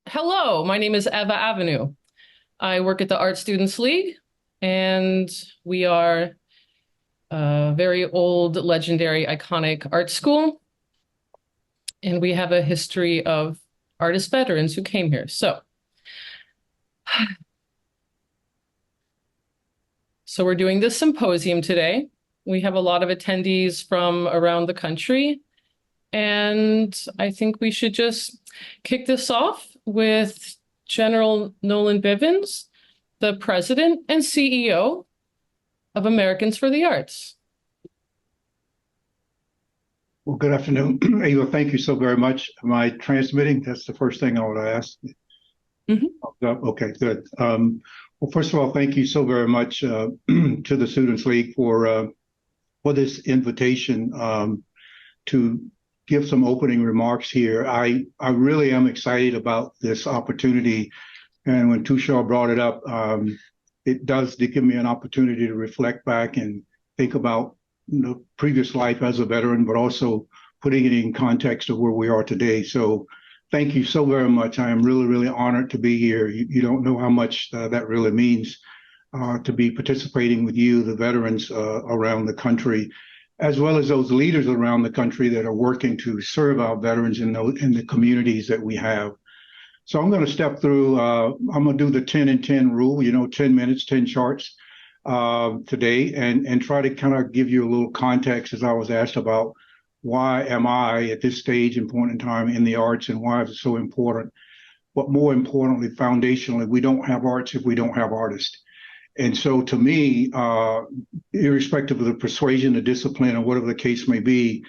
Hello, my name is Eva Avenue. I work at the Art Students League, and we are a very old, legendary, iconic art school. And we have a history of artist veterans who came here. So we're doing this symposium today. We have a lot of attendees from around the country, and I think we should just kick this off with General Nolan Bivens, the president and CEO of Americans for the Arts. Well, good afternoon, Eva. Thank you so very much. Am I transmitting? That's the first thing I would ask. Mhm. Okay, good. Well, first of all, thank you so very much to the Students League for this invitation to give some opening remarks here. I really am excited about this opportunity, and when Tushar brought it up, it does give me an opportunity to reflect back and think about previous life as a veteran, but also putting it in context of where we are today. So thank you so very much. I am really, really honored to be here. You don't know how much that really means to be participating with you, the veterans around the country, as well as those leaders around the country that are working to serve our veterans in the communities that we have. So I'm going to step through, I'm going to do the 10 and 10 rule, 10 minutes, 10 charts today, and try to kind of give you a little context as I was asked about why am I at this stage and point in time in the arts and why is it so important. But more importantly, foundationally, we don't have arts if we don't have artists. And so to me, irrespective of the persuasion, the discipline, or whatever the case may be,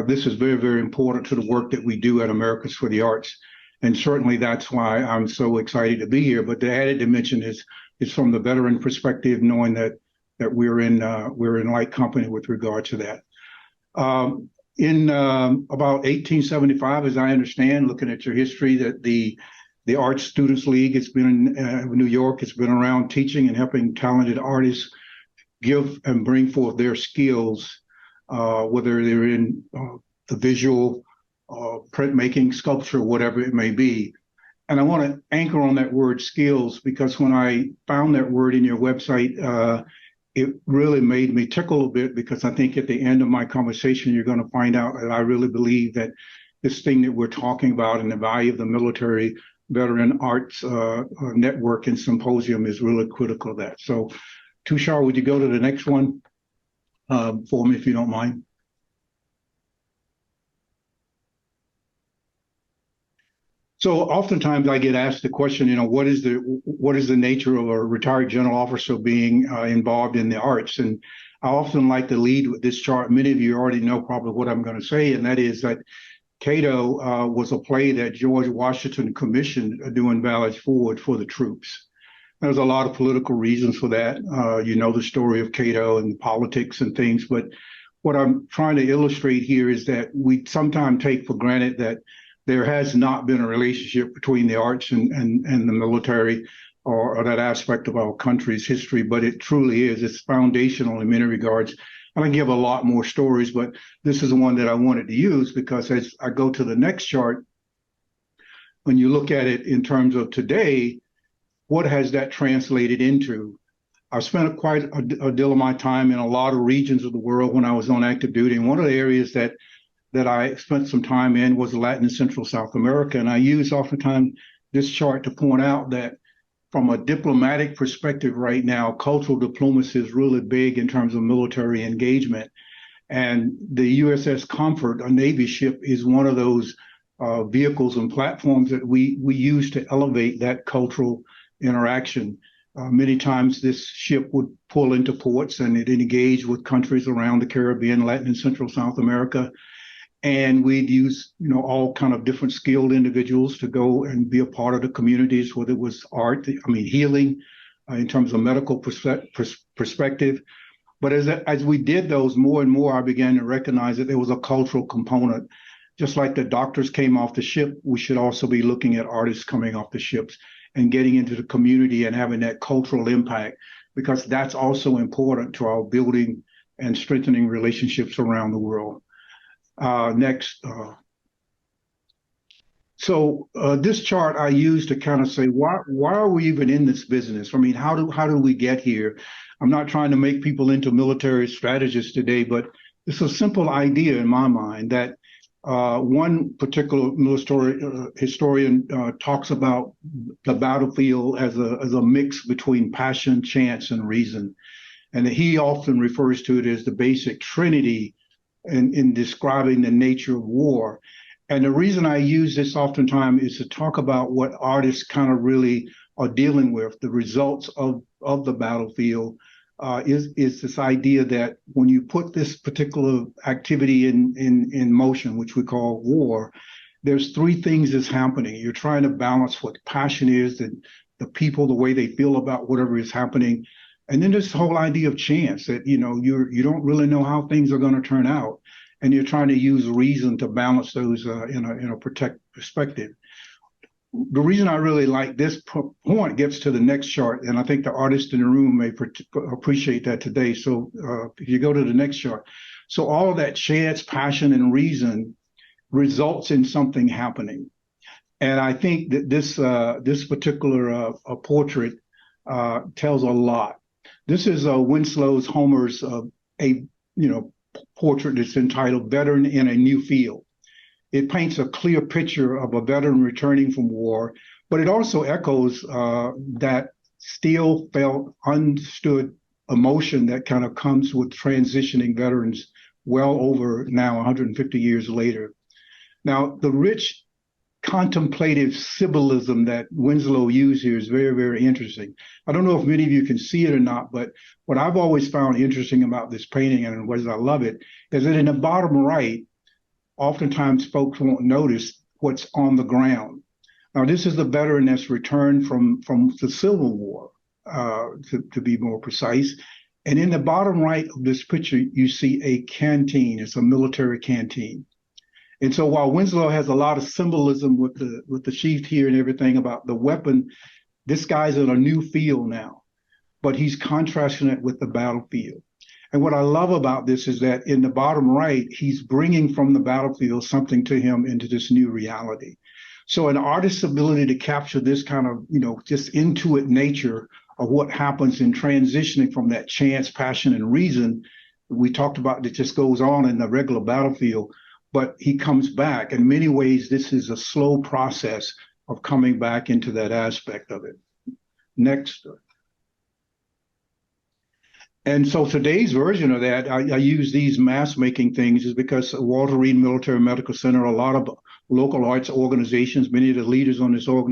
this is very, very important to the work that we do at Americans for the Arts. And certainly that's why I'm so excited to be here. But the added dimension is from the veteran perspective, knowing that we're in light company with regard to that. In about 1875, as I understand, looking at your history, that the Arts Students League, it's been in New York, it's been around teaching and helping talented artists give and bring forth their skills, whether they're in the visual, printmaking, sculpture, whatever it may be. And I want to anchor on that word skills because when I found that word in your website, it really made me tickle a bit because I think at the end of my conversation, you're going to find out that I really believe that this thing that we're talking about and the value of the military veteran arts network and symposium is really critical of that. So Tushar, would you go to the next one for me, if you don't mind? So oftentimes I get asked the question, what is the nature of a retired general officer being involved in the arts? And I often like to lead with this chart. Many of you already know probably what I'm going to say, and that is that Cato was a play that George Washington commissioned doing Valley Forge for the troops. There's a lot of political reasons for that. You know the story of Cato and politics and things, but what I'm trying to illustrate here is that we sometimes take for granted that there has not been a relationship between the arts and the military or that aspect of our country's history, but it truly is. It's foundational in many regards. And I give a lot more stories, but this is the one that I wanted to use because as I go to the next chart, when you look at it in terms of today, what has that translated into? I've spent quite a deal of my time in a lot of regions of the world when I was on active duty. And one of the areas that I spent some time in was Latin and Central South America. And I use oftentimes this chart to point out that from a diplomatic perspective right now, cultural diplomacy is really big in terms of military engagement. And the USS Comfort, a Navy ship, is one of those vehicles and platforms that we use to elevate that cultural interaction. Many times this ship would pull into ports and it engaged with countries around the Caribbean, Latin and Central South America. And we'd use, all kind of different skilled individuals to go and be a part of the communities, whether it was art, healing in terms of medical perspective. But as we did those more and more, I began to recognize that there was a cultural component. Just like the doctors came off the ship, we should also be looking at artists coming off the ships and getting into the community and having that cultural impact, because that's also important to our building and strengthening relationships around the world. Next. So this chart I use to kind of say why are we even in this business? I mean, how do we get here? I'm not trying to make people into military strategists today, but it's a simple idea in my mind that one particular military historian talks about the battlefield as a mix between passion, chance, and reason, and he often refers to it as the basic trinity in describing the nature of war. And the reason I use this oftentimes is to talk about what artists kind of really are dealing with, the results of the battlefield, is this idea that when you put this particular activity in motion, which we call war, there's three things that's happening. You're trying to balance what passion is, the people, the way they feel about whatever is happening. And then this whole idea of chance that, you don't really know how things are going to turn out. And you're trying to use reason to balance those in a protect perspective. The reason I really like this point gets to the next chart, and I think the artists in the room may appreciate that today. So if you go to the next chart, so all of that chance, passion, and reason results in something happening. And I think that this particular portrait tells a lot. This is Winslow's Homer's portrait that's entitled "Veteran in a New Field." It paints a clear picture of a veteran returning from war, but it also echoes that still felt understood emotion that kind of comes with transitioning veterans well over now 150 years later. Now, the rich contemplative symbolism that Winslow used here is very, very interesting. I don't know if many of you can see it or not, but what I've always found interesting about this painting, and what I love it, is that in the bottom right, oftentimes folks won't notice what's on the ground. Now, this is the veteran that's returned from the Civil War, to be more precise. And in the bottom right of this picture, you see a canteen. It's a military canteen. And so while Winslow has a lot of symbolism with the sheath here and everything about the weapon, this guy's in a new field now, but he's contrasting it with the battlefield. And what I love about this is that in the bottom right, he's bringing from the battlefield something to him into this new reality. So an artist's ability to capture this kind of, just intuitive nature of what happens in transitioning from that chance, passion, and reason we talked about that just goes on in the regular battlefield, but he comes back. In many ways, this is a slow process of coming back into that aspect of it. Next. And so today's version of that, I use these mask making things is because Walter Reed Military Medical Center, a lot of local arts organizations, many of the leaders on this on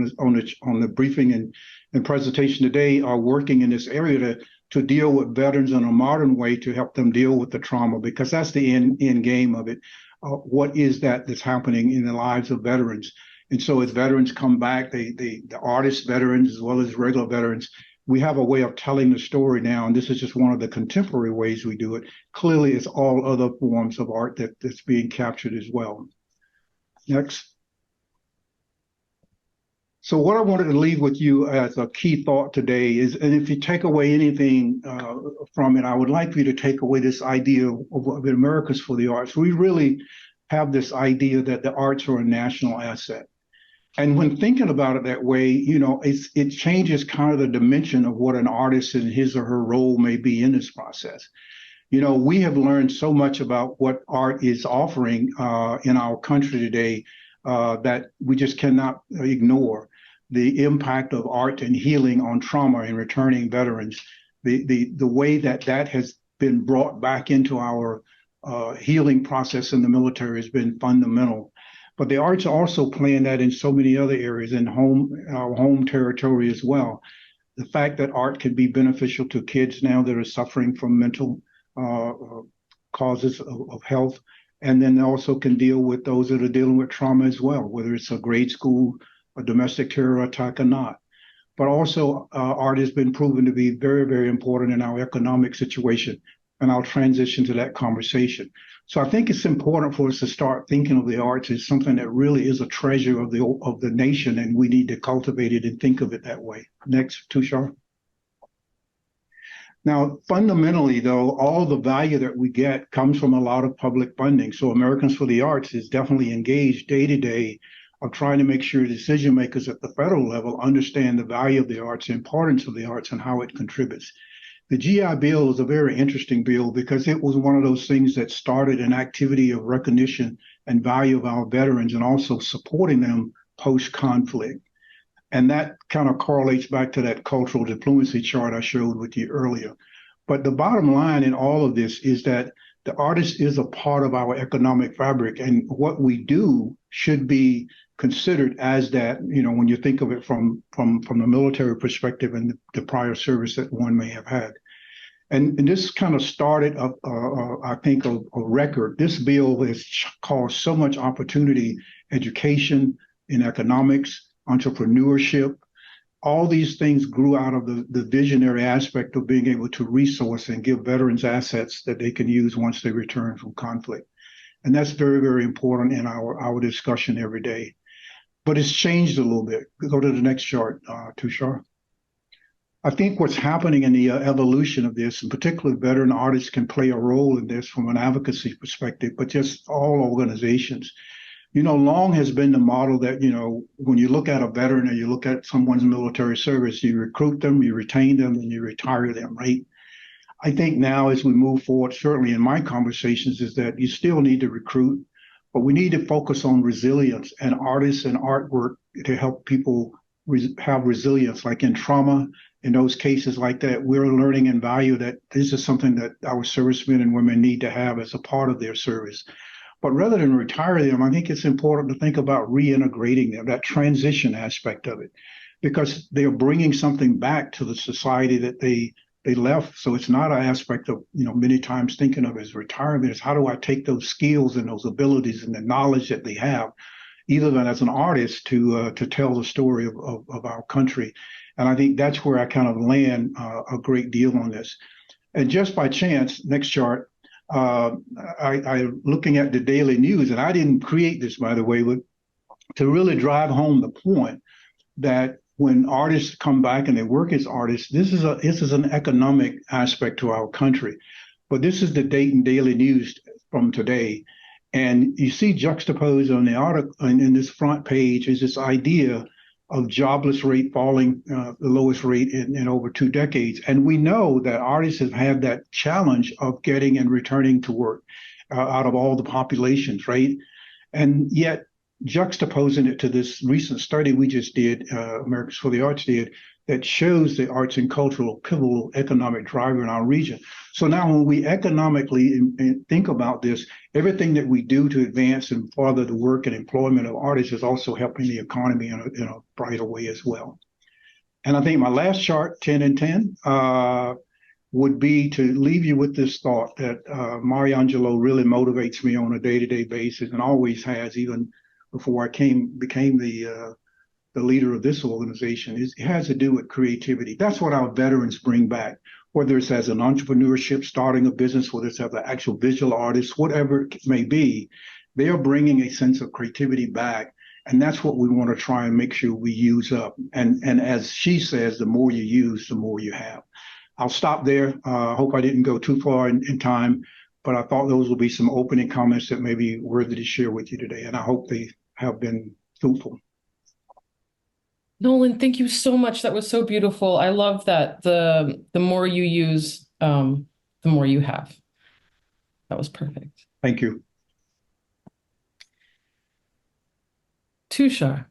the briefing and presentation today are working in this area to deal with veterans in a modern way to help them deal with the trauma, because that's the end game of it. What is that's happening in the lives of veterans? And so as veterans come back, the artist veterans as well as regular veterans, we have a way of telling the story now, and this is just one of the contemporary ways we do it. Clearly, it's all other forms of art that's being captured as well. Next. So what I wanted to leave with you as a key thought today is, and if you take away anything from it, I would like for you to take away this idea of Americans for the Arts. We really have this idea that the arts are a national asset. And when thinking about it that way, it changes kind of the dimension of what an artist and his or her role may be in this process. We have learned so much about what art is offering in our country today that we just cannot ignore. The impact of art and healing on trauma and returning veterans, the way that has been brought back into our healing process in the military has been fundamental. But the arts are also playing that in so many other areas, in our home territory as well. The fact that art can be beneficial to kids now that are suffering from mental causes of health, and then also can deal with those that are dealing with trauma as well, whether it's a grade school, a domestic terror attack or not. But also art has been proven to be very, very important in our economic situation. And I'll transition to that conversation. So I think it's important for us to start thinking of the arts as something that really is a treasure of the nation, and we need to cultivate it and think of it that way. Next, Tushar. Now, fundamentally, though, all the value that we get comes from a lot of public funding. So Americans for the Arts is definitely engaged day to day of trying to make sure decision makers at the federal level understand the value of the arts, the importance of the arts, and how it contributes. The GI Bill is a very interesting bill because it was one of those things that started an activity of recognition and value of our veterans and also supporting them post-conflict. And that kind of correlates back to that cultural diplomacy chart I showed with you earlier. But the bottom line in all of this is that the artist is a part of our economic fabric, and what we do should be considered as that. When you think of it from the military perspective and the prior service that one may have had. And this kind of started, I think, a record. This bill has caused so much opportunity, education in economics, entrepreneurship. All these things grew out of the visionary aspect of being able to resource and give veterans assets that they can use once they return from conflict. And that's very, very important in our discussion every day. But it's changed a little bit. Go to the next chart, Tushar. I think what's happening in the evolution of this, and particularly veteran artists can play a role in this from an advocacy perspective, but just all organizations. Long has been the model that, when you look at a veteran or you look at someone's military service, you recruit them, you retain them, and you retire them, right? I think now as we move forward, certainly in my conversations, is that you still need to recruit, but we need to focus on resilience and artists and artwork to help people have resilience, like in trauma. In those cases like that, we're learning and value that this is something that our servicemen and women need to have as a part of their service. But rather than retire them, I think it's important to think about reintegrating them, that transition aspect of it, because they're bringing something back to the society that they left. So it's not an aspect of, many times thinking of as retirement. It's how do I take those skills and those abilities and the knowledge that they have, either than as an artist to tell the story of our country. And I think that's where I kind of land a great deal on this. And just by chance, next chart, I looking at the daily news, and I didn't create this, by the way, but to really drive home the point that when artists come back and they work as artists, this is an economic aspect to our country. But this is the Dayton Daily News from today. And you see juxtaposed on the article in this front page is this idea of jobless rate falling, the lowest rate in over 2 decades. And we know that artists have had that challenge of getting and returning to work out of all the populations, right? And yet juxtaposing it to this recent study we just did, Americans for the Arts did, that shows the arts and cultural pivotal economic driver in our region. So now when we economically think about this, everything that we do to advance and further the work and employment of artists is also helping the economy in a brighter way as well. And I think my last chart, 10 and 10, would be to leave you with this thought that Mariangelo really motivates me on a day-to-day basis and always has, even before I became the leader of this organization. It has to do with creativity. That's what our veterans bring back, whether it's as an entrepreneurship, starting a business, whether it's as an actual visual artist, whatever it may be, they are bringing a sense of creativity back. And that's what we want to try and make sure we use up. And as she says, the more you use, the more you have. I'll stop there. I hope I didn't go too far in time, but I thought those will be some opening comments that may be worthy to share with you today. And I hope they have been fruitful. Nolan, thank you so much. That was so beautiful. I love that the more you use, the more you have. That was perfect. Thank you. Tushar,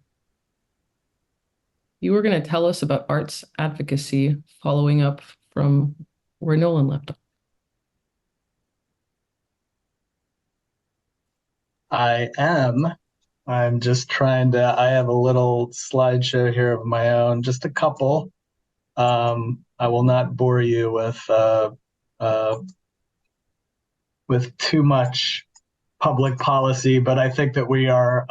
you were going to tell us about arts advocacy, following up from where Nolan left off. I am. I'm just trying to, I have a little slideshow here of my own, just a couple. I will not bore you with too much public policy, but I think that we're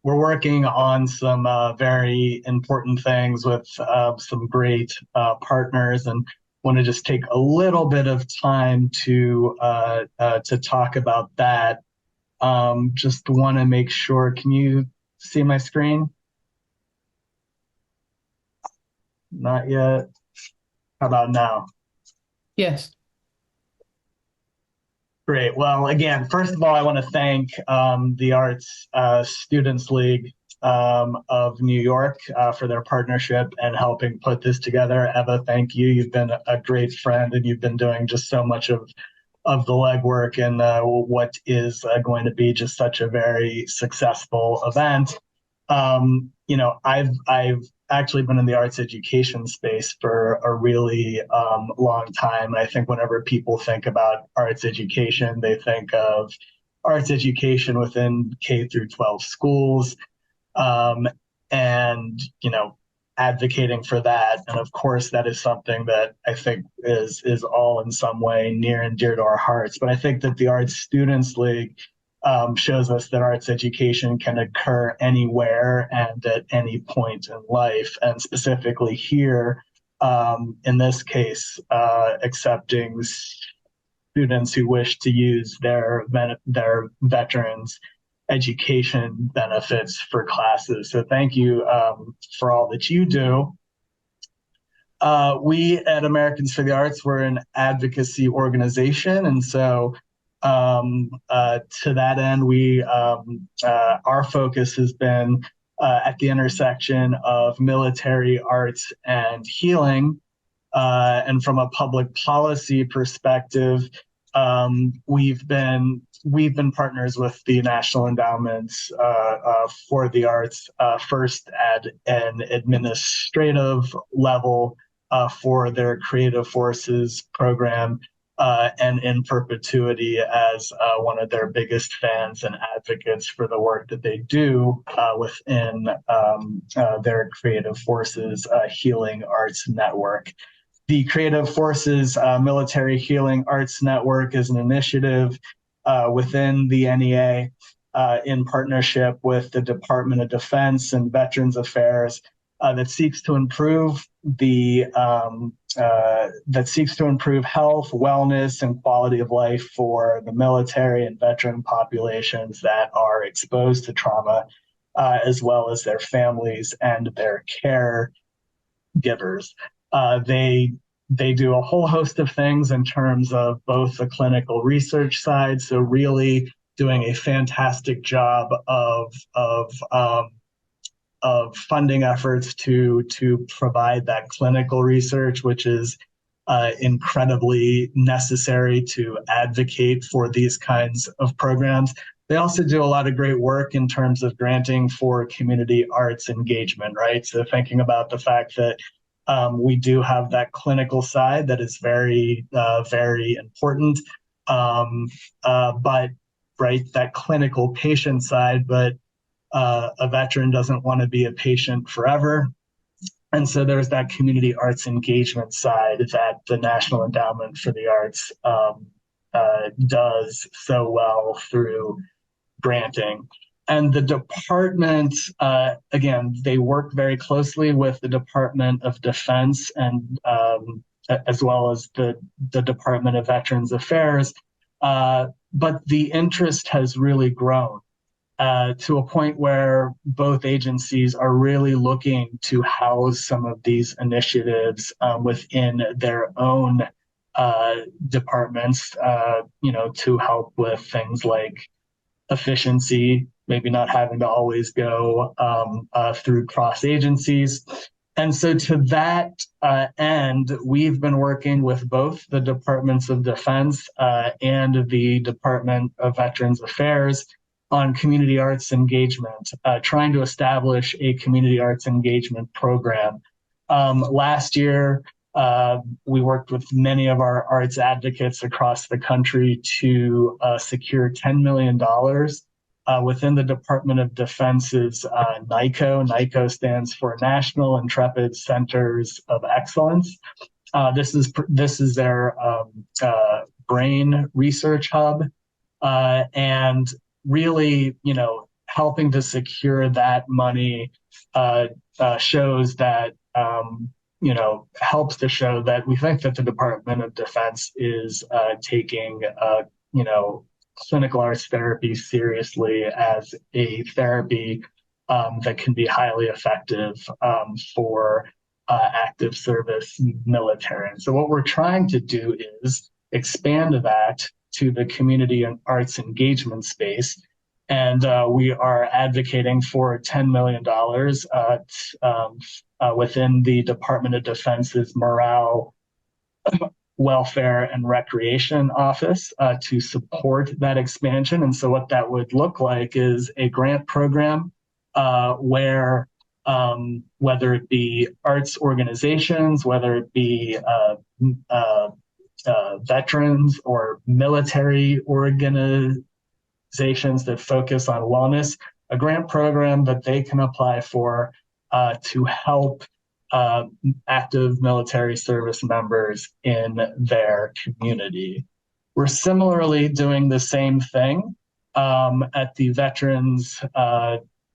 working on some very important things with some great partners, and want to just take a little bit of time to talk about that. Just want to make sure, can you see my screen? Not yet. How about now? Yes. Great. Well, again, first of all, I want to thank the Arts Students League of New York for their partnership and helping put this together. Eva, thank you. You've been a great friend, and you've been doing just so much of the legwork and what is going to be just such a very successful event. I've actually been in the arts education space for a really long time. I think whenever people think about arts education, they think of arts education within K through 12 schools, um, and advocating for that. And of course, that is something that I think is all in some way near and dear to our hearts. But I think that the Arts Students League shows us that arts education can occur anywhere and at any point in life, and specifically here, in this case, accepting students who wish to use their veterans education benefits for classes. So thank you for all that you do. We at Americans for the Arts, we're an advocacy organization, and so to that end, our focus has been at the intersection of military arts and healing. And from a public policy perspective, we've been partners with the National Endowments for the Arts, first at an administrative level for their Creative Forces program, and in perpetuity as one of their biggest fans and advocates for the work that they do within their Creative Forces Healing Arts Network. The Creative Forces Military Healing Arts Network is an initiative within the NEA in partnership with the Department of Defense and Veterans Affairs that seeks to improve health, wellness, and quality of life for the military and veteran populations that are exposed to trauma, as well as their families and their caregivers. They do a whole host of things in terms of both the clinical research side, so really doing a fantastic job of funding efforts to provide that clinical research, which is incredibly necessary to advocate for these kinds of programs. They also do a lot of great work in terms of granting for community arts engagement, right? So thinking about the fact that we do have that clinical side that is very, very important, but right, that clinical patient side, but a veteran doesn't want to be a patient forever. And so there's that community arts engagement side that the National Endowment for the Arts does so well through granting. And the department, again, they work very closely with the Department of Defense and as well as the Department of Veterans Affairs. But the interest has really grown to a point where both agencies are really looking to house some of these initiatives within their own departments, to help with things like efficiency, maybe not having to always go through cross agencies. And so to that end, we've been working with both the Departments of Defense and the Department of Veterans Affairs on community arts engagement, trying to establish a community arts engagement program. Last year, we worked with many of our arts advocates across the country to secure $10 million within the Department of Defense's NICO. NICO stands for National Intrepid Centers of Excellence. This is their brain research hub, and really, helping to secure that money shows that, helps to show that we think that the Department of Defense is taking, clinical arts therapy seriously as a therapy that can be highly effective for active service military. And so what we're trying to do is expand that to the community and arts engagement space. And we are advocating for $10 million within the Department of Defense's Morale, Welfare, and Recreation Office to support that expansion. And so what that would look like is a grant program where whether it be arts organizations, whether it be veterans or military organizations that focus on wellness, a grant program that they can apply for to help active military service members in their community. We're similarly doing the same thing at the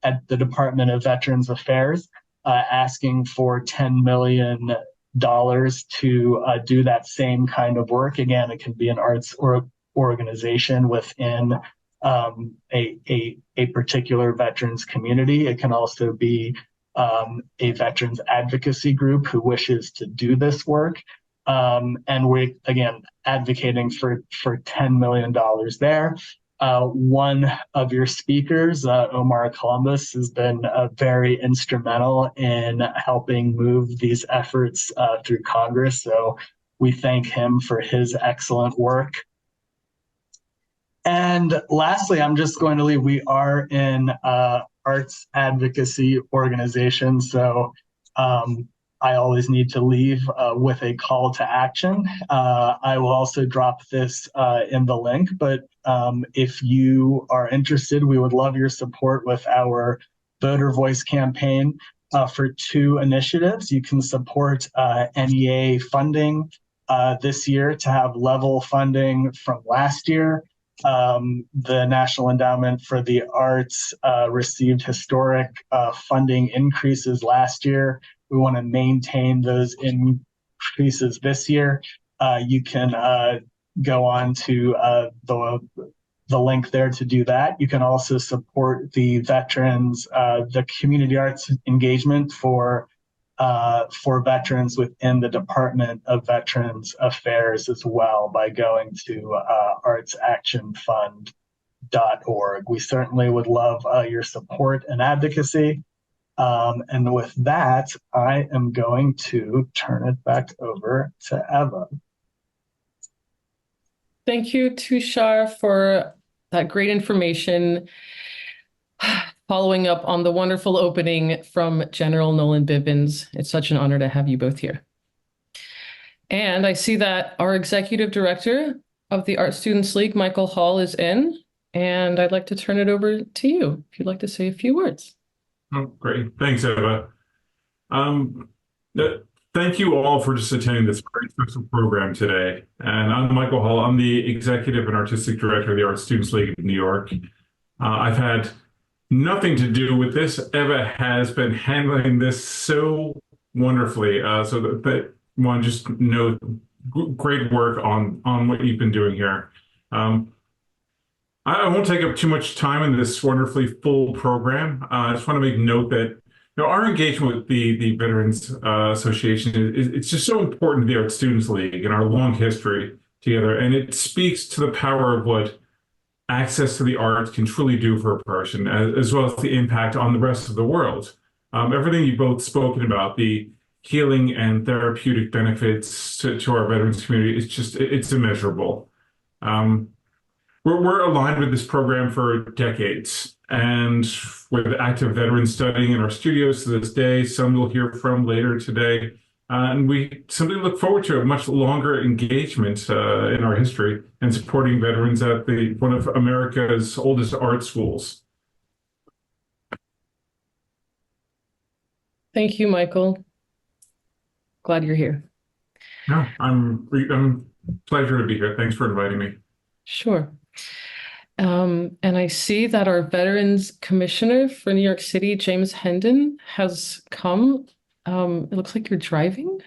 at the Department of Veterans Affairs, asking for $10 million to do that same kind of work. Again, it can be an arts or organization within a particular veterans community. It can also be a veterans advocacy group who wishes to do this work. And we're, again, advocating for $10 million there. One of your speakers, Omar Columbus, has been very instrumental in helping move these efforts through Congress. So we thank him for his excellent work. And lastly, I'm just going to leave, we are in arts advocacy organization. So I always need to leave with a call to action. I will also drop this in the link, but if you are interested, we would love your support with our voter voice campaign for two initiatives. You can support NEA funding this year to have level funding from last year. The National Endowment for the Arts received historic funding increases last year. We want to maintain those increases this year. You can go on to the link there to do that. You can also support the veterans, the community arts engagement for veterans within the Department of Veterans Affairs as well by going to artsactionfund.org. We certainly would love your support and advocacy. And with that, I am going to turn it back over to Eva. Thank you, Tushar, for that great information. Following up on the wonderful opening from General Nolan Bibbins. It's such an honor to have you both here. And I see that our executive director of the Art Students League, Michael Hall, is in. And I'd like to turn it over to you if you'd like to say a few words. Oh, great. Thanks, Eva. Thank you all for just attending this very special program today. And I'm Michael Hall. I'm the Executive and Artistic Director of the Art Students League of New York. I've had nothing to do with this. Eva has been handling this so wonderfully. So that one just know great work on what you've been doing here. I won't take up too much time in this wonderfully full program. I just want to make note that our engagement with the Veterans Association it's just so important to the Art Students League and our long history together, and it speaks to the power of what access to the arts can truly do for a person, as well as the impact on the rest of the world. Everything you've both spoken about, the healing and therapeutic benefits to our veterans community, it's immeasurable. We're aligned with this program for decades, and with active veterans studying in our studios to this day, some we'll hear from later today. And we simply look forward to a much longer engagement in our history and supporting veterans at one of America's oldest art schools. Thank you, Michael. Glad you're here. No, I'm pleasure to be here. Thanks for inviting me. Sure. And I see that our Veterans Commissioner for New York City, James Hendon, has come. It looks like you're driving.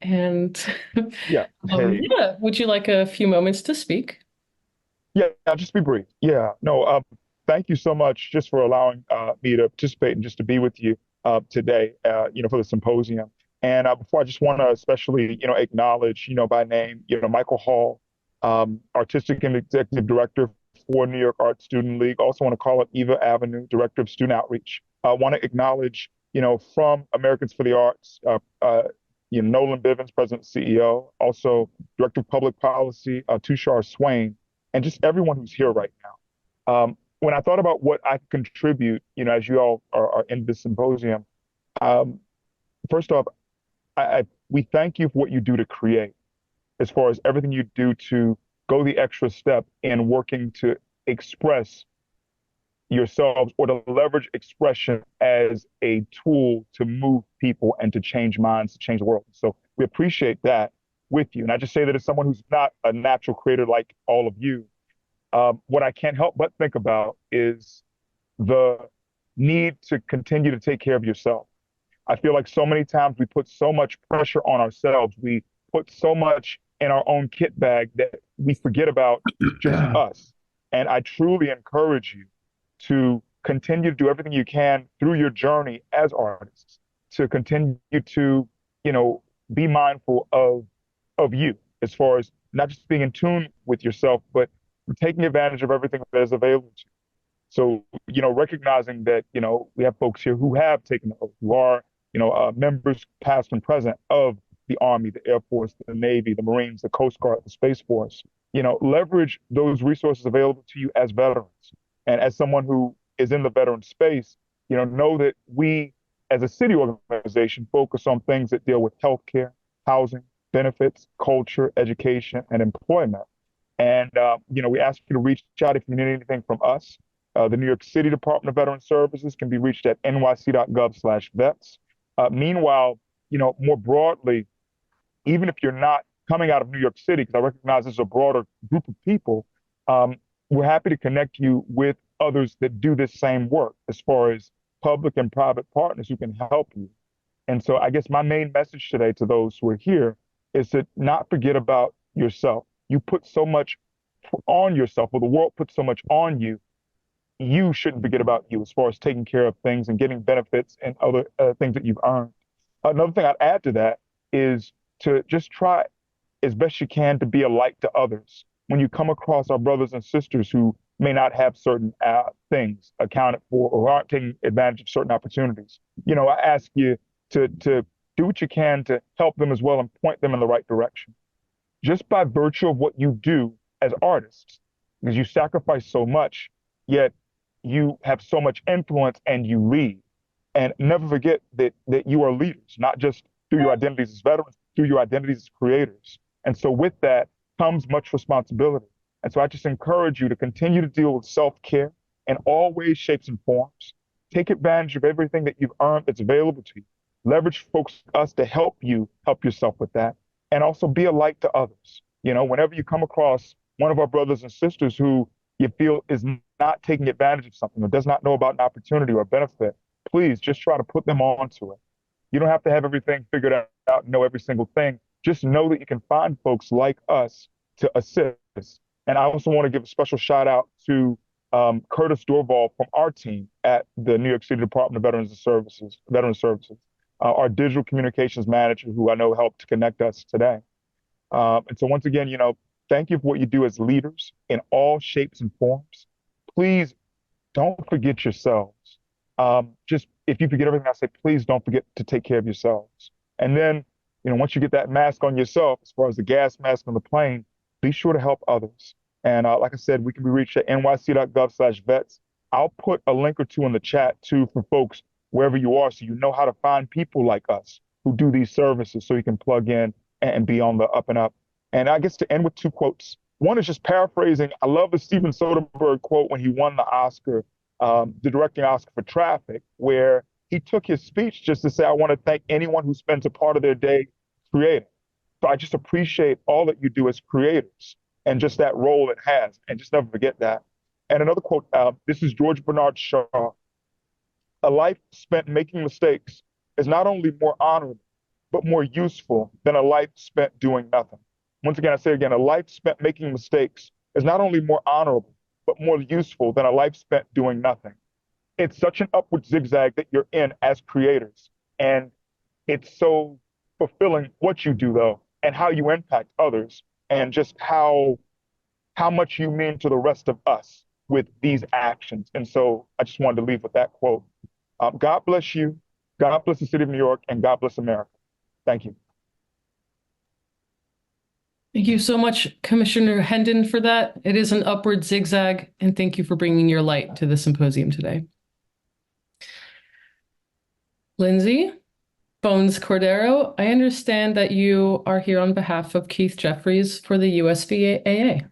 And Yeah. Hey. yeah, would you like a few moments to speak? Yeah, I'll just be brief. Yeah. No, thank you so much just for allowing me to participate and just to be with you today, for the symposium. And before I just want to especially, acknowledge, by name, Michael Hall, Artistic and Executive Director for New York Art Student League. Also want to call up Eva Avenue, Director of Student Outreach. I want to acknowledge, from Americans for the Arts, Nolan Bivens, President and CEO, also Director of Public Policy, Tushar Swain, and just everyone who's here right now. When I thought about what I contribute, as you all are in this symposium, um, first off, we thank you for what you do to create, as far as everything you do to go the extra step in working to express yourselves or to leverage expression as a tool to move people and to change minds, to change the world. So we appreciate that with you. And I just say that as someone who's not a natural creator like all of you, what I can't help but think about is the need to continue to take care of yourself. I feel like so many times we put so much pressure on ourselves. We put so much in our own kit bag that we forget about just us. And I truly encourage you to continue to do everything you can through your journey as artists, to continue to, be mindful of you, as far as not just being in tune with yourself, but taking advantage of everything that is available to you. So, recognizing that, we have folks here who have taken the oath, who are, members past and present of the Army, the Air Force, the Navy, the Marines, the Coast Guard, the Space Force, leverage those resources available to you as veterans. And as someone who is in the veteran space, know that we as a city organization focus on things that deal with healthcare, housing, benefits, culture, education, and employment. And, we ask you to reach out if you need anything from us. The New York City Department of Veteran Services can be reached at nyc.gov/vets. Meanwhile, more broadly, even if you're not coming out of New York City, because I recognize this is a broader group of people, we're happy to connect you with others that do this same work, as far as public and private partners who can help you. And so I guess my main message today to those who are here is to not forget about yourself. You put so much on yourself, or the world puts so much on you. You shouldn't forget about you, as far as taking care of things and getting benefits and other things that you've earned. Another thing I'd add to that is to just try as best you can to be a light to others. When you come across our brothers and sisters who may not have certain things accounted for or aren't taking advantage of certain opportunities, I ask you to do what you can to help them as well and point them in the right direction. Just by virtue of what you do as artists, because you sacrifice so much, yet you have so much influence and you lead. And never forget that you are leaders, not just through your identities as veterans, through your identities as creators. And so with that comes much responsibility. And so I just encourage you to continue to deal with self-care in all ways, shapes, and forms. Take advantage of everything that you've earned that's available to you. Leverage folks like us to help you help yourself with that. And also be a light to others. Whenever you come across one of our brothers and sisters who you feel is not taking advantage of something or does not know about an opportunity or a benefit, please just try to put them onto it. You don't have to have everything figured out and know every single thing. Just know that you can find folks like us to assist. And I also want to give a special shout out to Curtis Dorval from our team at the New York City Department of Veteran Services, our digital communications manager, who I know helped to connect us today. And so once again, thank you for what you do as leaders in all shapes and forms. Please don't forget yourselves. Just if you forget everything I say, please don't forget to take care of yourselves. And then, once you get that mask on yourself, as far as the gas mask on the plane, be sure to help others. And like I said, we can be reached at nyc.gov/vets. I'll put a link or two in the chat too for folks wherever you are, so you know how to find people like us who do these services, so you can plug in and be on the up and up. And I guess to end with two quotes. One is just paraphrasing. I love the Steven Soderbergh quote when he won the Oscar, the directing Oscar for Traffic, where he took his speech just to say, I want to thank anyone who spends a part of their day creating. So I just appreciate all that you do as creators and just that role it has. And just never forget that. And another quote, this is George Bernard Shaw. A life spent making mistakes is not only more honorable, but more useful than a life spent doing nothing. Once again, I say again, a life spent making mistakes is not only more honorable, but more useful than a life spent doing nothing. It's such an upward zigzag that you're in as creators. And it's so fulfilling what you do, though, and how you impact others, and just how how much you mean to the rest of us with these actions. And so I just wanted to leave with that quote. God bless you. God bless the city of New York, and God bless America. Thank you. Thank you so much, Commissioner Hendon, for that. It is an upward zigzag, and thank you for bringing your light to the symposium today. Lindsay Bones Cordero, I understand that you are here on behalf of Keith Jeffries for the USVAA.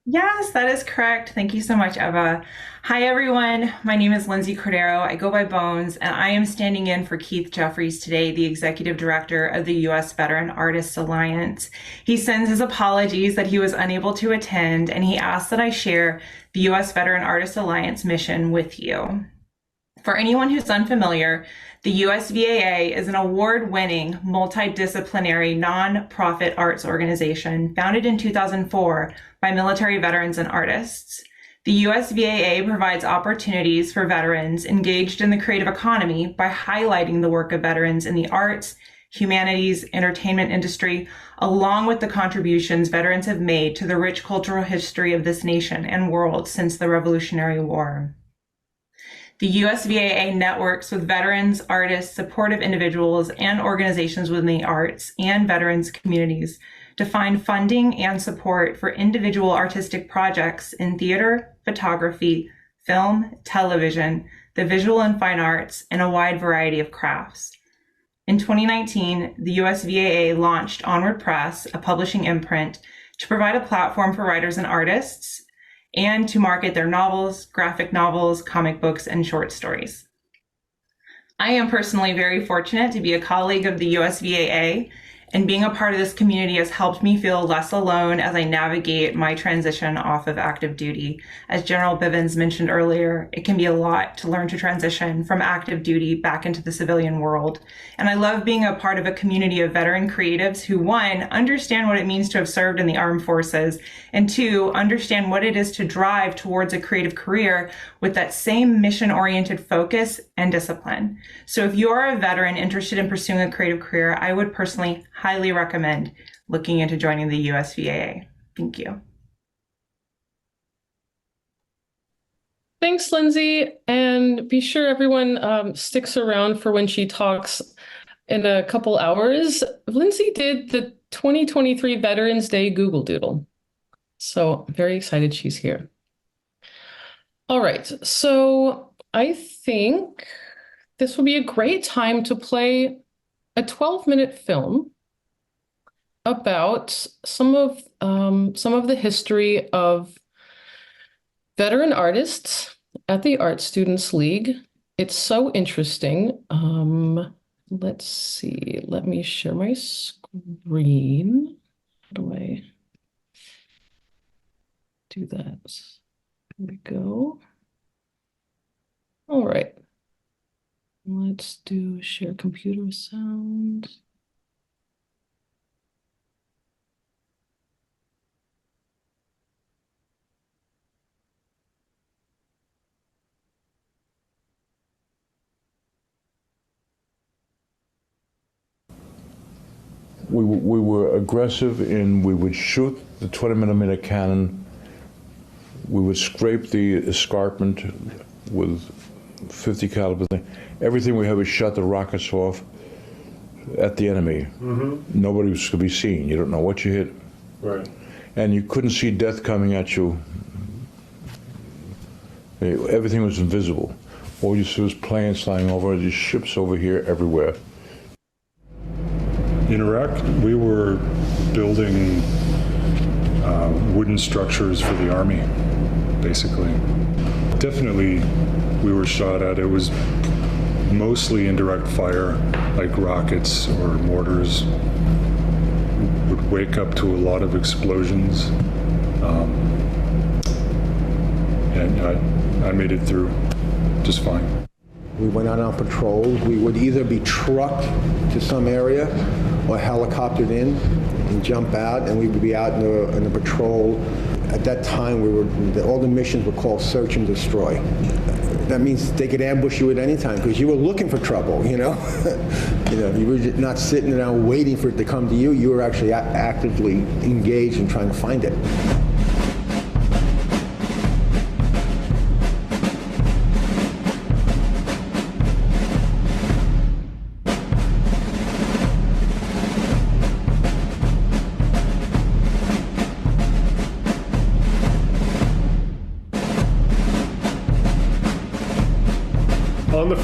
Yes, that is correct. Thank you so much, Eva. Hi, everyone. My name is Lindsay Cordero. I go by Bones, and I am standing in for Keith Jeffries today, the Executive Director of the U.S. Veteran Artists Alliance. He sends his apologies that he was unable to attend, and he asks that I share the U.S. Veteran Artists Alliance mission with you. For anyone who's unfamiliar, the USVAA is an award-winning, multidisciplinary, nonprofit arts organization founded in 2004 by military veterans and artists. The USVAA provides opportunities for veterans engaged in the creative economy by highlighting the work of veterans in the arts, humanities, entertainment industry, along with the contributions veterans have made to the rich cultural history of this nation and world since the Revolutionary War. The USVAA networks with veterans, artists, supportive individuals, and organizations within the arts and veterans communities to find funding and support for individual artistic projects in theater, photography, film, television, the visual and fine arts, and a wide variety of crafts. In 2019, the USVAA launched Onward Press, a publishing imprint, to provide a platform for writers and artists and to market their novels, graphic novels, comic books, and short stories. I am personally very fortunate to be a colleague of the USVAA, and being a part of this community has helped me feel less alone as I navigate my transition off of active duty. As General Bivens mentioned earlier, it can be a lot to learn to transition from active duty back into the civilian world. And I love being a part of a community of veteran creatives who, one, understand what it means to have served in the armed forces, and two, understand what it is to drive towards a creative career with that same mission-oriented focus and discipline. So if you are a veteran interested in pursuing a creative career, I would personally highly recommend looking into joining the USVAA. Thank you. Thanks, Lindsay. And be sure everyone sticks around for when she talks in a couple hours. Lindsay did the 2023 Veterans Day Google Doodle. So I'm very excited she's here. All right, so I think this will be a great time to play a 12-minute film about some of the history of veteran artists at the Art Students League. It's so interesting. Let's see. Let me share my screen. How do I do that? Here we go. All right. Let's do share computer sound. We were aggressive we would shoot the 20mm cannon. We would scrape the escarpment with 50 caliber thing. Everything we had was shut the rockets off at the enemy. Nobody could be seen. You don't know what you hit. Right. And you couldn't see death coming at you. Everything was invisible. All you see was planes flying over, these ships over here, everywhere. In Iraq, we were building wooden structures for the army, basically. Definitely, we were shot at. It was mostly indirect fire, like rockets or mortars. Would wake up to a lot of explosions. And I made it through just fine. We went out on patrols. We would either be trucked to some area or helicoptered in and jump out, and we would be out in the patrol. At that time, all the missions were called search and destroy. That means they could ambush you at any time because you were looking for trouble, you know? You were not sitting around waiting for it to come to you. You were actually actively engaged in trying to find it.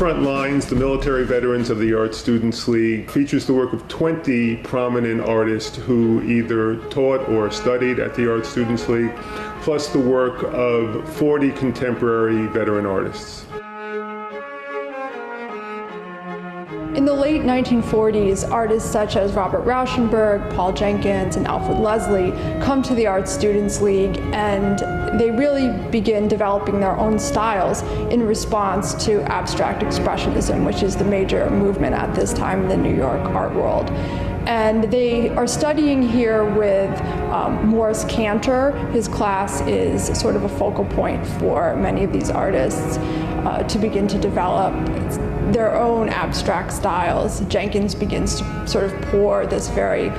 Front Lines, the Military Veterans of the Art Students League, features the work of 20 prominent artists who either taught or studied at the Art Students League, plus the work of 40 contemporary veteran artists. In the late 1940s, artists such as Robert Rauschenberg, Paul Jenkins, and Alfred Leslie come to the Art Students League, and they really begin developing their own styles in response to abstract expressionism, which is the major movement at this time in the New York art world. And they are studying here with Morris Cantor. His class is sort of a focal point for many of these artists to begin to develop their own abstract styles. Jenkins begins to sort of pour this very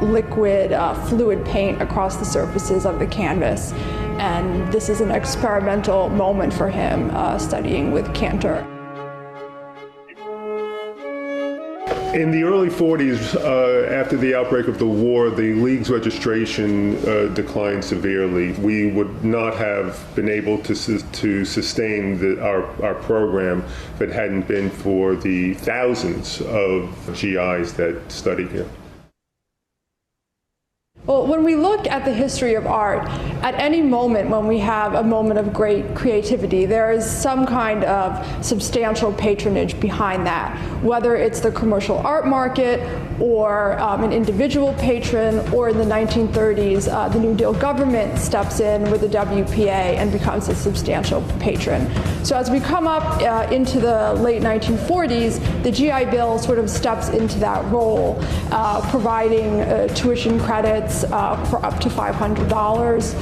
liquid, fluid paint across the surfaces of the canvas. And this is an experimental moment for him studying with Cantor. In the early 40s, after the outbreak of the war, the League's registration declined severely. We would not have been able to sustain our program if it hadn't been for the thousands of GIs that study here. Well, when we look at the history of art, at any moment when we have a moment of great creativity, there is some kind of substantial patronage behind that, whether it's the commercial art market or an individual patron, or in the 1930s, the New Deal government steps in with the WPA and becomes a substantial patron. So as we come up into the late 1940s, the GI Bill sort of steps into that role, providing tuition credits for up to $500.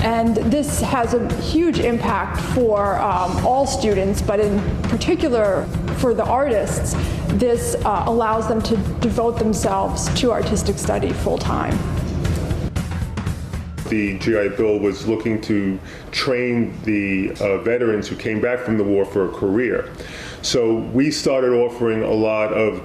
And this has a huge impact for all students, but in particular for the artists, this allows them to devote themselves to artistic study full-time. The GI Bill was looking to train the veterans who came back from the war for a career. So we started offering a lot of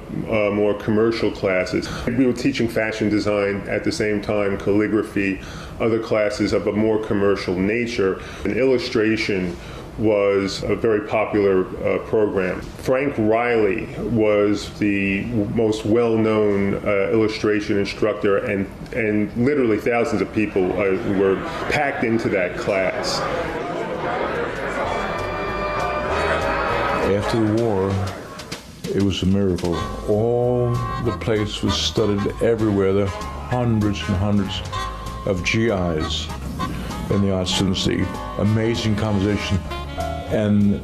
more commercial classes. We were teaching fashion design at the same time, calligraphy, other classes of a more commercial nature. And illustration was a very popular program. Frank Riley was the most well-known illustration instructor, and literally thousands of people were packed into that class. After the war, it was a miracle. All the place was studied everywhere. There were hundreds and hundreds of GIs in the Art Students League. Amazing conversation. And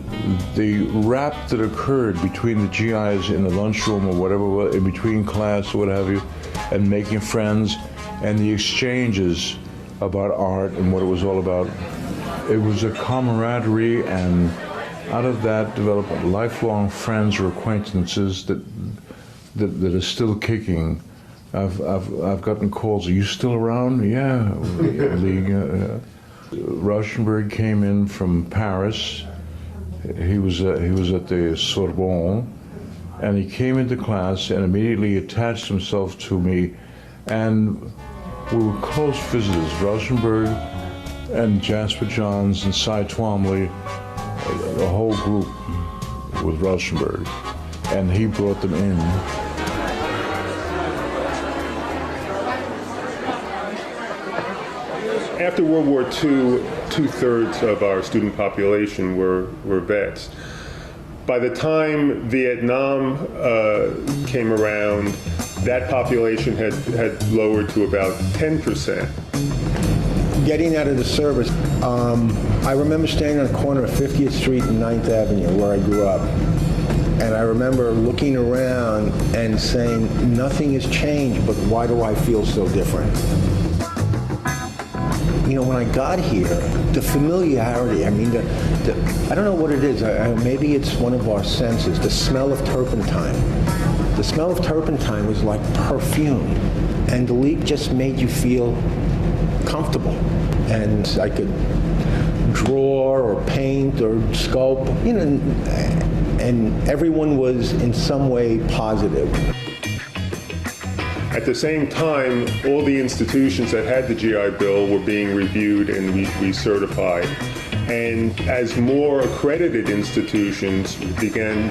the rap that occurred between the GIs in the lunchroom or whatever, in between class or what have you, and making friends, and the exchanges about art and what it was all about. It was a camaraderie, and out of that developed lifelong friends or acquaintances that are still kicking. I've gotten calls. Are you still around? Yeah. Rauschenberg came in from Paris. He was at the Sorbonne, and he came into class and immediately attached himself to me, and we were close visitors. Rauschenberg and Jasper Johns and Cy Twombly, the whole group with Rauschenberg, and he brought them in. After World War II, 2/3 of our student population were vets. By the time Vietnam came around, that population had lowered to about 10%. Getting out of the service, I remember standing on the corner of 50th Street and 9th Avenue where I grew up. And I remember looking around and saying, nothing has changed, but why do I feel so different? You know, when I got here, the familiarity, I mean, I don't know what it is. Maybe it's one of our senses, the smell of turpentine. The smell of turpentine was like perfume. And the League just made you feel comfortable. And I could draw or paint or sculpt, you know, and everyone was in some way positive. At the same time, all the institutions that had the GI Bill were being reviewed and recertified. And as more accredited institutions began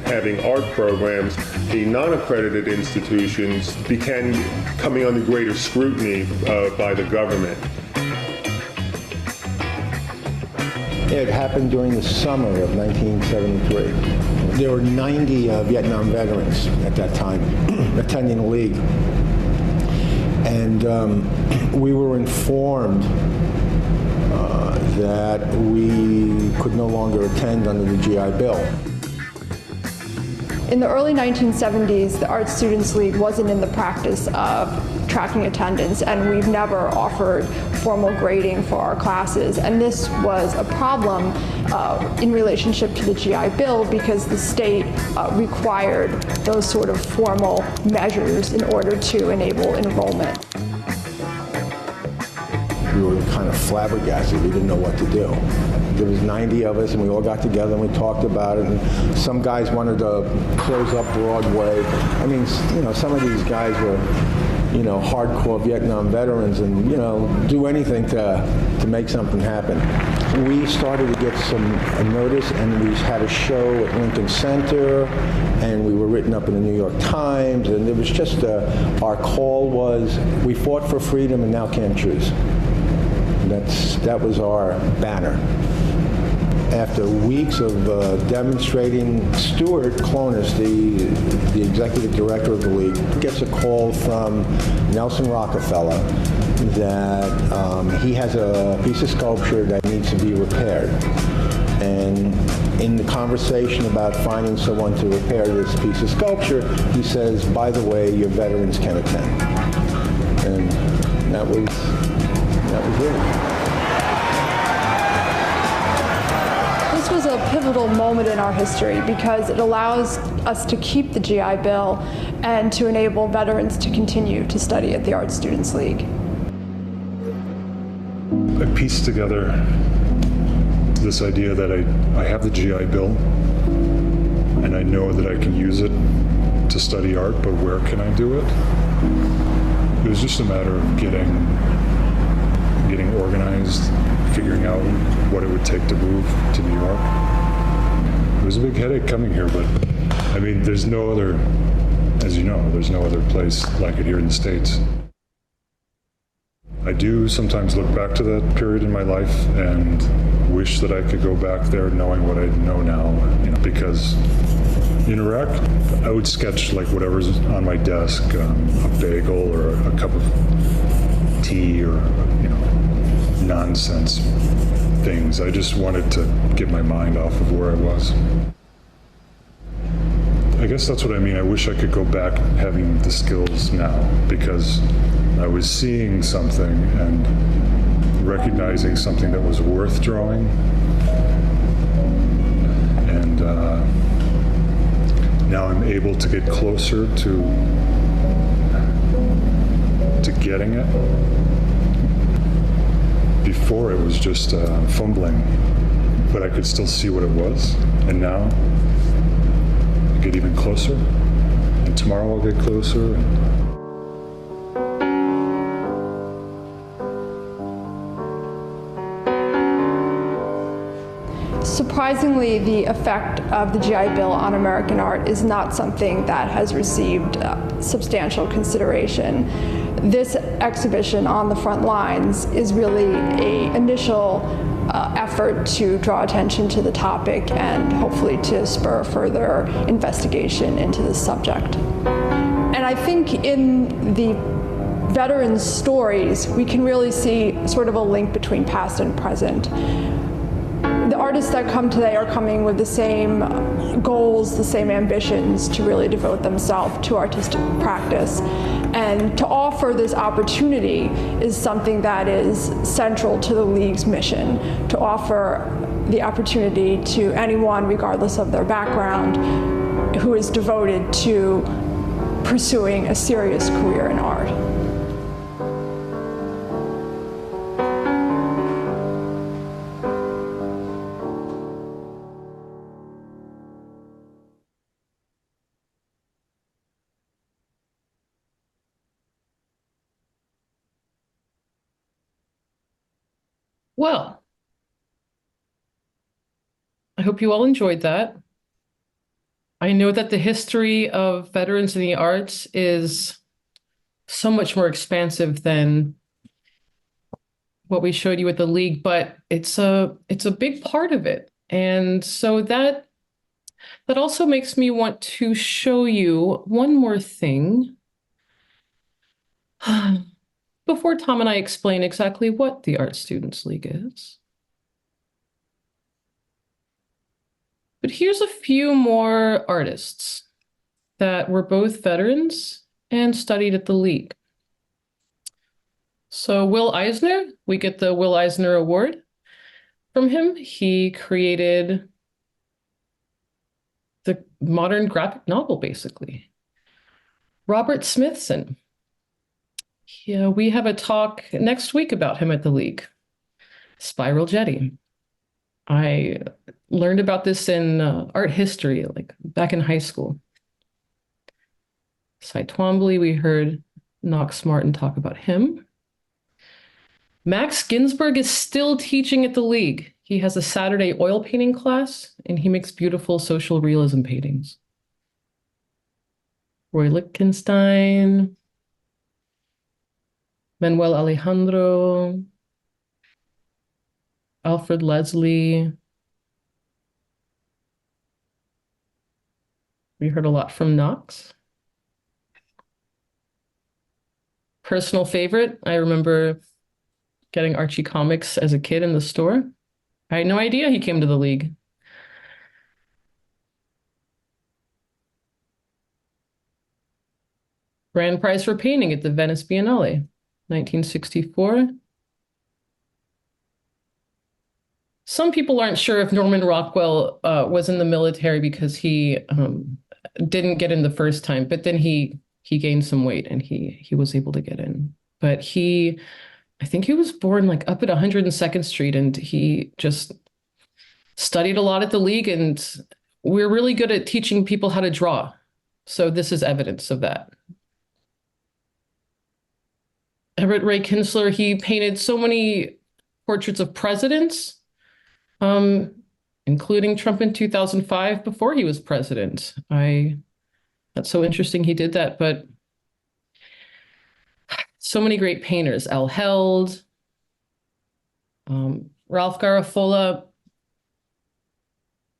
having art programs, the non-accredited institutions began coming under greater scrutiny by the government. It happened during the summer of 1973. There were 90 Vietnam veterans at that time attending the league. And we were informed that we could no longer attend under the GI Bill. In the early 1970s, the Art Students League wasn't in the practice of tracking attendance, and we've never offered formal grading for our classes. And this was a problem in relationship to the GI Bill because the state required those sort of formal measures in order to enable enrollment. We were kind of flabbergasted. We didn't know what to do. There was 90 of us, and we all got together and we talked about it. And some guys wanted to close up Broadway. I mean, you know, some of these guys were, you know, hardcore Vietnam veterans, and you know, do anything to make something happen. We started to get some notice, and we had a show at Lincoln Center, and we were written up in the New York Times, and it was just our call was, we fought for freedom and now can't choose. That was our banner. After weeks of demonstrating, Stuart Clonis, the executive director of the league, gets a call from Nelson Rockefeller that he has a piece of sculpture that needs to be repaired. And in the conversation about finding someone to repair this piece of sculpture, he says, by the way, your veterans can attend. And that was it. This was a pivotal moment in our history because it allows us to keep the GI Bill and to enable veterans to continue to study at the Art Students League. I pieced together this idea that I have the GI Bill and I know that I can use it to study art, but where can I do it? It was just a matter of getting organized, figuring out what it would take to move to New York. It was a big headache coming here, but I mean, there's no other, as you know, there's no other place like it here in the States. I do sometimes look back to that period in my life and wish that I could go back there knowing what I know now, you know, because in Iraq, I would sketch like whatever's on my desk, a bagel or a cup of tea or, you know, nonsense things. I just wanted to get my mind off of where I was. I guess that's what I mean. I wish I could go back having the skills now, because I was seeing something and recognizing something that was worth drawing. And now I'm able to get closer to getting it. Before it was just fumbling, but I could still see what it was. And now I get even closer, and tomorrow I'll get closer. Surprisingly, the effect of the GI Bill on American art is not something that has received substantial consideration. This exhibition on the front lines is really an initial effort to draw attention to the topic and hopefully to spur further investigation into this subject. And I think in the veterans' stories, we can really see sort of a link between past and present. The artists that come today are coming with the same goals, the same ambitions to really devote themselves to artistic practice. And to offer this opportunity is something that is central to the League's mission, to offer the opportunity to anyone, regardless of their background, who is devoted to pursuing a serious career in art. Well, hope you all enjoyed that. I know that the history of veterans in the arts is so much more expansive than what we showed you at the league, but it's a big part of it. And so that also makes me want to show you one more thing before Tom and I explain exactly what the Art Students League is. But here's a few more artists that were both veterans and studied at the league. So Will Eisner, we get the Will Eisner Award from him. He created the modern graphic novel, basically. Robert Smithson. Yeah, we have a talk next week about him at the league. Spiral Jetty. I learned about this in art history, like back in high school. Cy Twombly, we heard Knox Martin talk about him. Max Ginsburg is still teaching at the league. He has a Saturday oil painting class, and he makes beautiful social realism paintings. Roy Lichtenstein, Manuel Alejandro, Alfred Leslie. We heard a lot from Knox. Personal favorite, I remember getting Archie comics as a kid in the store. I had no idea he came to the league. Grand Prize for Painting at the Venice Biennale, 1964. Some people aren't sure if Norman Rockwell was in the military because he didn't get in the first time, but then he gained some weight and he was able to get in. But I think he was born like up at 102nd Street, and he just studied a lot at the league, and we're really good at teaching people how to draw. So this is evidence of that. Everett Ray Kinsler, he painted so many portraits of presidents, including Trump in 2005 before he was president. That's so interesting he did that, but so many great painters. Al Held, Ralph Garafola.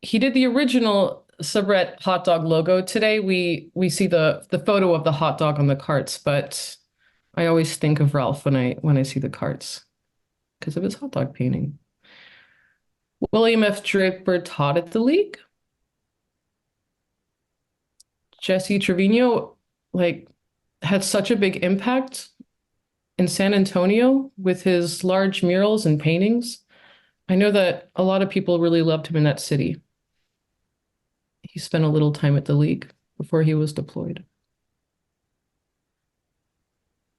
He did the original Sabrett hot dog logo. Today we see the photo of the hot dog on the carts, but I always think of Ralph when I see the carts because of his hot dog painting. William F. Draper taught at the league. Jesse Trevino had such a big impact in San Antonio with his large murals and paintings. I know that a lot of people really loved him in that city. He spent a little time at the league before he was deployed.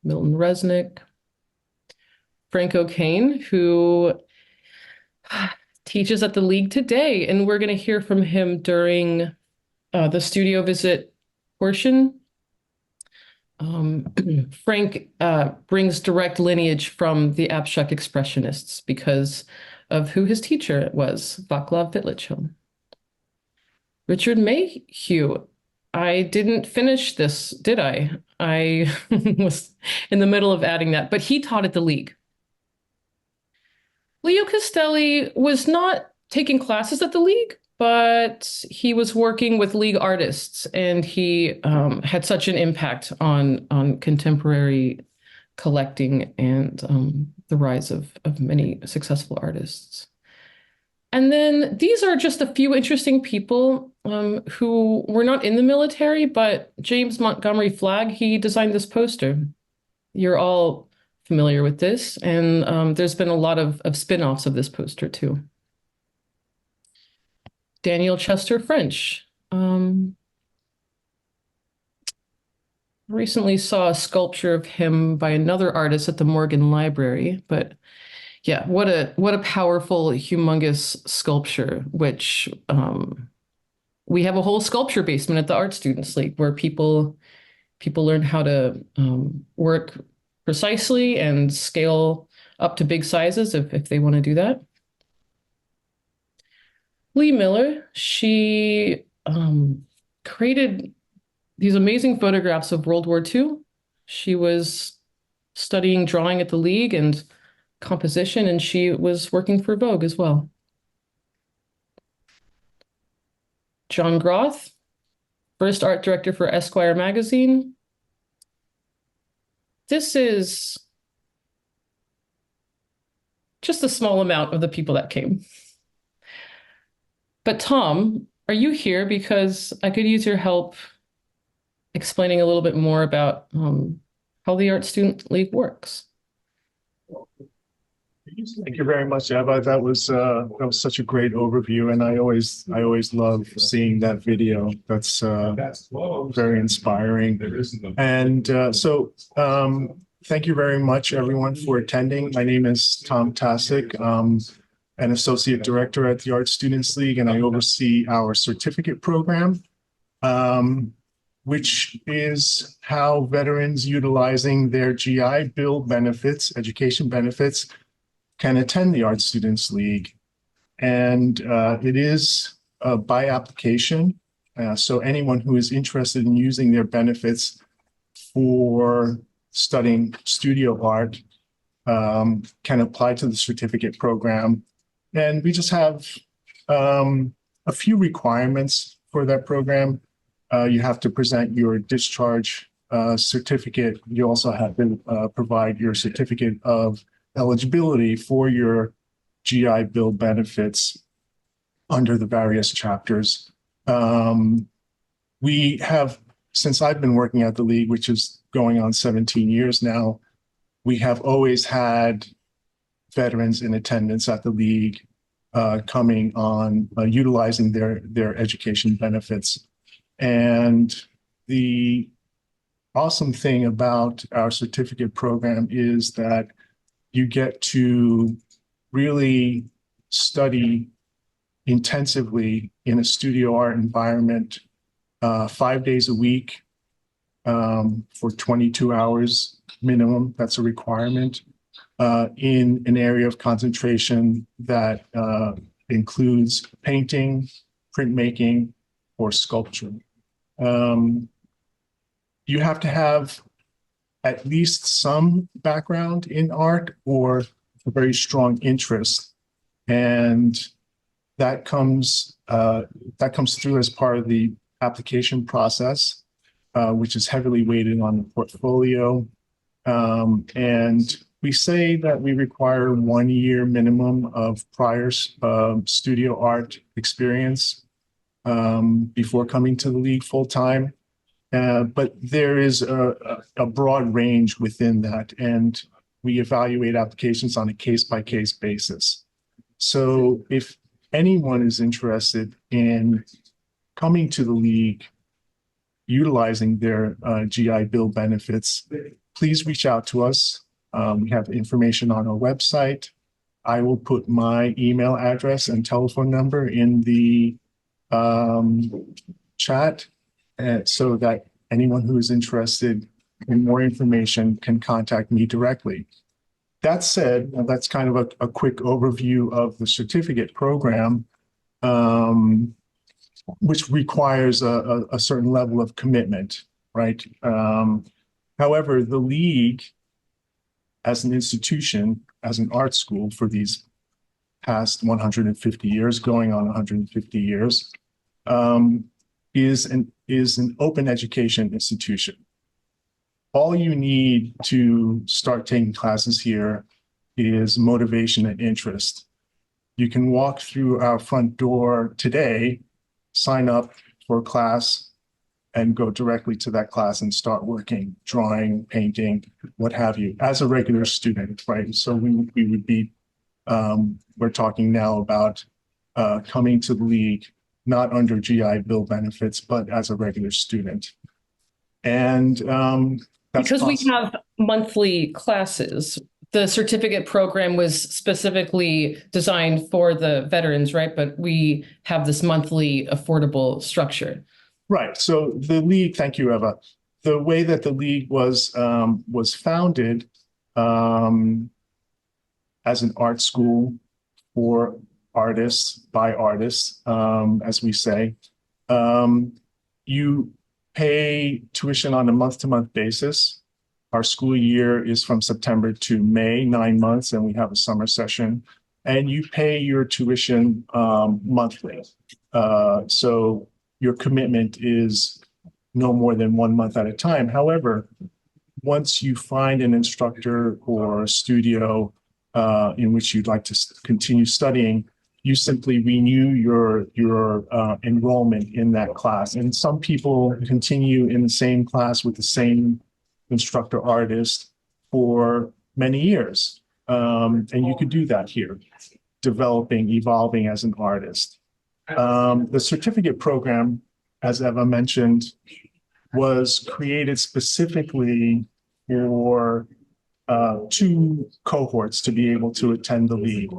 Milton Resnick. Frank O'Kane, who teaches at the league today, and we're going to hear from him during the studio visit portion. Frank brings direct lineage from the abstract expressionists because of who his teacher was, Vaclav Vitlichon. Richard Mayhew. I didn't finish this, did I? I was in the middle of adding that, but he taught at the league. Leo Castelli was not taking classes at the league, but he was working with league artists, and he had such an impact on contemporary collecting and the rise of many successful artists. And then these are just a few interesting people who were not in the military, but James Montgomery Flagg, he designed this poster. You're all familiar with this, and there's been a lot of spin-offs of this poster too. Daniel Chester French. Recently saw a sculpture of him by another artist at the Morgan Library, but yeah, what a powerful, humongous sculpture, which we have a whole sculpture basement at the Art Students League where people learn how to work precisely and scale up to big sizes if they want to do that. Lee Miller. She created these amazing photographs of World War II. She was studying drawing at the League and composition, and she was working for Vogue as well. John Groth, first art director for Esquire magazine. This is just a small amount of the people that came. But Tom, are you here because I could use your help explaining a little bit more about how the Art Student League works? Thank you very much, Eva. That was such a great overview, and I always love seeing that video. That's very inspiring. And thank you very much, everyone, for attending. My name is Tom Tasic. I'm an associate director at the Art Students League, and I oversee our certificate program, which is how veterans utilizing their GI Bill benefits, education benefits, can attend the Art Students League. And it is by application. So anyone who is interested in using their benefits for studying studio art can apply to the certificate program. And we just have a few requirements for that program. You have to present your discharge certificate. You also have to provide your certificate of eligibility for your GI Bill benefits under the various chapters. We have, since I've been working at the League, which is going on 17 years now, we have always had veterans in attendance at the League coming on, utilizing their education benefits. And the awesome thing about our certificate program is that you get to really study intensively in a studio art environment 5 days a week for 22 hours minimum. That's a requirement in an area of concentration that includes painting, printmaking, or sculpture. You have to have at least some background in art or a very strong interest. And that comes through as part of the application process, which is heavily weighted on the portfolio. And we say that we require 1 year minimum of prior studio art experience before coming to the League full time. But there is a broad range within that, and we evaluate applications on a case-by-case basis. So if anyone is interested in coming to the League, utilizing their GI Bill benefits, please reach out to us. We have information on our website. I will put my email address and telephone number in the chat, so that anyone who is interested in more information can contact me directly. That said, that's kind of a quick overview of the certificate program, which requires a certain level of commitment, right? However, the League, as an institution, as an art school for these past 150 years, going on 150 years, is an open education institution. All you need to start taking classes here is motivation and interest. You can walk through our front door today, sign up for a class, and go directly to that class and start working, drawing, painting, what have you, as a regular student, right? So we would be, we're talking now about coming to the League, not under GI Bill benefits, but as a regular student. And that's because we have monthly classes. The certificate program was specifically designed for the veterans, right? But we have this monthly affordable structure. Right. So the League, thank you, Eva. The way that the League was founded as an art school for artists by artists, as we say. You pay tuition on a month-to-month basis. Our school year is from September to May, 9 months, and we have a summer session. And you pay your tuition monthly. So your commitment is no more than 1 month at a time. However, once you find an instructor or a studio in which you'd like to continue studying, you simply renew your enrollment in that class. And some people continue in the same class with the same instructor artist for many years. And you could do that here, developing, evolving as an artist. The certificate program, as Eva mentioned, was created specifically for 2 cohorts to be able to attend the league.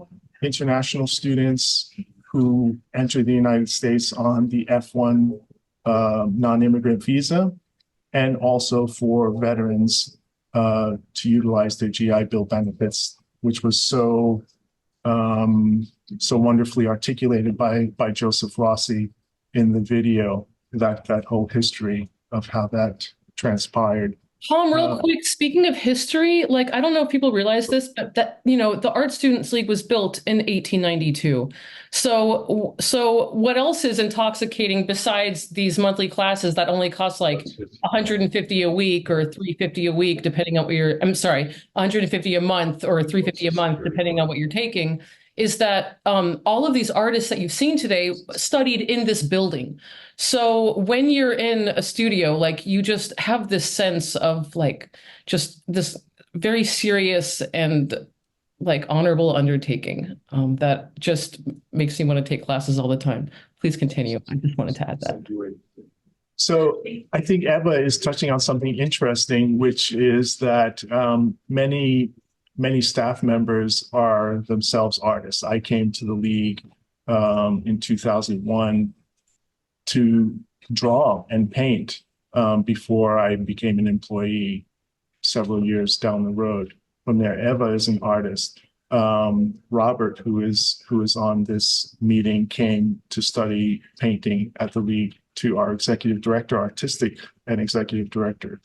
International students who enter the United States on the F1 non-immigrant visa, and also for veterans to utilize their GI Bill benefits, which was so wonderfully articulated by Joseph Rossi in the video, that whole history of how that transpired. Tom, real quick, speaking of history, like, I don't know if people realize this, but that, the Art Students League was built in 1892. So what else is intoxicating besides these monthly classes that only cost like $150 a week or $350 a week, depending on what $150 a month or $350 a month, depending on what you're taking, is that all of these artists that you've seen today studied in this building. So when you're in a studio, like, you just have this sense of like just this very serious and like honorable undertaking that just makes me want to take classes all the time. Please continue. I just wanted to add that. So I think Eva is touching on something interesting, which is that many staff members are themselves artists. I came to the league in 2001 to draw and paint before I became an employee several years down the road. From there, Eva is an artist. Robert, who is on this meeting, came to study painting at the league. To our executive director, artistic and executive director,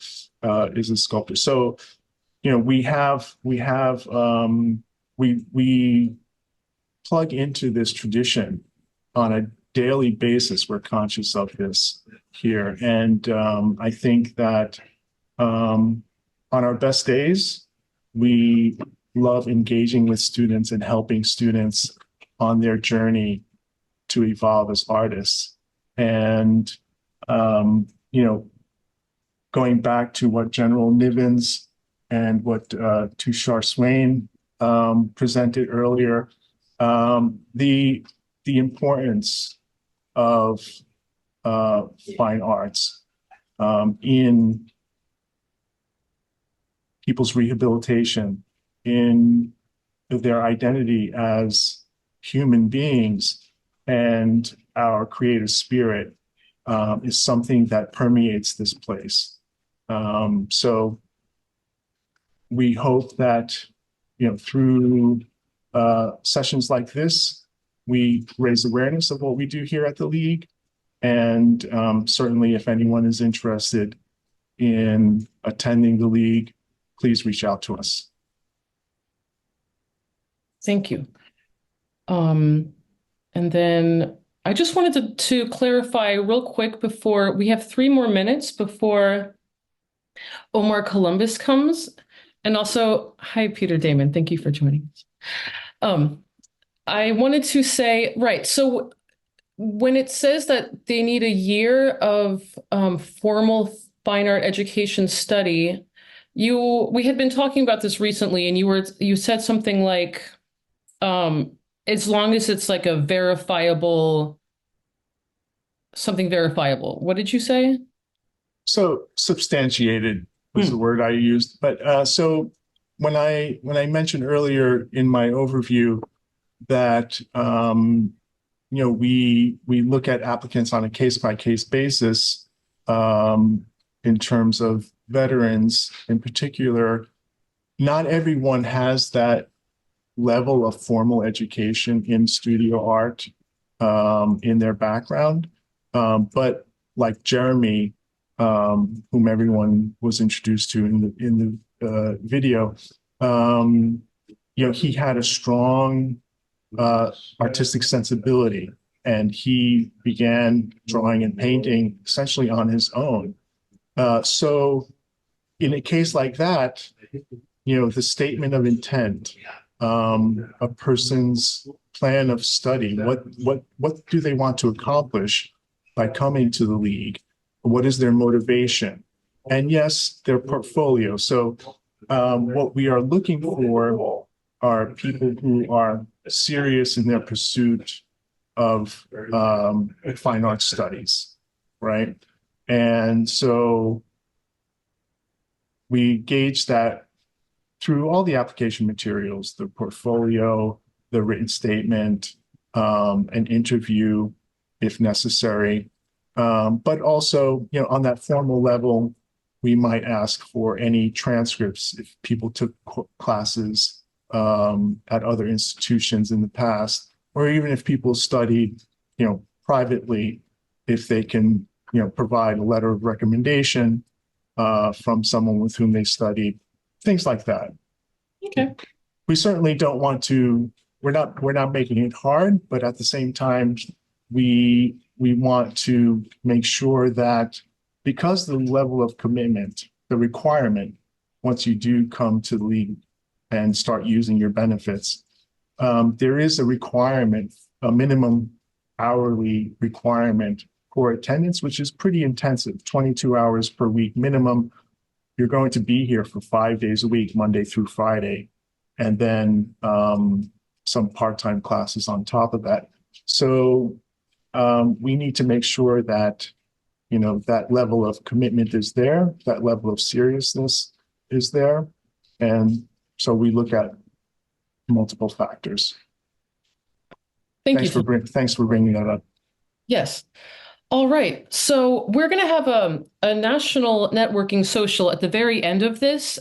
is a sculptor. So, we plug into this tradition on a daily basis. We're conscious of this here. And I think that on our best days, we love engaging with students and helping students on their journey to evolve as artists. And, going back to what General Nivens and what Tushar Swain presented earlier, the importance of fine arts in people's rehabilitation, in their identity as human beings, and our creative spirit is something that permeates this place. So we hope that, through sessions like this, we raise awareness of what we do here at the League. And certainly if anyone is interested in attending the League, please reach out to us. Thank you. And then I just wanted to clarify real quick before we have 3 more minutes before Omar Columbus comes. And also, hi, Peter Damon. Thank you for joining us. I wanted to say, right, so when it says that they need a year of formal fine art education study, we had been talking about this recently, and you said something like, as long as it's like a verifiable, something verifiable. What did you say? So substantiated was the word I used. But so when I mentioned earlier in my overview that we look at applicants on a case-by-case basis in terms of veterans in particular, not everyone has that level of formal education in studio art in their background. But like Jeremy, whom everyone was introduced to in the video, he had a strong artistic sensibility, and he began drawing and painting essentially on his own. So in a case like that, the statement of intent, a person's plan of study, what do they want to accomplish by coming to the league? What is their motivation? And yes, their portfolio. So what we are looking for are people who are serious in their pursuit of fine arts studies, right? And so we gauge that through all the application materials, the portfolio, the written statement, an interview if necessary. But also, on that formal level, we might ask for any transcripts if people took classes at other institutions in the past, or even if people studied, privately, if they can, provide a letter of recommendation from someone with whom they studied, things like that. Okay. We certainly don't want to, we're not making it hard, but at the same time, we want to make sure that because the level of commitment, the requirement, once you do come to the league and start using your benefits, there is a requirement, a minimum hourly requirement for attendance, which is pretty intensive, 22 hours per week minimum. You're going to be here for 5 days a week, Monday through Friday, and then some part-time classes on top of that. So we need to make sure that, that level of commitment is there, that level of seriousness is there. And so we look at multiple factors. Thanks for bringing that up. Yes. All right. So we're going to have a national networking social at the very end of this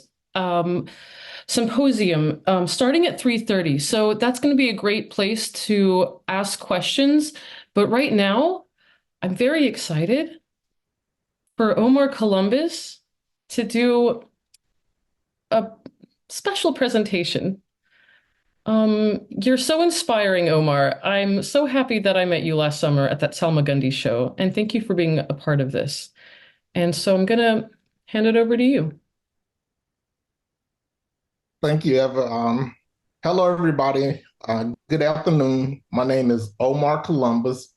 symposium starting at 3:30. So that's going to be a great place to ask questions. But right now, I'm very excited for Omar Columbus to do a special presentation. You're so inspiring, Omar. I'm so happy that I met you last summer at that Salmagundi show, and thank you for being a part of this. And so I'm gonna hand it over to you. Thank you, Eva. Hello, everybody. Good afternoon. My name is Omar Columbus,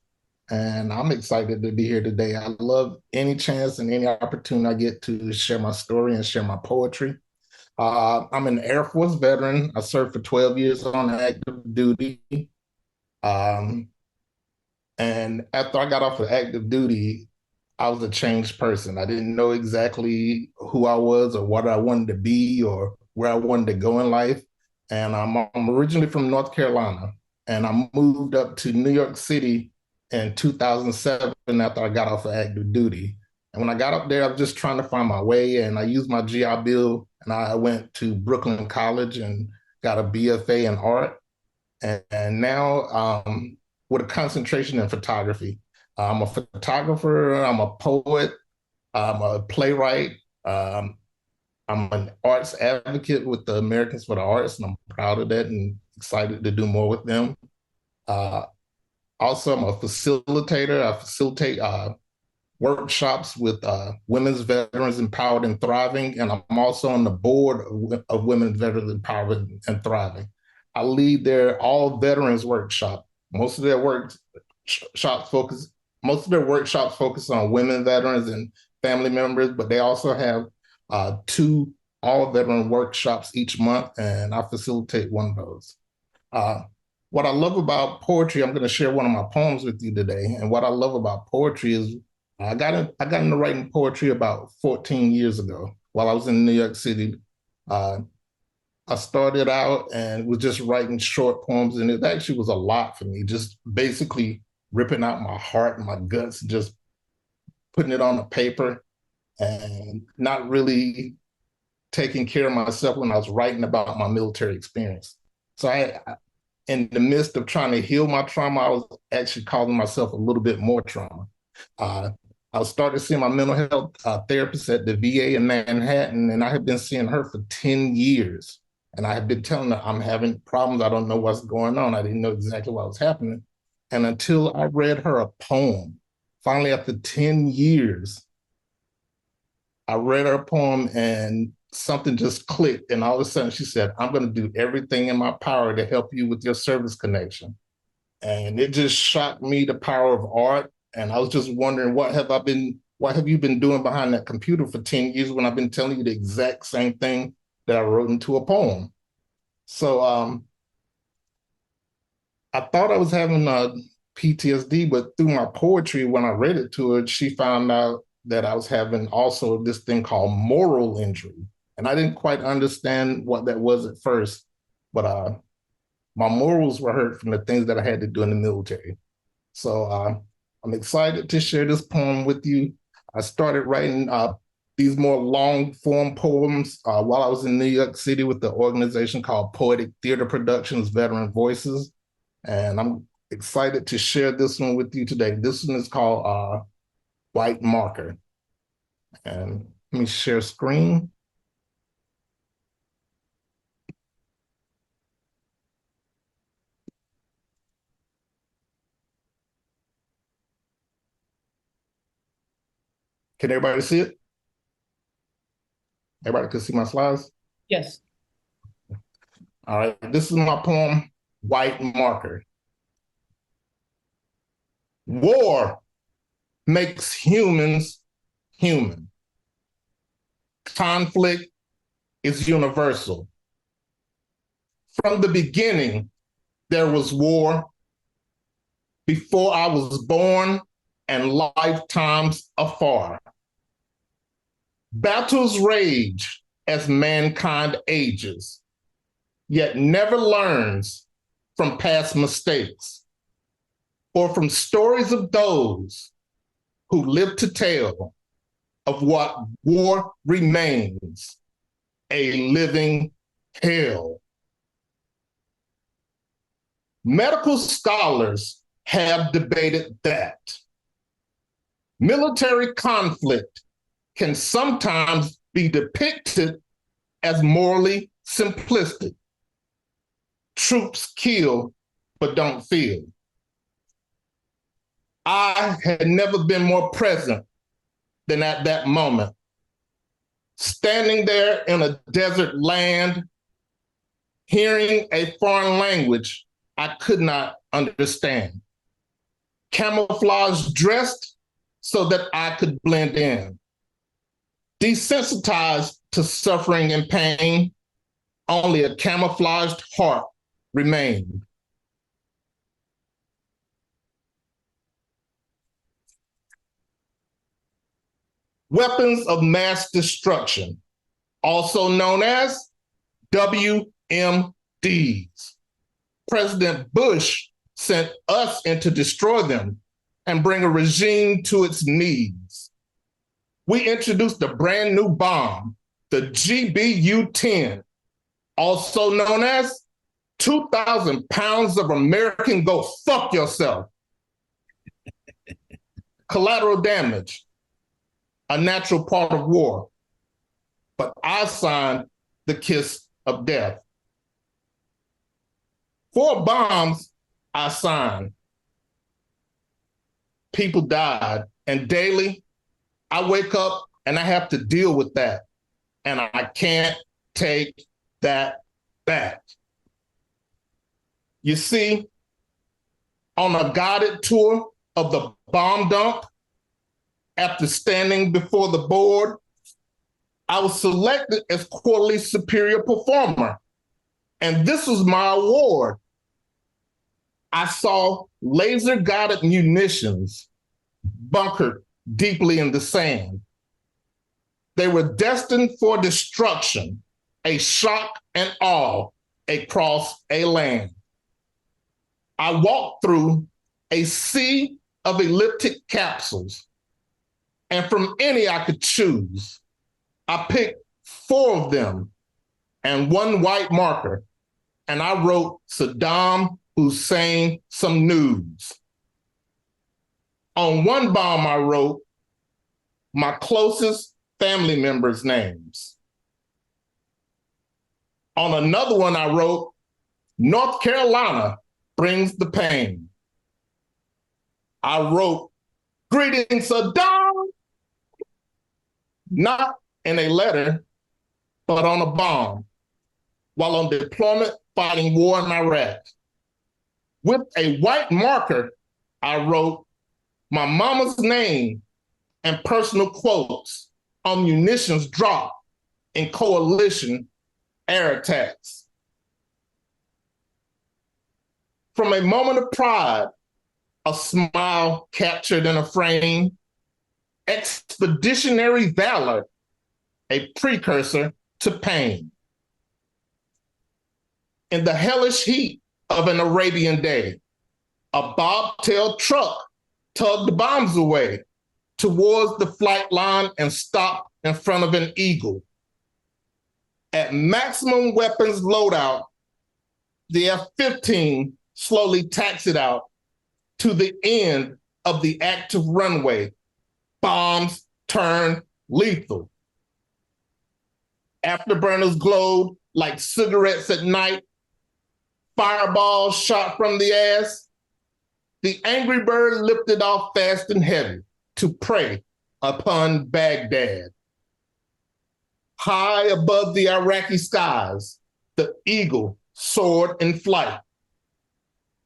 and I'm excited to be here today. I love any chance and any opportunity I get to share my story and share my poetry. I'm an Air Force veteran. I served for 12 years on active duty. And after I got off of active duty, I was a changed person. I didn't know exactly who I was or what I wanted to be or where I wanted to go in life. And I'm originally from North Carolina, and I moved up to New York City in 2007 after I got off of active duty. And when I got up there, I was just trying to find my way, and I used my GI Bill, and I went to Brooklyn College and got a BFA in art. And now with a concentration in photography. I'm a photographer, I'm a poet, I'm a playwright, I'm an arts advocate with the Americans for the Arts, and I'm proud of that and excited to do more with them. Also, I'm a facilitator. I facilitate workshops with Women's Veterans Empowered and Thriving, and I'm also on the board of Women's Veterans Empowered and Thriving. I lead their all veterans workshop. Most of their workshops focus on women veterans and family members, but they also have 2 all veteran workshops each month, and I facilitate one of those. What I love about poetry, I'm going to share one of my poems with you today. And what I love about poetry is I got into writing poetry about 14 years ago while I was in New York City. I started out and was just writing short poems, and it actually was a lot for me, just basically ripping out my heart and my guts, just putting it on the paper and not really taking care of myself when I was writing about my military experience. So in the midst of trying to heal my trauma, I was actually causing myself a little bit more trauma. I started seeing my mental health therapist at the VA in Manhattan, and I had been seeing her for 10 years. And I had been telling her, I'm having problems. I don't know what's going on. I didn't know exactly what was happening. And until I read her a poem, finally, after 10 years, I read her poem and something just clicked. And all of a sudden she said, I'm going to do everything in my power to help you with your service connection. And it just shocked me, the power of art. And I was just wondering, what have you been doing behind that computer for 10 years when I've been telling you the exact same thing that I wrote into a poem? So I thought I was having PTSD, but through my poetry, when I read it to her, she found out that I was having also this thing called moral injury. And I didn't quite understand what that was at first, but my morals were hurt from the things that I had to do in the military. So I'm excited to share this poem with you. I started writing these more long form poems while I was in New York City with the organization called Poetic Theater Productions Veteran Voices. And I'm excited to share this one with you today. This one is called White Marker. And let me share screen. Can everybody see it? Everybody can see my slides? Yes. All right, this is my poem, White Marker. War makes humans human. Conflict is universal. From the beginning, there was war. Before I was born and lifetimes afar. Battles rage as mankind ages, yet never learns from past mistakes or from stories of those who live to tell of what war remains, a living hell. Medical scholars have debated that. Military conflict can sometimes be depicted as morally simplistic. Troops kill, but don't feel. I had never been more present than at that moment. Standing there in a desert land, hearing a foreign language I could not understand. Camouflage dressed so that I could blend in. Desensitized to suffering and pain, only a camouflaged heart remained. Weapons of mass destruction, also known as WMDs. President Bush sent us in to destroy them and bring a regime to its knees. We introduced a brand new bomb, the GBU-10, also known as 2,000 pounds of American go fuck yourself. Collateral damage, a natural part of war. But I signed the kiss of death. 4 bombs I signed. People died, and daily I wake up and I have to deal with that. And I can't take that back. You see, on a guided tour of the bomb dump, after standing before the board, I was selected as quarterly superior performer. And this was my award. I saw laser-guided munitions bunkered deeply in the sand. They were destined for destruction, a shock and awe across a land. I walked through a sea of elliptic capsules, and from any I could choose, I picked 4 of them and 1 white marker and I wrote Saddam Hussein some news. On one bomb, I wrote my closest family members' names. On another one, I wrote, North Carolina brings the pain. I wrote, greetings, Saddam, not in a letter, but on a bomb, while on deployment fighting war in Iraq. With a white marker, I wrote my mama's name and personal quotes on munitions dropped in coalition air attacks. From a moment of pride, a smile captured in a frame, expeditionary valor, a precursor to pain. In the hellish heat of an Arabian day, a bobtail truck tugged bombs away towards the flight line and stopped in front of an eagle. At maximum weapons loadout, the F-15 slowly taxied out to the end of the active runway. Bombs turned lethal. Afterburners glowed like cigarettes at night. Fireballs shot from the ass. The angry bird lifted off fast and heavy to prey upon Baghdad. High above the Iraqi skies, the eagle soared in flight.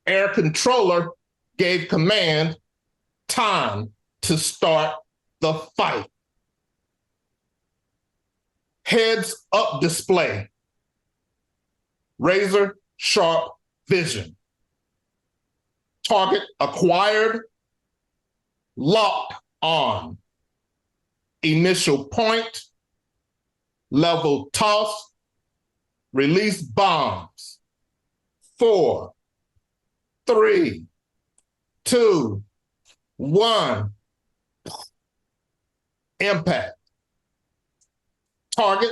Air controller gave command, time to start the fight. Heads up display. Razor sharp vision. Target acquired, locked on. Initial point, level toss, release bombs. 4, 3, 2, 1. Impact. Target,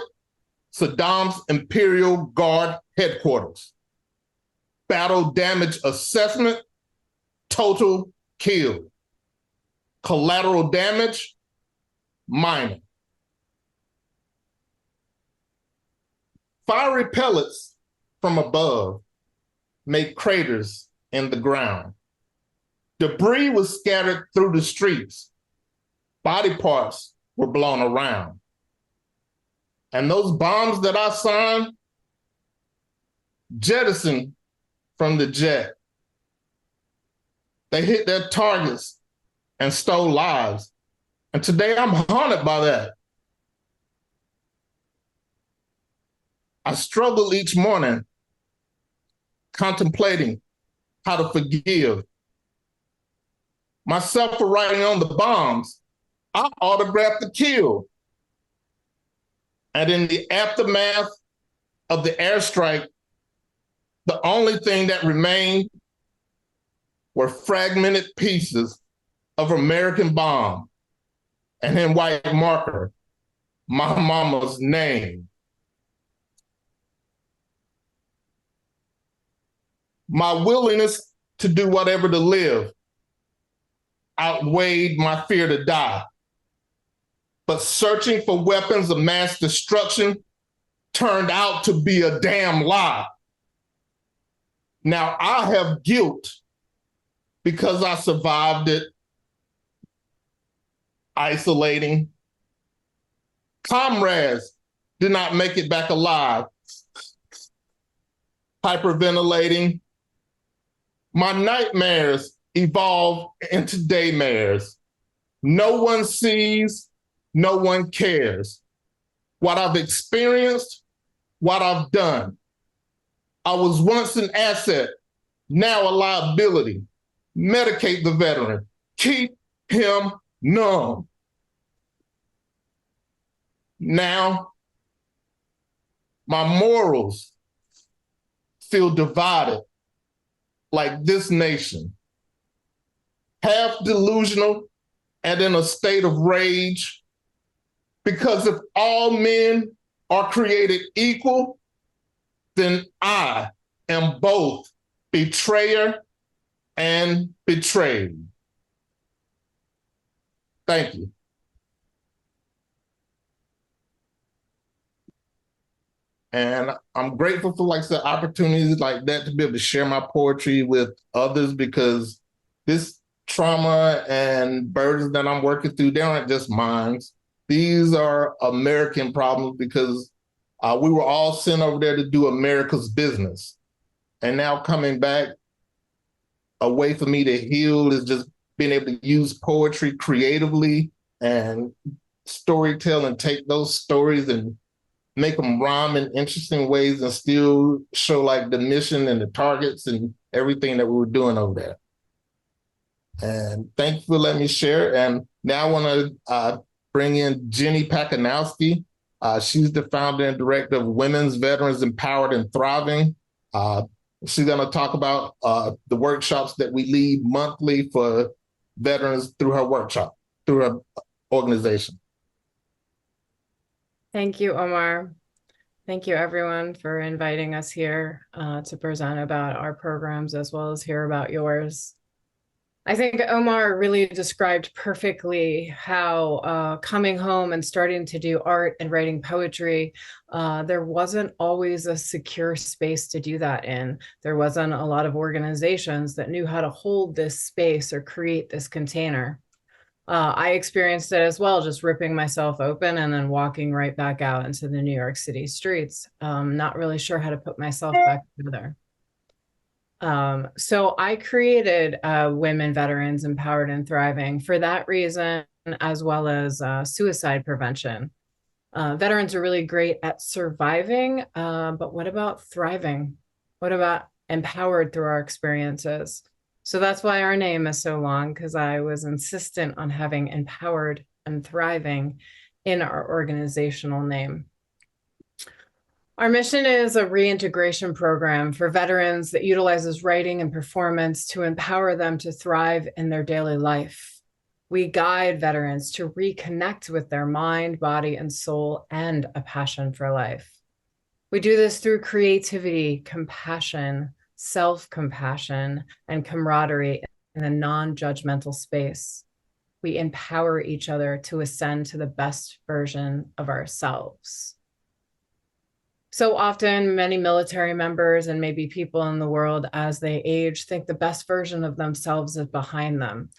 Saddam's Imperial Guard headquarters. Battle damage assessment, total kill. Collateral damage, minor. Fiery pellets from above made craters in the ground. Debris was scattered through the streets. Body parts were blown around. And those bombs that I signed, jettisoned from the jet. They hit their targets and stole lives. And today I'm haunted by that. I struggle each morning contemplating how to forgive. Myself for writing on the bombs, I autographed the kill. And in the aftermath of the airstrike, the only thing that remained were fragmented pieces of American bomb, and in white marker, my mama's name. My willingness to do whatever to live outweighed my fear to die. But searching for weapons of mass destruction turned out to be a damn lie. Now I have guilt because I survived it, isolating. Comrades did not make it back alive, hyperventilating. My nightmares evolved into daymares. No one sees, no one cares. What I've experienced, what I've done. I was once an asset, now a liability. Medicate the veteran. Keep him numb. Now, my morals feel divided like this nation. Half delusional and in a state of rage. Because if all men are created equal, then I am both betrayer and betrayed. Thank you. And I'm grateful for, like I said, opportunities like that to be able to share my poetry with others, because this trauma and burdens that I'm working through, they aren't just mine. These are American problems, because we were all sent over there to do America's business. And now coming back, a way for me to heal is just being able to use poetry creatively and storytell and take those stories and make them rhyme in interesting ways and still show like the mission and the targets and everything that we were doing over there. And thank you for letting me share. And now I want to bring in Jenny Pakanowski. She's the founder and director of Women's Veterans Empowered and Thriving. She's going to talk about the workshops that we lead monthly for veterans through her workshop, through her organization. Thank you, Omar. Thank you, everyone, for inviting us here to present about our programs as well as hear about yours. I think Omar really described perfectly how coming home and starting to do art and writing poetry, there wasn't always a secure space to do that in. There wasn't a lot of organizations that knew how to hold this space or create this container. I experienced it as well, just ripping myself open and then walking right back out into the New York City streets, not really sure how to put myself back together. So I created Women Veterans Empowered and Thriving for that reason, as well as suicide prevention. Veterans are really great at surviving, but what about thriving? What about empowered through our experiences? So that's why our name is so long, because I was insistent on having empowered and thriving in our organizational name. Our mission is a reintegration program for veterans that utilizes writing and performance to empower them to thrive in their daily life. We guide veterans to reconnect with their mind, body, and soul, and a passion for life. We do this through creativity, compassion, self-compassion, and camaraderie in a non-judgmental space. We empower each other to ascend to the best version of ourselves. So often, many military members and maybe people in the world as they age think the best version of themselves is behind them.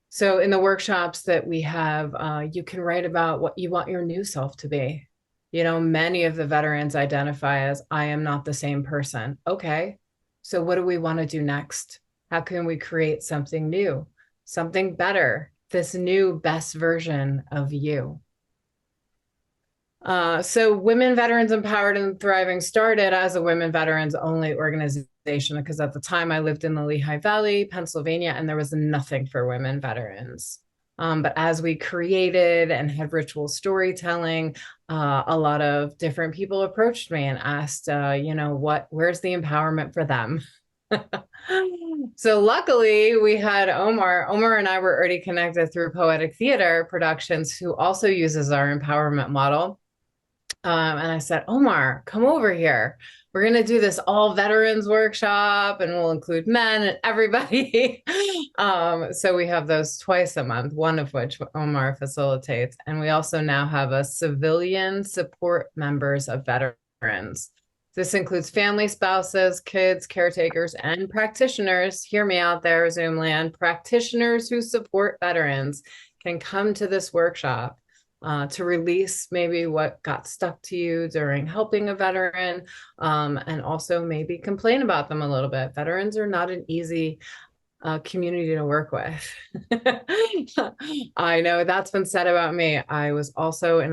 So in the workshops that we have, you can write about what you want your new self to be. You know, many of the veterans identify as, I am not the same person. Okay, so what do we want to do next? How can we create something new, something better, this new best version of you? So Women Veterans Empowered and Thriving started as a women veterans only organization, because at the time I lived in the Lehigh Valley, Pennsylvania, and there was nothing for women veterans. But as we created and had ritual storytelling, a lot of different people approached me and asked, you know, where's the empowerment for them? So luckily we had Omar. Omar and I were already connected through Poetic Theater Productions, who also uses our empowerment model. And I said, Omar, come over here. We're going to do this all veterans workshop, and we'll include men and everybody. So we have those twice a month, one of which Omar facilitates. And we also now have a civilian support members of veterans. This includes family, spouses, kids, caretakers, and practitioners. Hear me out there, Zoom land. Practitioners who support veterans can come to this workshop to release maybe what got stuck to you during helping a veteran, and also maybe complain about them a little bit. Veterans are not an easy community to work with. I know that's been said about me. I was also in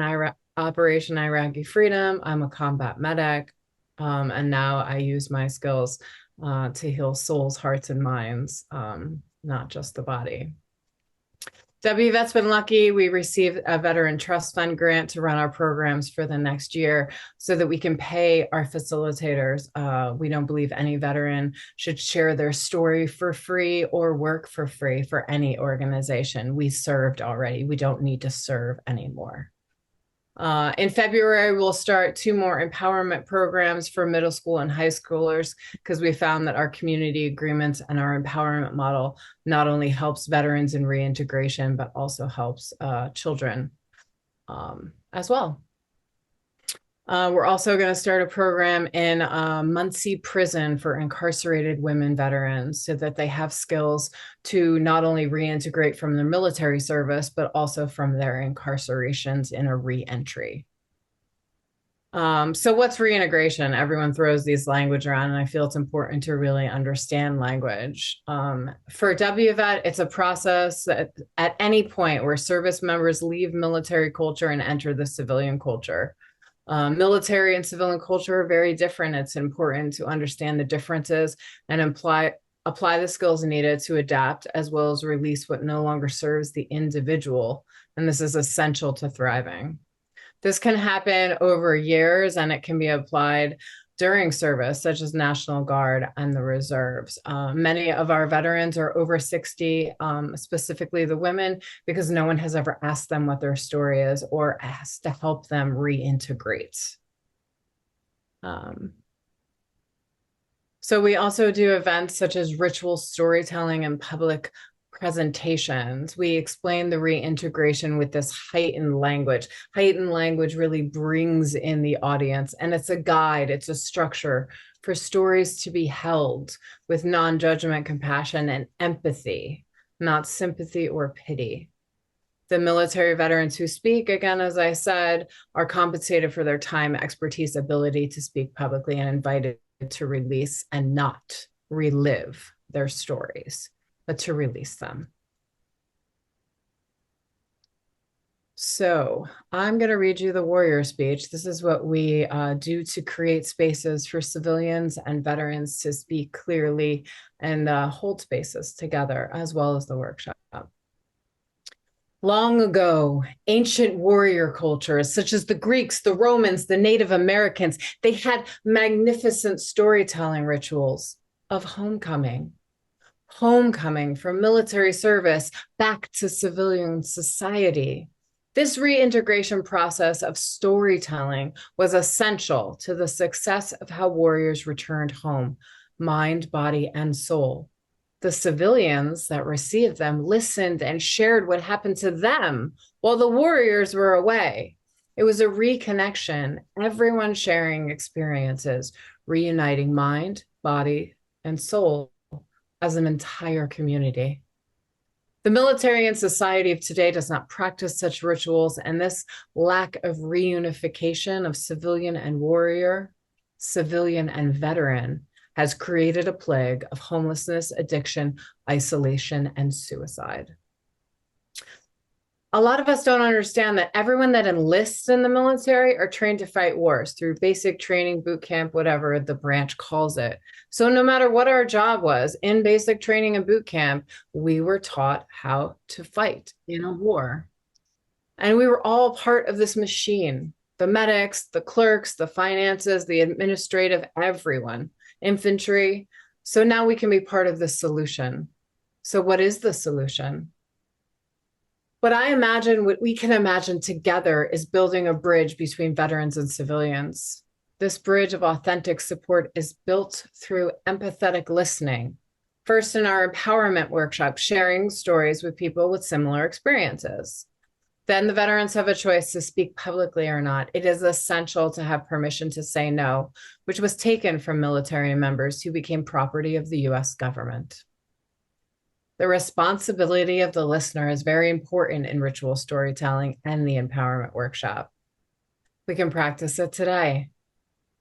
Operation Iraqi Freedom. I'm a combat medic, and now I use my skills to heal souls, hearts, and minds, not just the body. WVET's been lucky. We received a Veteran Trust Fund grant to run our programs for the next year so that we can pay our facilitators. We don't believe any veteran should share their story for free or work for free for any organization. We served already. We don't need to serve anymore. In February, we'll start 2 more empowerment programs for middle school and high schoolers, because we found that our community agreements and our empowerment model not only helps veterans in reintegration, but also helps children as well. We're also going to start a program in Muncie Prison for incarcerated women veterans, so that they have skills to not only reintegrate from their military service, but also from their incarcerations in a reentry. So what's reintegration? Everyone throws these language around, and I feel it's important to really understand language. For WVET, it's a process that at any point where service members leave military culture and enter the civilian culture. Military and civilian culture are very different. It's important to understand the differences and apply the skills needed to adapt, as well as release what no longer serves the individual. And this is essential to thriving. This can happen over years, and it can be applied during service, such as National Guard and the reserves. Many of our veterans are over 60, specifically the women, because no one has ever asked them what their story is or asked to help them reintegrate. So we also do events such as ritual storytelling and public presentations. We explain the reintegration with this heightened language. Heightened language really brings in the audience, and it's a guide, it's a structure for stories to be held with non-judgment, compassion, and empathy, not sympathy or pity. The military veterans who speak, again, as I said, are compensated for their time, expertise, ability to speak publicly, and invited to release and not relive their stories, but to release them. So I'm going to read you the warrior speech. This is what we do to create spaces for civilians and veterans to speak clearly and hold spaces together, as well as the workshop. Long ago, ancient warrior cultures, such as the Greeks, the Romans, the Native Americans, they had magnificent storytelling rituals of homecoming. Homecoming from military service back to civilian society. This reintegration process of storytelling was essential to the success of how warriors returned home, mind, body, and soul. The civilians that received them listened and shared what happened to them while the warriors were away. It was a reconnection, everyone sharing experiences, reuniting mind, body, and soul as an entire community. The military and society of today does not practice such rituals, and this lack of reunification of civilian and warrior, civilian and veteran, has created a plague of homelessness, addiction, isolation, and suicide. A lot of us don't understand that everyone that enlists in the military are trained to fight wars through basic training, boot camp, whatever the branch calls it. So no matter what our job was in basic training and boot camp, we were taught how to fight in a war. And we were all part of this machine, the medics, the clerks, the finances, the administrative, everyone, infantry. So now we can be part of the solution. So what is the solution? What we can imagine together is building a bridge between veterans and civilians. This bridge of authentic support is built through empathetic listening. First, in our empowerment workshop, sharing stories with people with similar experiences. Then the veterans have a choice to speak publicly or not. It is essential to have permission to say no, which was taken from military members who became property of the US government. The responsibility of the listener is very important in ritual storytelling and the empowerment workshop. We can practice it today.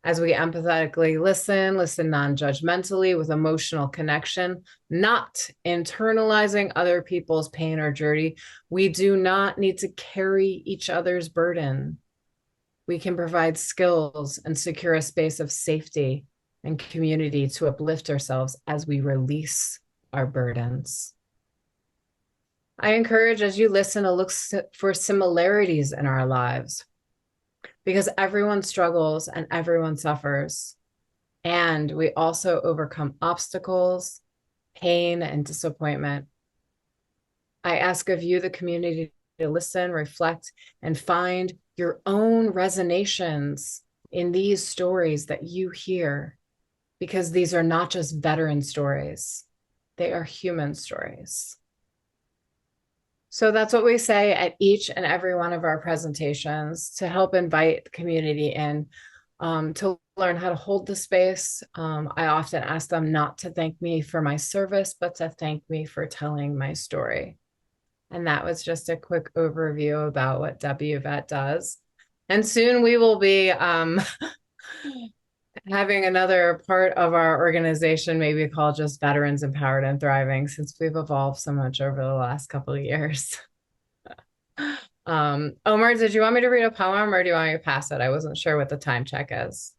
As we empathetically listen non-judgmentally with emotional connection, not internalizing other people's pain or journey. We do not need to carry each other's burden. We can provide skills and secure a space of safety and community to uplift ourselves as we release our burdens. I encourage, as you listen, to look for similarities in our lives, because everyone struggles and everyone suffers. And we also overcome obstacles, pain, and disappointment. I ask of you, the community, to listen, reflect, and find your own resonations in these stories that you hear, because these are not just veteran stories, they are human stories. So that's what we say at each and every one of our presentations to help invite the community in to learn how to hold the space. I often ask them not to thank me for my service, but to thank me for telling my story. And that was just a quick overview about what WVET does. And soon we will be having another part of our organization, maybe called just Veterans Empowered and Thriving, since we've evolved so much over the last couple of years. Omar, did you want me to read a poem or do you want me to pass it? I wasn't sure what the time check is.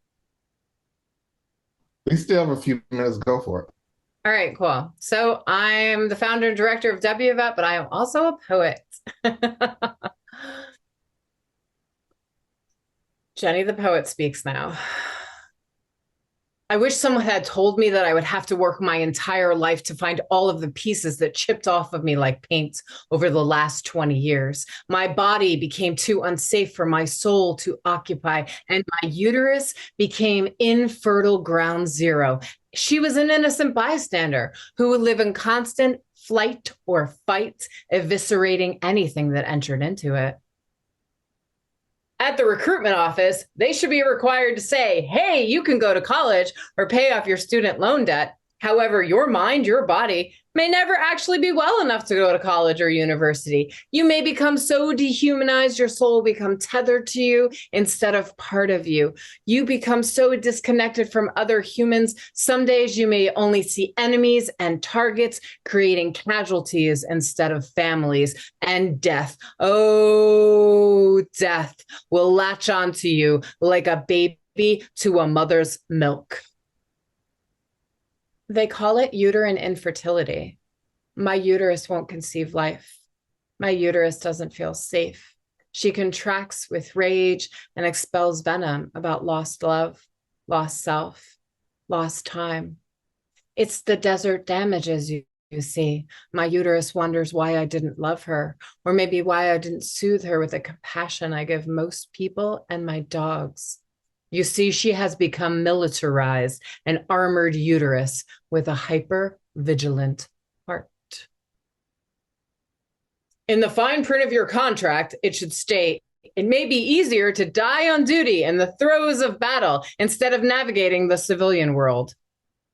We still have a few minutes. Go for it. All right, cool. So I'm the founder and director of WVET, but I am also a poet. Jenny the poet speaks now. I wish someone had told me that I would have to work my entire life to find all of the pieces that chipped off of me like paint over the last 20 years. My body became too unsafe for my soul to occupy, and my uterus became infertile ground zero. She was an innocent bystander who would live in constant flight or fight, eviscerating anything that entered into it. At the recruitment office, they should be required to say, hey, you can go to college or pay off your student loan debt. However, your mind, your body may never actually be well enough to go to college or university. You may become so dehumanized, your soul will become tethered to you instead of part of you. You become so disconnected from other humans. Some days you may only see enemies and targets, creating casualties instead of families, and death. Oh, death will latch onto you like a baby to a mother's milk. They call it uterine infertility. My uterus won't conceive life. My uterus doesn't feel safe. She contracts with rage and expels venom about lost love, lost self, lost time. It's the desert damages you see. My uterus wonders why I didn't love her, or maybe why I didn't soothe her with the compassion I give most people and my dogs. You see, she has become militarized, an armored uterus with a hyper-vigilant heart. In the fine print of your contract, it should state, it may be easier to die on duty in the throes of battle instead of navigating the civilian world.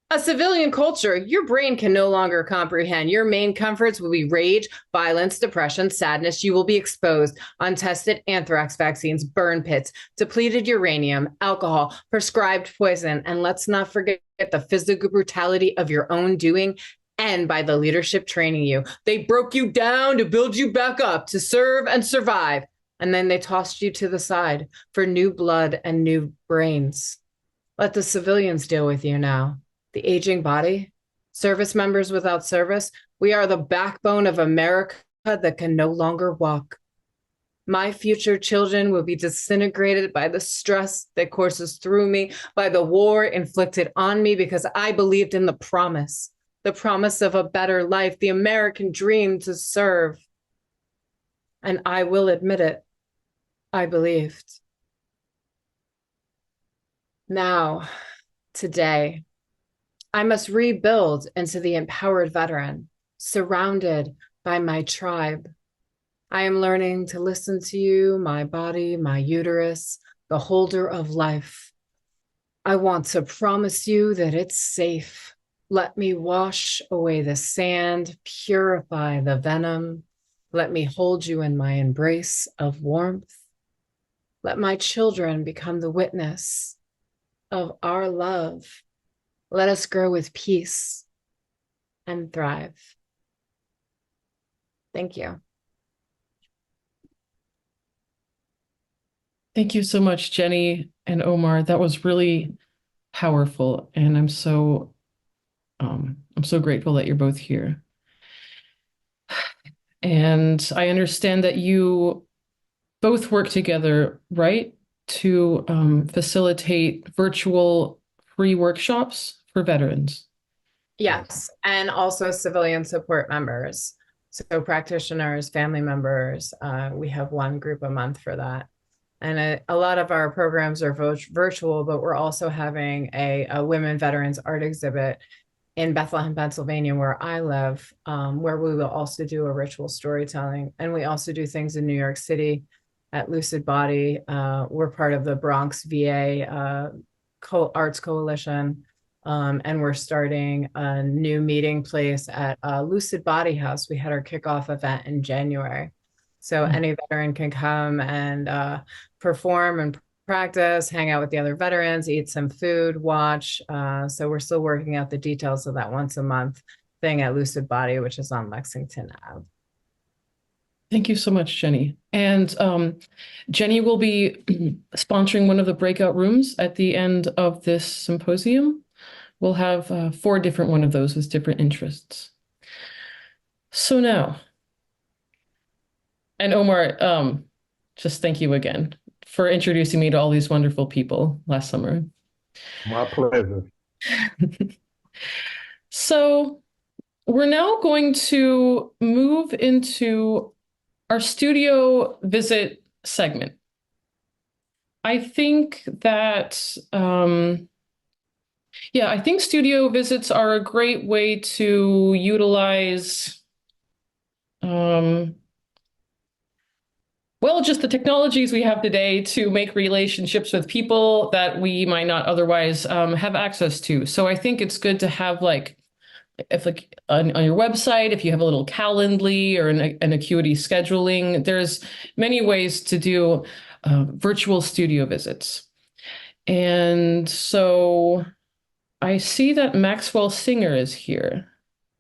A civilian culture your brain can no longer comprehend. Your main comforts will be rage, violence, depression, sadness. You will be exposed, untested anthrax vaccines, burn pits, depleted uranium, alcohol, prescribed poison, and let's not forget the physical brutality of your own doing and by the leadership training you. They broke you down to build you back up, to serve and survive, and then they tossed you to the side for new blood and new brains. Let the civilians deal with you now. The aging body, service members without service, we are the backbone of America that can no longer walk. My future children will be disintegrated by the stress that courses through me, by the war inflicted on me, because I believed in the promise of a better life, the American dream to serve. And I will admit it, I believed. Now, today, I must rebuild into the empowered veteran, surrounded by my tribe. I am learning to listen to you, my body, my uterus, the holder of life. I want to promise you that it's safe. Let me wash away the sand, purify the venom. Let me hold you in my embrace of warmth. Let my children become the witness of our love. Let us grow with peace and thrive. Thank you. Thank you so much, Jenny and Omar. That was really powerful, and I'm so grateful that you're both here. And I understand that you both work together, right, to facilitate virtual free workshops for veterans. Yes, and also civilian support members. So practitioners, family members, we have one group a month for that. And a lot of our programs are virtual, but we're also having a women veterans art exhibit in Bethlehem, Pennsylvania, where I live, where we will also do a ritual storytelling. And we also do things in New York City at Lucid Body. We're part of the Bronx VA Arts Coalition. And we're starting a new meeting place at Lucid Body House. We had our kickoff event in January. So any veteran can come and perform and practice, hang out with the other veterans, eat some food, watch. So we're still working out the details of that once a month thing at Lucid Body, which is on Lexington Ave. Thank you so much, Jenny. And Jenny will be sponsoring one of the breakout rooms at the end of this symposium. We'll have 4 different one of those with different interests. So now, and Omar, just thank you again for introducing me to all these wonderful people last summer. My pleasure. So we're now going to move into our studio visit segment. I think that, I think studio visits are a great way to utilize, just the technologies we have today to make relationships with people that we might not otherwise have access to. So I think it's good to have if on your website, if you have a little Calendly or an Acuity scheduling, there's many ways to do virtual studio visits. And so I see that Maxwell Singer is here.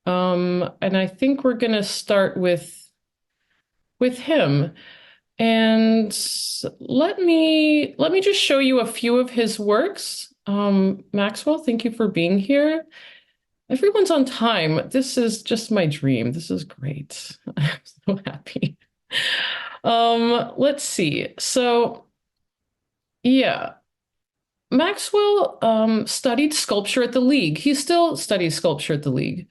And I think we're going to start with him. And let me just show you a few of his works. Maxwell, thank you for being here. Everyone's on time. This is just my dream. This is great. I'm so happy. Let's see. So, yeah. Maxwell studied sculpture at the League. He still studies sculpture at the League.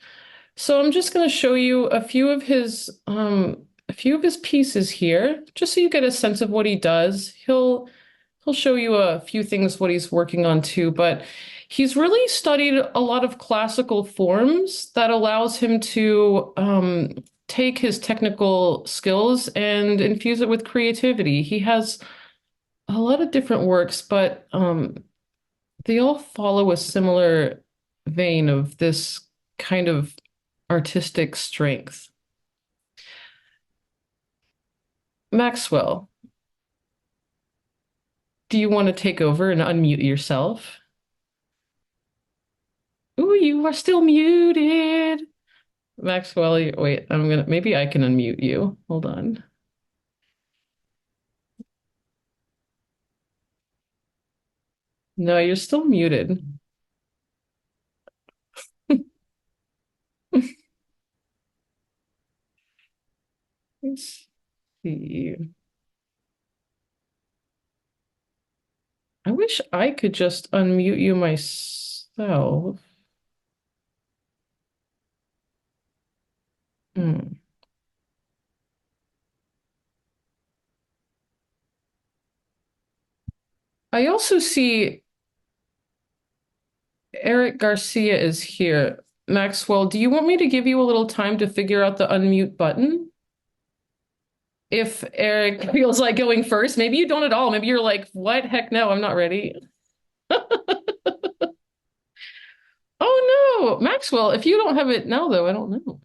So I'm just going to show you a few of his pieces here, just so you get a sense of what he does. He'll show you a few things what he's working on too, but he's really studied a lot of classical forms that allows him to take his technical skills and infuse it with creativity. He has a lot of different works, but they all follow a similar vein of this kind of artistic strength. Maxwell, do you want to take over and unmute yourself? Ooh, you are still muted. Maxwell, wait, maybe I can unmute you. Hold on. No, you're still muted. Let's see. I wish I could just unmute you myself. I also see Eric Garcia is here. Maxwell, do you want me to give you a little time to figure out the unmute button? If Eric feels like going first, maybe you don't at all. Maybe you're like, what? Heck no, I'm not ready. Oh no, Maxwell, if you don't have it now though, I don't know.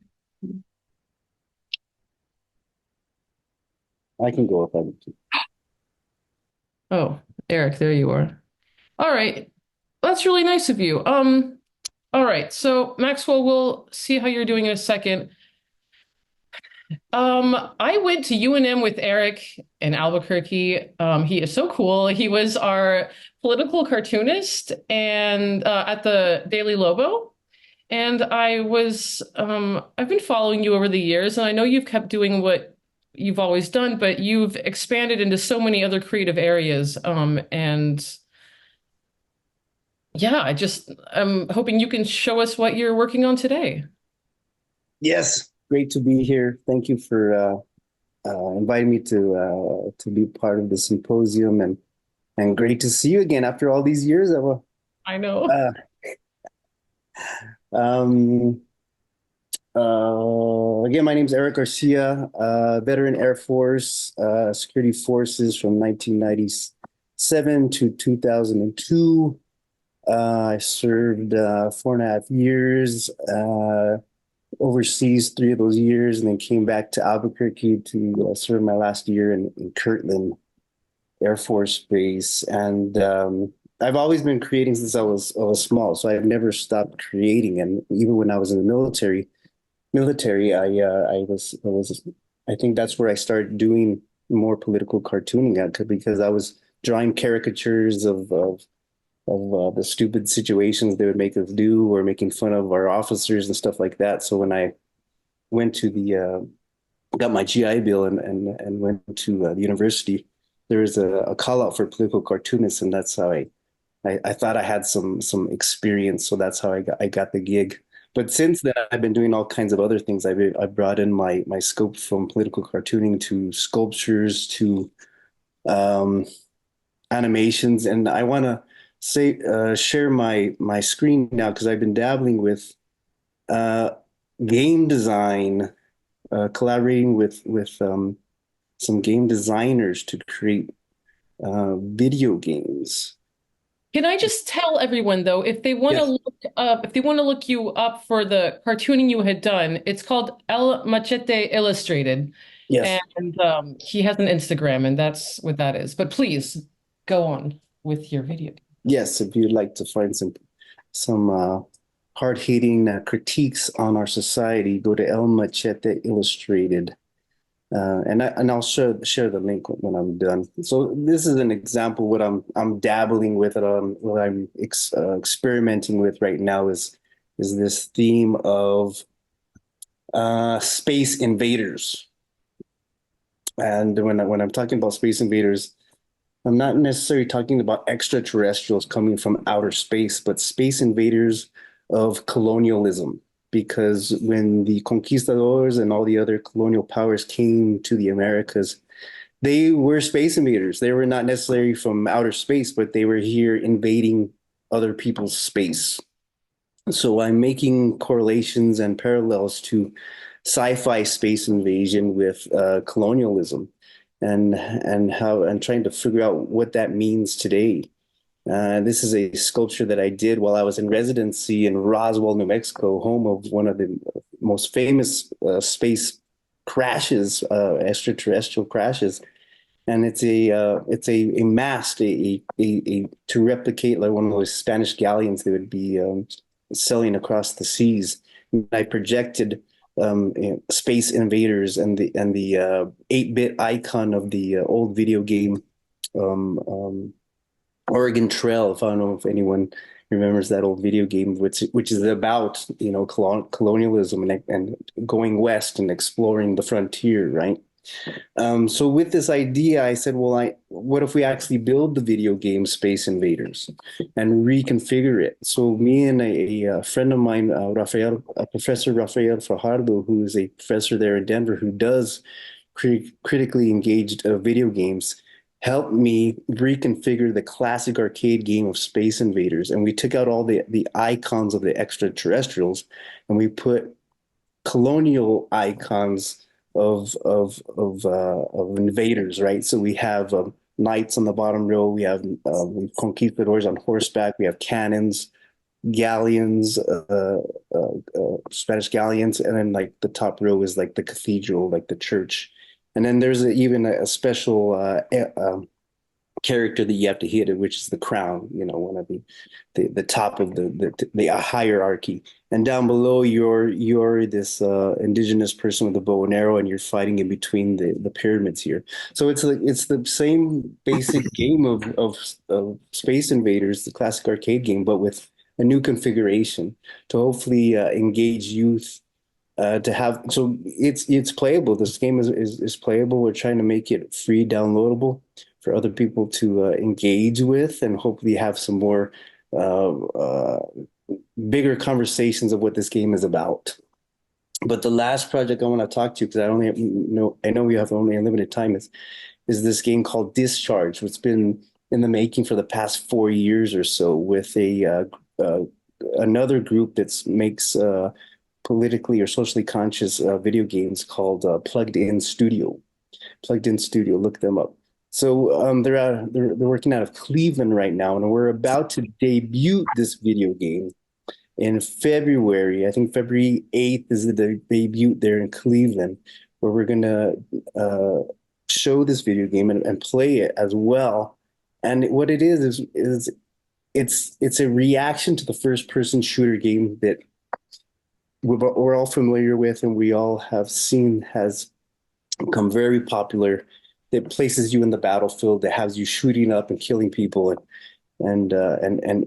I can go if I need to. Oh, Eric, there you are. All right. That's really nice of you. All right. So Maxwell, we'll see how you're doing in a second. I went to UNM with Eric in Albuquerque. He is so cool. He was our political cartoonist and at the Daily Lobo. And I've been following you over the years, and I know you've kept doing what you've always done, but you've expanded into so many other creative areas. And yeah, I'm hoping you can show us what you're working on today. Yes, great to be here. Thank you for inviting me to be part of the symposium, and great to see you again after all these years. I know. Um, Again, my name is Eric Garcia, veteran Air Force, security forces from 1997 to 2002. I served 4.5 years overseas, 3 of those years, and then came back to Albuquerque to serve my last year in Kirtland Air Force Base. And I've always been creating since I was small, so I've never stopped creating. And even when I was in the military, I think that's where I started doing more political cartooning because I was drawing caricatures of the stupid situations they would make us do, or making fun of our officers and stuff like that. So when I went to got my GI Bill and went to the university, there was a call out for political cartoonists, and that's how I thought I had some experience. So that's how I got the gig. But since then, I've been doing all kinds of other things. I brought in my scope from political cartooning to sculptures to um, animations, and I want to share my screen now because I've been dabbling with uh, game design, collaborating with some game designers to create video games. Can I just tell everyone though, if they want to look you up for the cartooning you had done, it's called El Machete Illustrated. Yes. And he has an Instagram, and that's what that is. But please go on with your video. Yes, if you'd like to find some hard-hitting critiques on our society, go to El Machete Illustrated. And I'll share the link when I'm done. So this is an example what I'm dabbling with, what I'm experimenting with right now is this theme of space invaders. And when I'm talking about space invaders, I'm not necessarily talking about extraterrestrials coming from outer space, but space invaders of colonialism. Because when the conquistadors and all the other colonial powers came to the Americas, they were space invaders. They were not necessarily from outer space, but they were here invading other people's space. So I'm making correlations and parallels to sci-fi space invasion with colonialism, and trying to figure out what that means today. This is a sculpture that I did while I was in residency in Roswell, New Mexico, home of one of the most famous space crashes, extraterrestrial crashes. And it's a mast, to replicate like one of those Spanish galleons they would be sailing across the seas. And I projected space invaders and the 8-bit icon of the old video game. Oregon Trail, if I don't know if anyone remembers that old video game, which is about colonialism and going west and exploring the frontier, right? So with this idea, I said, well, what if we actually build the video game Space Invaders and reconfigure it? So me and a friend of mine, Professor Rafael Fajardo, who is a professor there in Denver, who does critically engaged video games, helped me reconfigure the classic arcade game of Space Invaders. And we took out all the icons of the extraterrestrials, and we put colonial icons of invaders, right? So we have knights on the bottom row, we have conquistadors on horseback, we have cannons, galleons, Spanish galleons, and then like the top row is like the cathedral, like the church. And then there's even a special character that you have to hit, which is the crown, one of the top of the hierarchy. And down below, you're this indigenous person with a bow and arrow, and you're fighting in between the pyramids here. So it's the same basic game of Space Invaders, the classic arcade game, but with a new configuration to hopefully engage youth. So it's playable. This game is playable. We're trying to make it free, downloadable for other people to engage with, and hopefully have some more bigger conversations of what this game is about. But the last project I want to talk to, because I know we have only a limited time, is this game called Discharge, which has been in the making for the past 4 years or so with another group that makes politically or socially conscious video games called Plugged In Studio. Plugged In Studio, look them up. So they're working out of Cleveland right now, and we're about to debut this video game in February. I think February 8th is the debut there in Cleveland, where we're gonna show this video game and play it as well. And what it is it's a reaction to the first person shooter game that we're all familiar with and we all have seen has become very popular, that places you in the battlefield, that has you shooting up and killing people and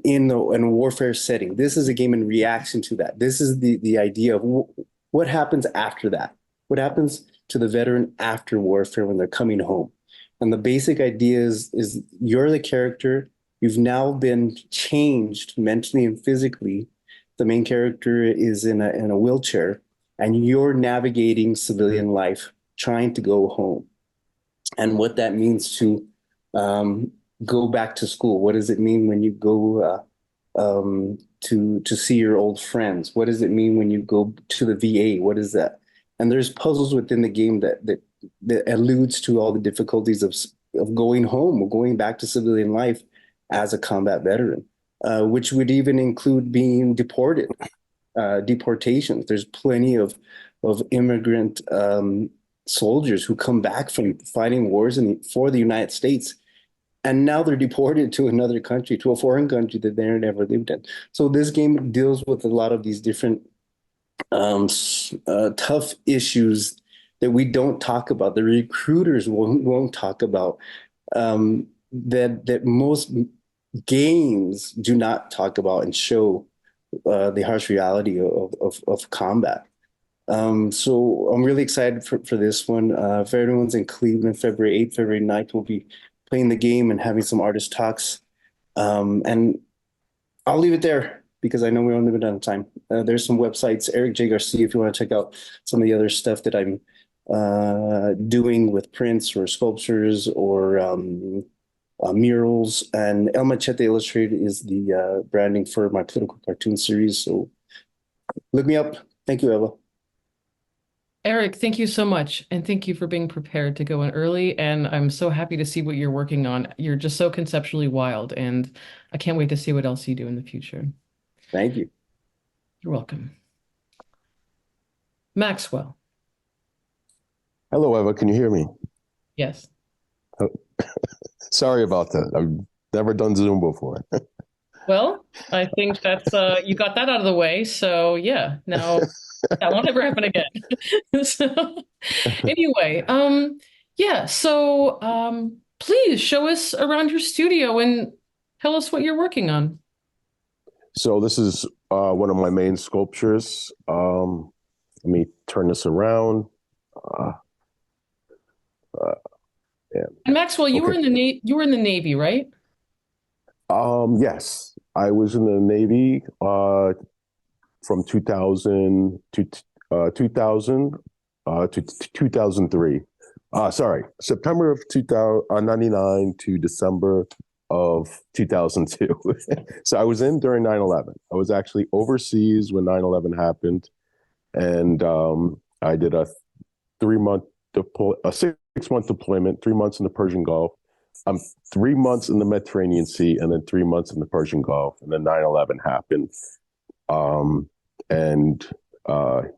in a warfare setting. This is a game in reaction to that. This is the idea of what happens after that. What happens to the veteran after warfare when they're coming home? And the basic idea is you're the character. You've now been changed mentally and physically. The main character is in a wheelchair, and you're navigating civilian life, trying to go home. And what that means to go back to school. What does it mean when you go to see your old friends? What does it mean when you go to the VA? What is that? And there's puzzles within the game that alludes to all the difficulties of going home or going back to civilian life as a combat veteran, which would even include being deported, deportations. There's plenty of immigrant soldiers who come back from fighting wars for the United States, and now they're deported to another country, to a foreign country that they never lived in. So this game deals with a lot of these different tough issues that we don't talk about, the recruiters won't talk about, that most games do not talk about and show the harsh reality of combat. So I'm really excited for this one. If everyone's in Cleveland, February 8th, February 9th, we'll be playing the game and having some artist talks. And I'll leave it there because I know we're on limited time. There's some websites, Eric J. Garcia, if you want to check out some of the other stuff that I'm doing with prints or sculptures or murals. And El Machete Illustrated is the branding for my political cartoon series. So look me up. Thank you, Eva. Eric, thank you so much. And thank you for being prepared to go in early. And I'm so happy to see what you're working on. You're just so conceptually wild. And I can't wait to see what else you do in the future. Thank you. You're welcome. Maxwell. Hello, Eva. Can you hear me? Yes. Oh, sorry about that. I've never done Zoom before. Well, I think that's you got that out of the way. So yeah, now that won't ever happen again. So anyway, yeah, so please show us around your studio and tell us what you're working on. So this is one of my main sculptures. Let me turn this around. Yeah. And Maxwell, you Okay. were in the Navy, right? Yes, I was in the Navy from 2000 to 2003. Sorry, September of 1999 to December of 2002. So I was in during 9/11. I was actually overseas when 9/11 happened, and I did a 6-month deployment, 3 months in the Persian Gulf. 3 months in the Mediterranean Sea, and then 3 months in the Persian Gulf, and then 9/11 happened.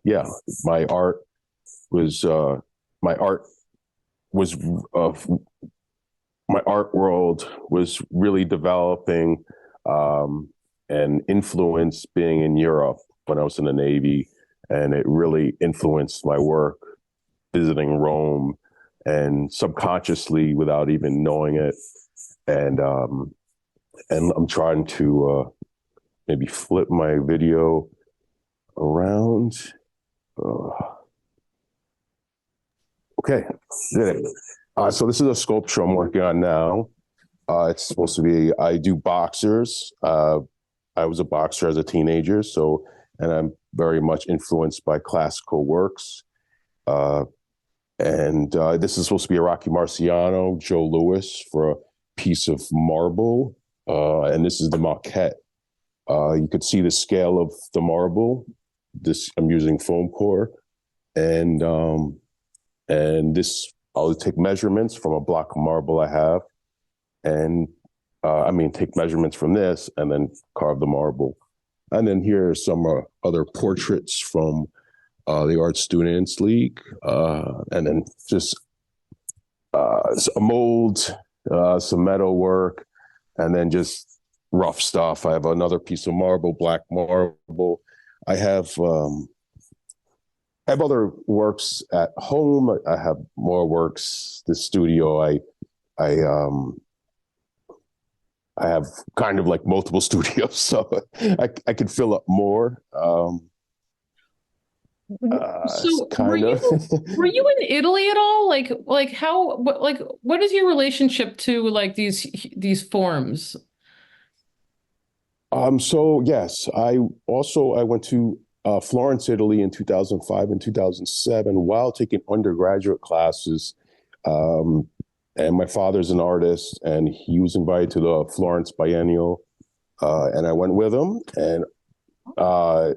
Yeah, my art world was really developing and influenced being in Europe when I was in the Navy, and it really influenced my work visiting Rome, and subconsciously without even knowing it. And I'm trying to maybe flip my video around. Okay, did it. So this is a sculpture I'm working on now. It's supposed to be, I do boxers. I was a boxer as a teenager, and I'm very much influenced by classical works. And this is supposed to be a Rocky Marciano, Joe Louis for a piece of marble. And this is the maquette. You could see the scale of the marble. This, I'm using foam core. And this, I'll take measurements from a block of marble I have. And take measurements from this and then carve the marble. And then here are some other portraits from the Art Students League, and then just a mold, some metal work, and then just rough stuff. I have another piece of marble, black marble. I have other works at home. I have more works. The studio, I have kind of like multiple studios, so I could fill up more. So were you in Italy at all? What is your relationship to like these forms? So yes, I went to Florence, Italy in 2005 and 2007 while taking undergraduate classes. And my father's an artist, and he was invited to the Florence Biennial, and I went with him, and I,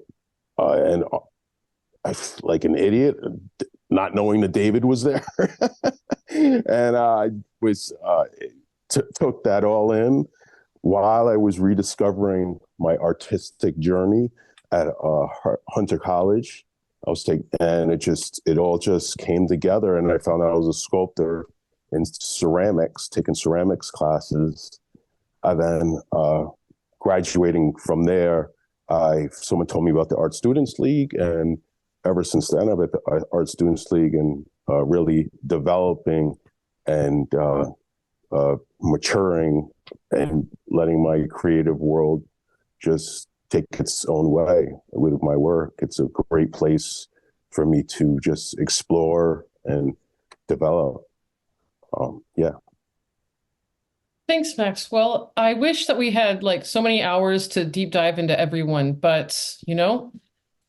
like an idiot, not knowing that David was there, and I was took that all in while I was rediscovering my artistic journey at Hunter College. And it all just came together, and I found out I was a sculptor in ceramics, taking ceramics classes. And then graduating from there, someone told me about the Art Students League, and ever since then, I've been at the Art Students League and really developing and maturing and letting my creative world just take its own way with my work. It's a great place for me to just explore and develop. Yeah. Thanks, Max. Well, I wish that we had like so many hours to deep dive into everyone, but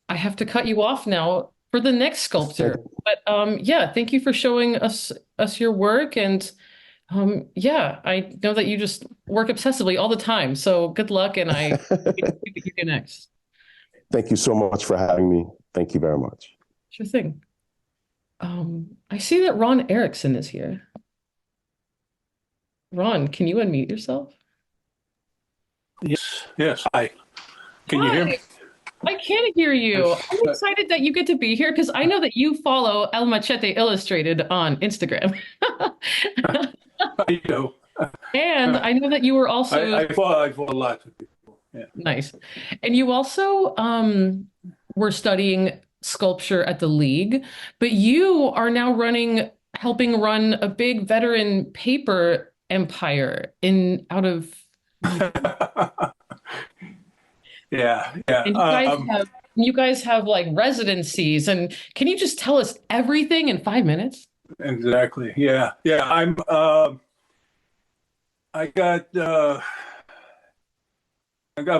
I have to cut you off now for the next sculptor. But yeah, thank you for showing us your work, and yeah, I know that you just work obsessively all the time. So good luck, and I hope you get next. Thank you so much for having me. Thank you very much. Sure thing. I see that Ron Erickson is here. Ron, can you unmute yourself? Yes. Hi. Can you hear me? I can hear you. I'm excited that you get to be here because I know that you follow El Machete Illustrated on Instagram. I know. And I know that you were also... I follow lots of people. Yeah. Nice. And you also were studying sculpture at the League, but you are now helping run a big veteran paper empire out of yeah. And you guys have like residencies, and can you just tell us everything in 5 minutes? Exactly. Yeah. I got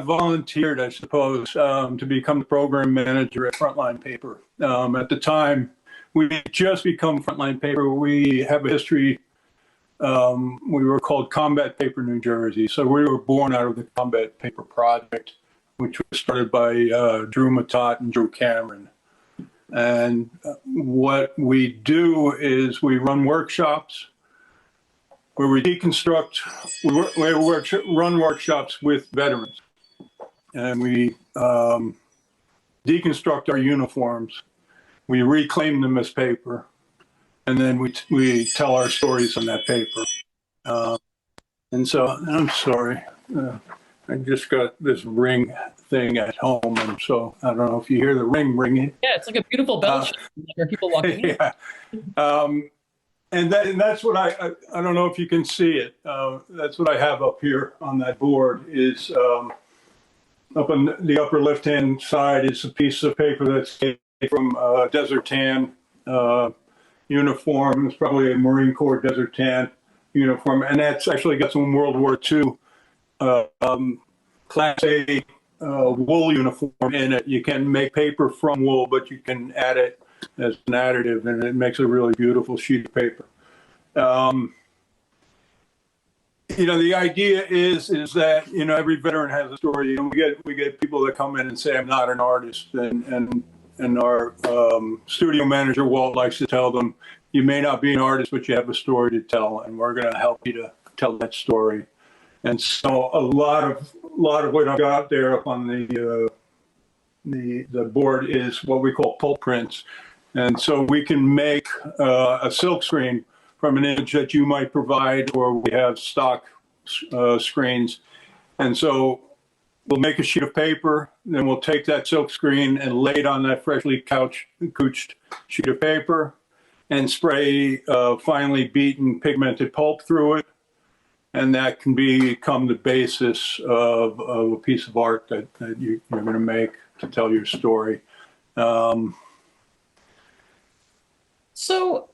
volunteered, I suppose, to become the program manager at Frontline Paper. At the time, we had just become Frontline Paper. We have a history. We were called Combat Paper New Jersey. So we were born out of the Combat Paper Project, which was started by Drew Matot and Drew Cameron. And what we do is we run workshops where we deconstruct, run workshops with veterans. And we deconstruct our uniforms. We reclaim them as paper. And then we tell our stories on that paper. And so, I'm sorry, I just got this ring thing at home, and so I don't know if you hear the ring ringing. Yeah, it's like a beautiful bell for people walking in. Yeah. And that's what I don't know if you can see it. That's what I have up here on that board is up on the upper left-hand side is a piece of paper that's from Desert Tan uniform. It's probably a Marine Corps Desert Tan uniform, and that's actually got some World War II Class A wool uniform in it. You can make paper from wool, but you can add it as an additive, and it makes a really beautiful sheet of paper. The idea is that every veteran has a story. We get people that come in and say, "I'm not an artist," and our studio manager Walt likes to tell them, "You may not be an artist, but you have a story to tell, and we're going to help you to tell that story." And so a lot of what I've got there up on the board is what we call pulp prints, and so we can make a silk screen from an image that you might provide, or we have stock screens. And so we'll make a sheet of paper, then we'll take that silk screen and lay it on that freshly couched sheet of paper and spray finely beaten pigmented pulp through it. And that can become the basis of a piece of art that you're going to make to tell your story. So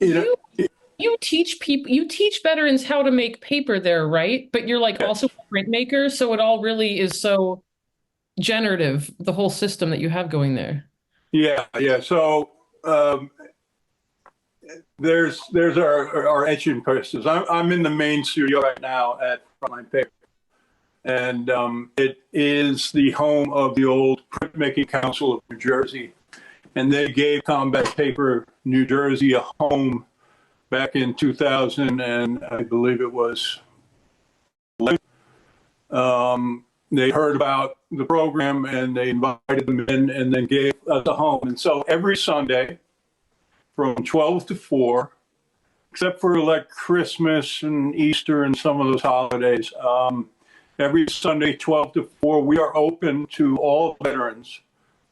you teach people, you teach veterans how to make paper there, right? But you're like also a printmaker, so it all really is so generative, the whole system that you have going there. Yeah. So there's our etching presses. I'm in the main studio right now at Frontline Paper, and it is the home of the old Printmaking Council of New Jersey, and they gave Combat Paper New Jersey a home back in 2000, and I believe it was 11. They heard about the program and they invited them in and then gave us a home. And so every Sunday from 12 to 4, except for like Christmas and Easter and some of those holidays, every Sunday 12 to 4, we are open to all veterans.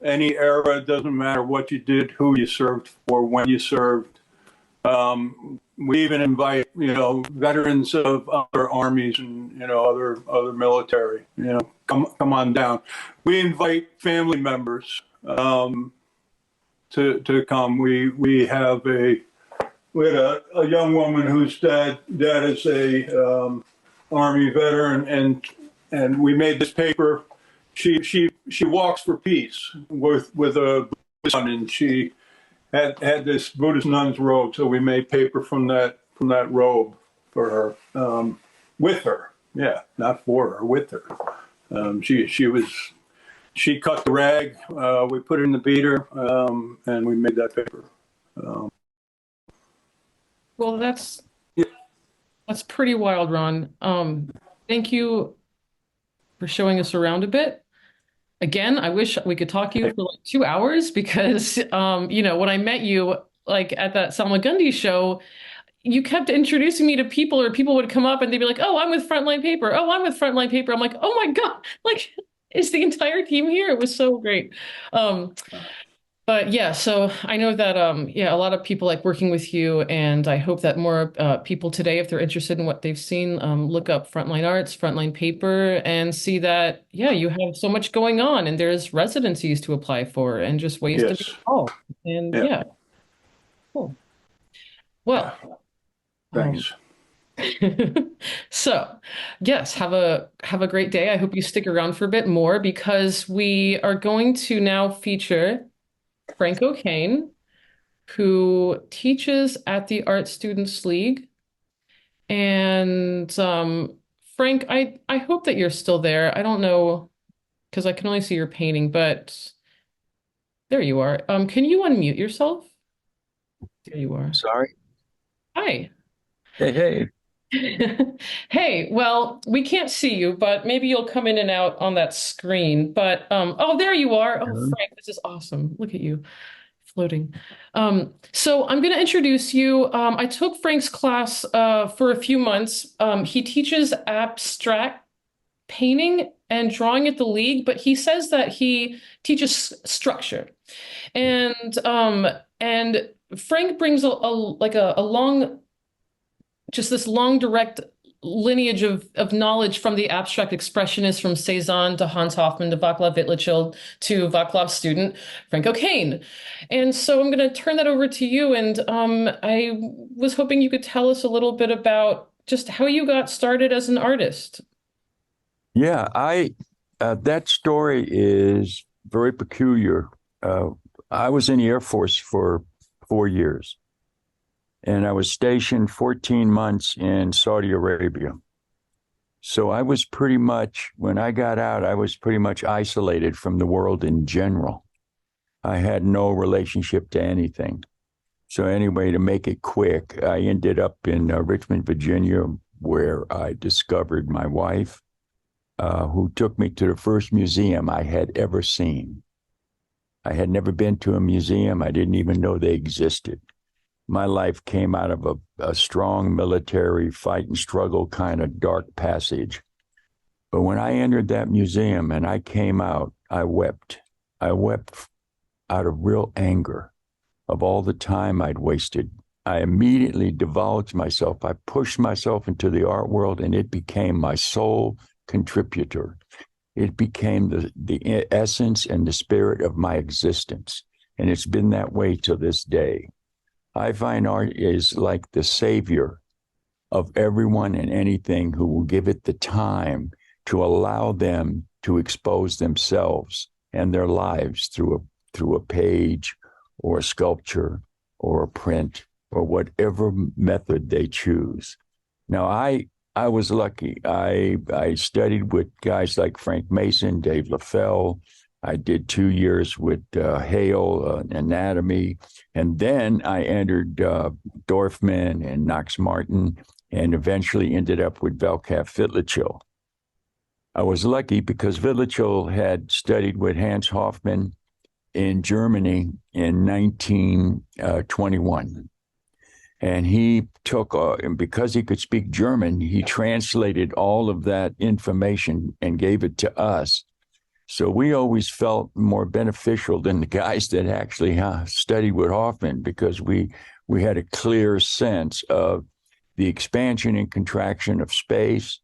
Any era, it doesn't matter what you did, who you served for, when you served. We even invite, veterans of other armies and, other military, come on down. We invite family members, to come. We had a young woman whose dad is a, Army veteran, and we made this paper. She walks for peace with a son, and she had this Buddhist nun's robe, so we made paper from that robe for her, with her. Yeah, not for her, with her. She cut the rag. We put it in the beater, and we made that paper. Well, that's pretty wild, Ron. Thank you for showing us around a bit. Again, I wish we could talk to you for like 2 hours because, when I met you, like at that Salmagundi show, you kept introducing me to people, or people would come up and they'd be like, "Oh, I'm with Frontline Paper. Oh, I'm with Frontline Paper." I'm like, "Oh my God, like, is the entire team here?" It was so great. But yeah, so I know that, a lot of people like working with you, and I hope that more people today, if they're interested in what they've seen, look up Frontline Arts, Frontline Paper, and see that, you have so much going on, and there's residencies to apply for, and just ways to be involved. And cool. Well, thanks. So, yes, have a great day. I hope you stick around for a bit more because we are going to now feature Frank O'Kane, who teaches at the Art Students League. And Frank, I hope that you're still there. I don't know, because I can only see your painting, but there you are. Can you unmute yourself? There you are. Sorry. Hi. Hey. Hey, well, we can't see you, but maybe you'll come in and out on that screen. But oh, there you are. Oh, Frank, this is awesome. Look at you floating. So I'm going to introduce you. I took Frank's class for a few months. He teaches abstract painting and drawing at the league, but he says that he teaches structure. And Frank brings a long, just this long, direct lineage of knowledge from the abstract expressionists, from Cezanne to Hans Hofmann to Václav Vitlichil to Václav's student, Frank O'Kane. And so I'm going to turn that over to you. And I was hoping you could tell us a little bit about just how you got started as an artist. Yeah, that story is very peculiar. I was in the Air Force for 4 years, and I was stationed 14 months in Saudi Arabia. So I was pretty much, when I got out, I was pretty much isolated from the world in general. I had no relationship to anything. So anyway, to make it quick, I ended up in Richmond, Virginia, where I discovered my wife, who took me to the first museum I had ever seen. I had never been to a museum. I didn't even know they existed. My life came out of a strong military fight and struggle kind of dark passage. But when I entered that museum and I came out, I wept. I wept out of real anger of all the time I'd wasted. I immediately divulged myself. I pushed myself into the art world, and it became my sole contributor. It became the essence and the spirit of my existence. And it's been that way to this day. I find art is like the savior of everyone and anything who will give it the time to allow them to expose themselves and their lives through a page or a sculpture or a print or whatever method they choose. Now, I was lucky. I studied with guys like Frank Mason, Dave LaFell. I did 2 years with Hale, anatomy, and then I entered Dorfman and Knox Martin, and eventually ended up with Velkav Fitlichil. I was lucky because Fitlichil had studied with Hans Hofmann in Germany in 1921. And he took, and because he could speak German, he translated all of that information and gave it to us. So we always felt more beneficial than the guys that actually studied with Hoffman, because we had a clear sense of the expansion and contraction of space,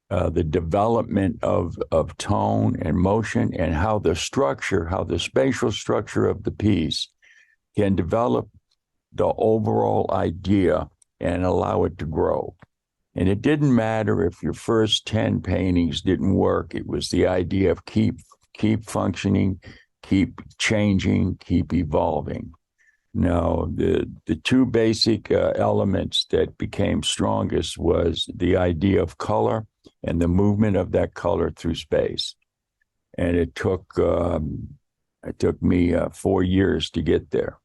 the development of tone and motion, and how the spatial structure of the piece can develop the overall idea and allow it to grow. And it didn't matter if your first 10 paintings didn't work. It was the idea of keep functioning, keep changing, keep evolving. Now, the two basic elements that became strongest was the idea of color and the movement of that color through space. And it took me 4 years to get there.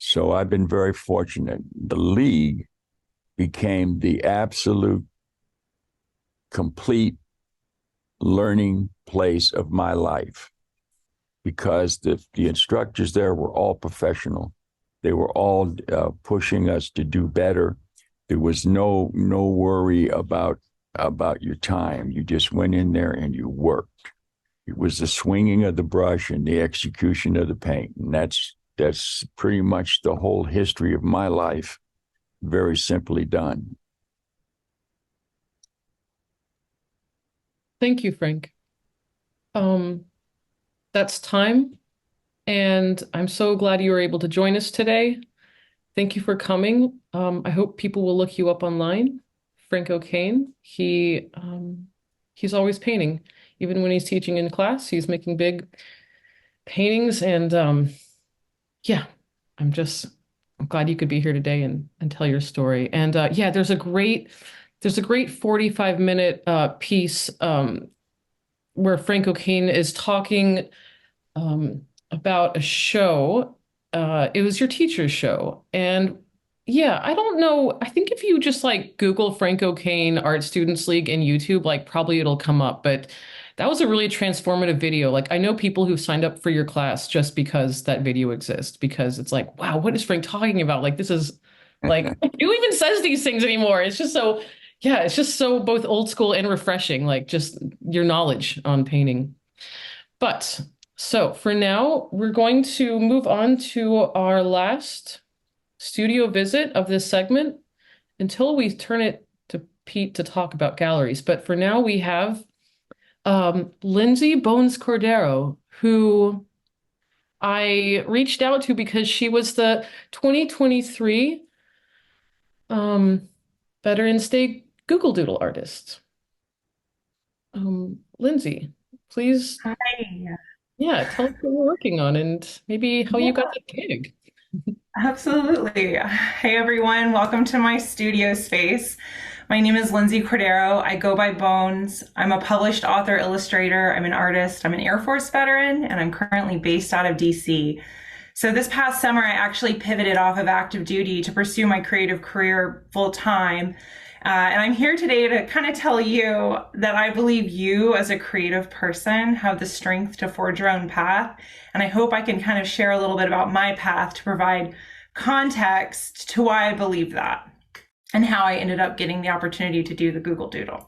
So I've been very fortunate. The League became the absolute, complete learning place of my life, because the instructors there were all professional. They were all pushing us to do better. There was no worry about your time. You just went in there and you worked. It was the swinging of the brush and the execution of the paint. And that's pretty much the whole history of my life, very simply done. Thank you, Frank. That's time, and I'm so glad you were able to join us today. Thank you for coming. I hope people will look you up online. Frank O'Kane, he's always painting. Even when he's teaching in class, he's making big paintings, and yeah, I'm glad you could be here today and tell your story. And yeah, there's a great 45-minute piece where Frank O'Kane is talking about a show. It was your teacher's show. And yeah, I don't know. I think if you just like Google Frank O'Kane Art Students League in YouTube, like probably it'll come up. But that was a really transformative video. Like I know people who've signed up for your class just because that video exists, because it's like, wow, what is Frank talking about? Like this is like, who even says these things anymore? It's just so, yeah, it's just so both old school and refreshing, like just your knowledge on painting. But so for now, we're going to move on to our last studio visit of this segment until we turn it to Pete to talk about galleries. But for now, we have Lindsay Bones Cordero, who I reached out to because she was the 2023 Veterans Day Google Doodle artist. Lindsay, Please, Hi. yeah, tell us what you're working on and maybe how you got Yeah. the gig. Absolutely. Hey everyone, welcome to my studio space. My name is Lindsay Cordero. I go by Bones. I'm a published author, illustrator. I'm an artist. I'm an Air Force veteran, and I'm currently based out of DC. So this past summer, I actually pivoted off of active duty to pursue my creative career full time. And I'm here today to kind of tell you that I believe you as a creative person have the strength to forge your own path. And I hope I can kind of share a little bit about my path to provide context to why I believe that and how I ended up getting the opportunity to do the Google Doodle.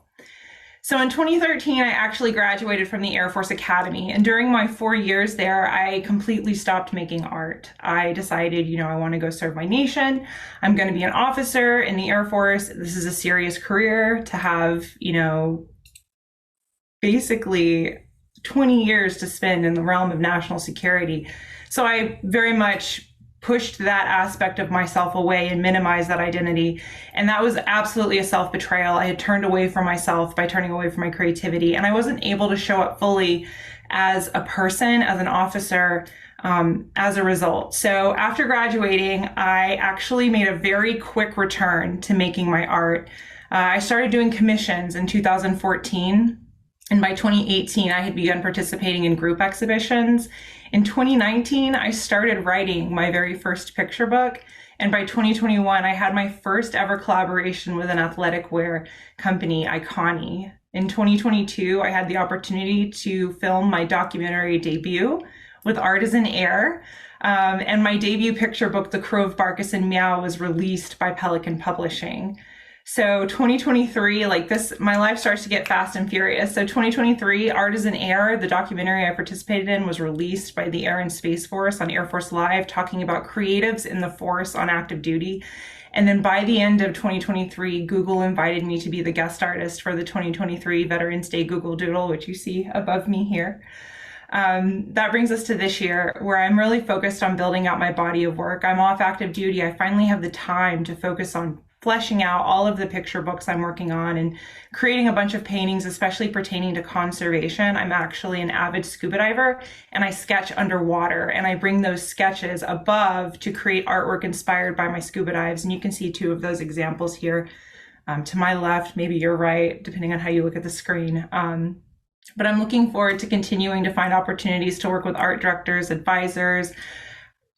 So in 2013, I actually graduated from the Air Force Academy. And during my 4 years there, I completely stopped making art. I decided, I want to go serve my nation. I'm going to be an officer in the Air Force. This is a serious career to have, basically 20 years to spend in the realm of national security. So I very much pushed that aspect of myself away and minimized that identity. And that was absolutely a self-betrayal. I had turned away from myself by turning away from my creativity. And I wasn't able to show up fully as a person, as an officer, as a result. So after graduating, I actually made a very quick return to making my art. I started doing commissions in 2014. And by 2018, I had begun participating in group exhibitions. In 2019, I started writing my very first picture book. And by 2021, I had my first ever collaboration with an athletic wear company, Iconi. In 2022, I had the opportunity to film my documentary debut with Artisan Air. And my debut picture book, The Crow of Barkus and Meow, was released by Pelican Publishing. So 2023, my life starts to get fast and furious. So 2023, Artisan Air, the documentary I participated in, was released by the Air and Space Force on Air Force Live, talking about creatives in the force on active duty. And then by the end of 2023, Google invited me to be the guest artist for the 2023 Veterans Day Google Doodle, which you see above me here. That brings us to this year, where I'm really focused on building out my body of work. I'm off active duty. I finally have the time to focus on fleshing out all of the picture books I'm working on and creating a bunch of paintings, especially pertaining to conservation. I'm actually an avid scuba diver, and I sketch underwater, and I bring those sketches above to create artwork inspired by my scuba dives. And you can see two of those examples here to my left, maybe your right, depending on how you look at the screen. But I'm looking forward to continuing to find opportunities to work with art directors, advisors,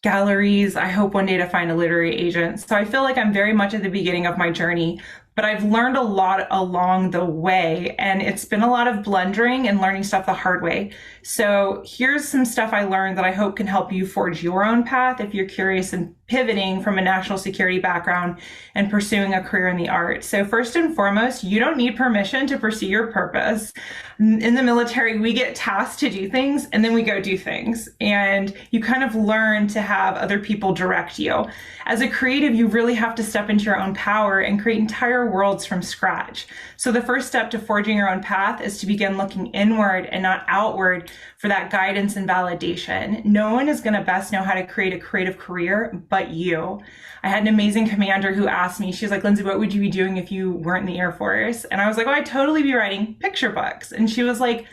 galleries. I hope one day to find a literary agent. So I feel like I'm very much at the beginning of my journey, but I've learned a lot along the way, and it's been a lot of blundering and learning stuff the hard way. So here's some stuff I learned that I hope can help you forge your own path if you're curious and pivoting from a national security background and pursuing a career in the arts. So first and foremost, you don't need permission to pursue your purpose. In the military, we get tasked to do things and then we go do things. And you kind of learn to have other people direct you. As a creative, you really have to step into your own power and create entire worlds from scratch. So the first step to forging your own path is to begin looking inward and not outward for that guidance and validation. No one is going to best know how to create a creative career but you. I had an amazing commander who asked me, she was like, Lindsay, what would you be doing if you weren't in the Air Force? And I was like, oh, I'd totally be writing picture books. And she was like,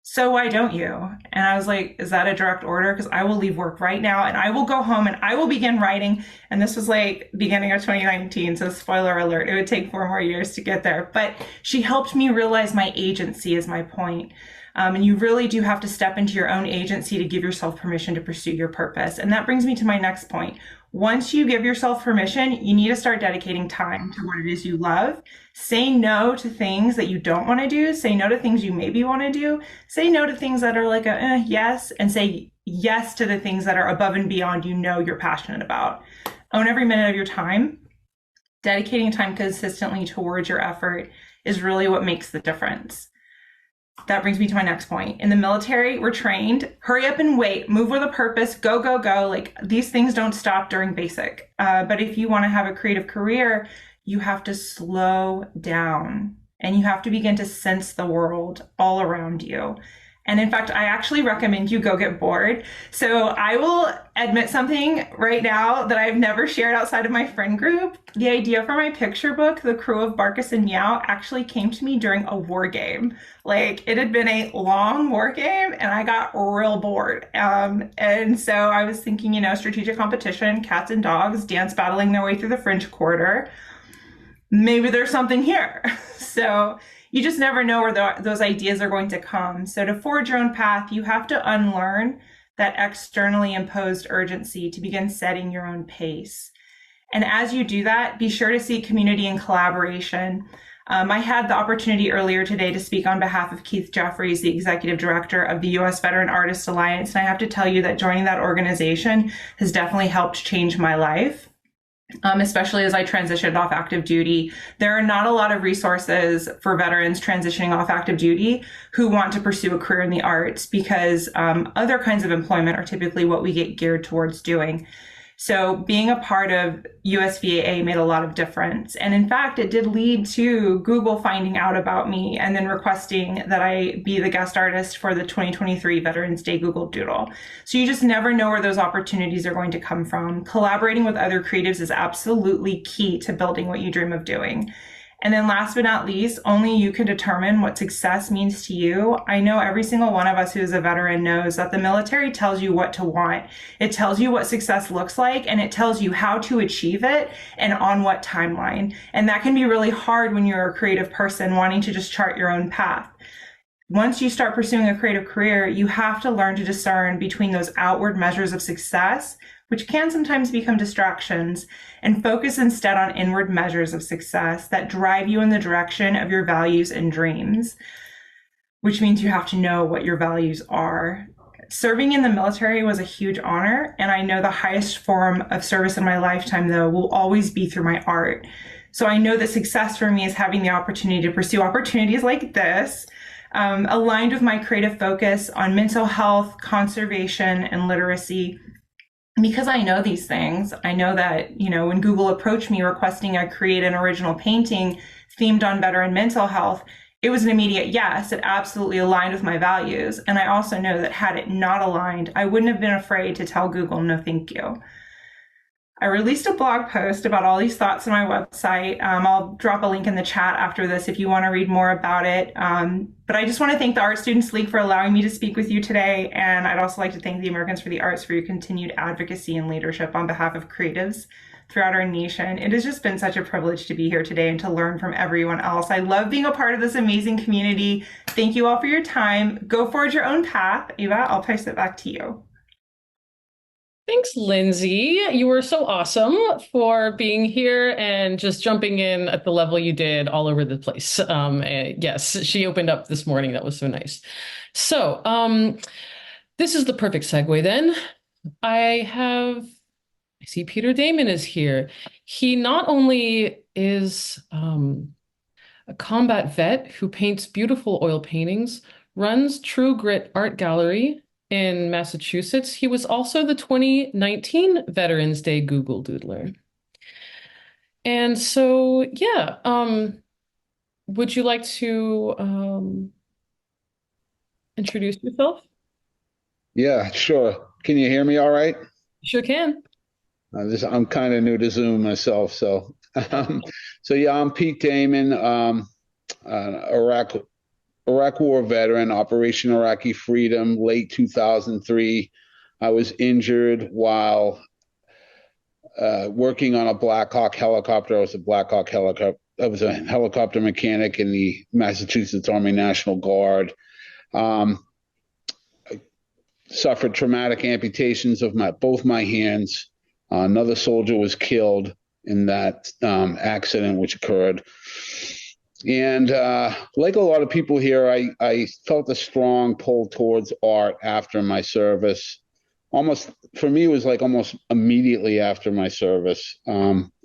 so why don't you? And I was like, is that a direct order? Because I will leave work right now and I will go home and I will begin writing. And this was like beginning of 2019. So spoiler alert, it would take 4 more years to get there. But she helped me realize my agency is my point. And you really do have to step into your own agency to give yourself permission to pursue your purpose. And that brings me to my next point. Once you give yourself permission, you need to start dedicating time to what it is you love. Say no to things that you don't want to do. Say no to things you maybe want to do. Say no to things that are like a yes, and say yes to the things that are above and beyond you're passionate about. Own every minute of your time. Dedicating time consistently towards your effort is really what makes the difference. That brings me to my next point. In the military, we're trained, hurry up and wait, move with a purpose, go, go, go. Like, these things don't stop during basic. But if you want to have a creative career, you have to slow down and you have to begin to sense the world all around you. And in fact, I actually recommend you go get bored. So I will admit something right now that I've never shared outside of my friend group. The idea for my picture book, The Crew of Barkus and Meow, actually came to me during a war game. Like, it had been a long war game and I got real bored. And so I was thinking, strategic competition, cats and dogs, dance battling their way through the French Quarter. Maybe there's something here. So you just never know where those ideas are going to come. So to forge your own path, you have to unlearn that externally imposed urgency to begin setting your own pace. And as you do that, be sure to seek community and collaboration. I had the opportunity earlier today to speak on behalf of Keith Jeffries, the executive director of the U.S. Veteran Artists Alliance. And I have to tell you that joining that organization has definitely helped change my life. Especially as I transitioned off active duty. There are not a lot of resources for veterans transitioning off active duty who want to pursue a career in the arts, because other kinds of employment are typically what we get geared towards doing. So being a part of USVAA made a lot of difference. And in fact, it did lead to Google finding out about me and then requesting that I be the guest artist for the 2023 Veterans Day Google Doodle. So you just never know where those opportunities are going to come from. Collaborating with other creatives is absolutely key to building what you dream of doing. And then last but not least, only you can determine what success means to you. I know every single one of us who is a veteran knows that the military tells you what to want. It tells you what success looks like, and it tells you how to achieve it and on what timeline. And that can be really hard when you're a creative person wanting to just chart your own path. Once you start pursuing a creative career, you have to learn to discern between those outward measures of success, which can sometimes become distractions, and focus instead on inward measures of success that drive you in the direction of your values and dreams, which means you have to know what your values are. Serving in the military was a huge honor, and I know the highest form of service in my lifetime, though, will always be through my art. So I know that success for me is having the opportunity to pursue opportunities like this, aligned with my creative focus on mental health, conservation, and literacy. Because I know these things, I know that, when Google approached me requesting I create an original painting themed on veteran mental health, it was an immediate yes. It absolutely aligned with my values. And I also know that had it not aligned, I wouldn't have been afraid to tell Google no thank you. I released a blog post about all these thoughts on my website. I'll drop a link in the chat after this if you want to read more about it. But I just want to thank the Art Students League for allowing me to speak with you today. And I'd also like to thank the Americans for the Arts for your continued advocacy and leadership on behalf of creatives throughout our nation. It has just been such a privilege to be here today and to learn from everyone else. I love being a part of this amazing community. Thank you all for your time. Go forge your own path. Eva, I'll pass it back to you. Thanks, Lindsay. You were so awesome for being here and just jumping in at the level you did all over the place. Yes, she opened up this morning. That was so nice. So this is the perfect segue then. I see Peter Damon is here. He not only is a combat vet who paints beautiful oil paintings, runs True Grit Art Gallery in Massachusetts. He was also the 2019 Veterans Day Google Doodler. And so, yeah, would you like to introduce yourself? Yeah, sure. Can you hear me all right? Sure can. I'm kind of new to Zoom myself, so yeah, I'm Pete Damon, Iraq War veteran, Operation Iraqi Freedom, late 2003. I was injured while working on a Black Hawk helicopter. I was a helicopter mechanic in the Massachusetts Army National Guard. I suffered traumatic amputations of both my hands. Another soldier was killed in that accident which occurred. And like a lot of people here, I felt a strong pull towards art after my service. For me, it was like almost immediately after my service,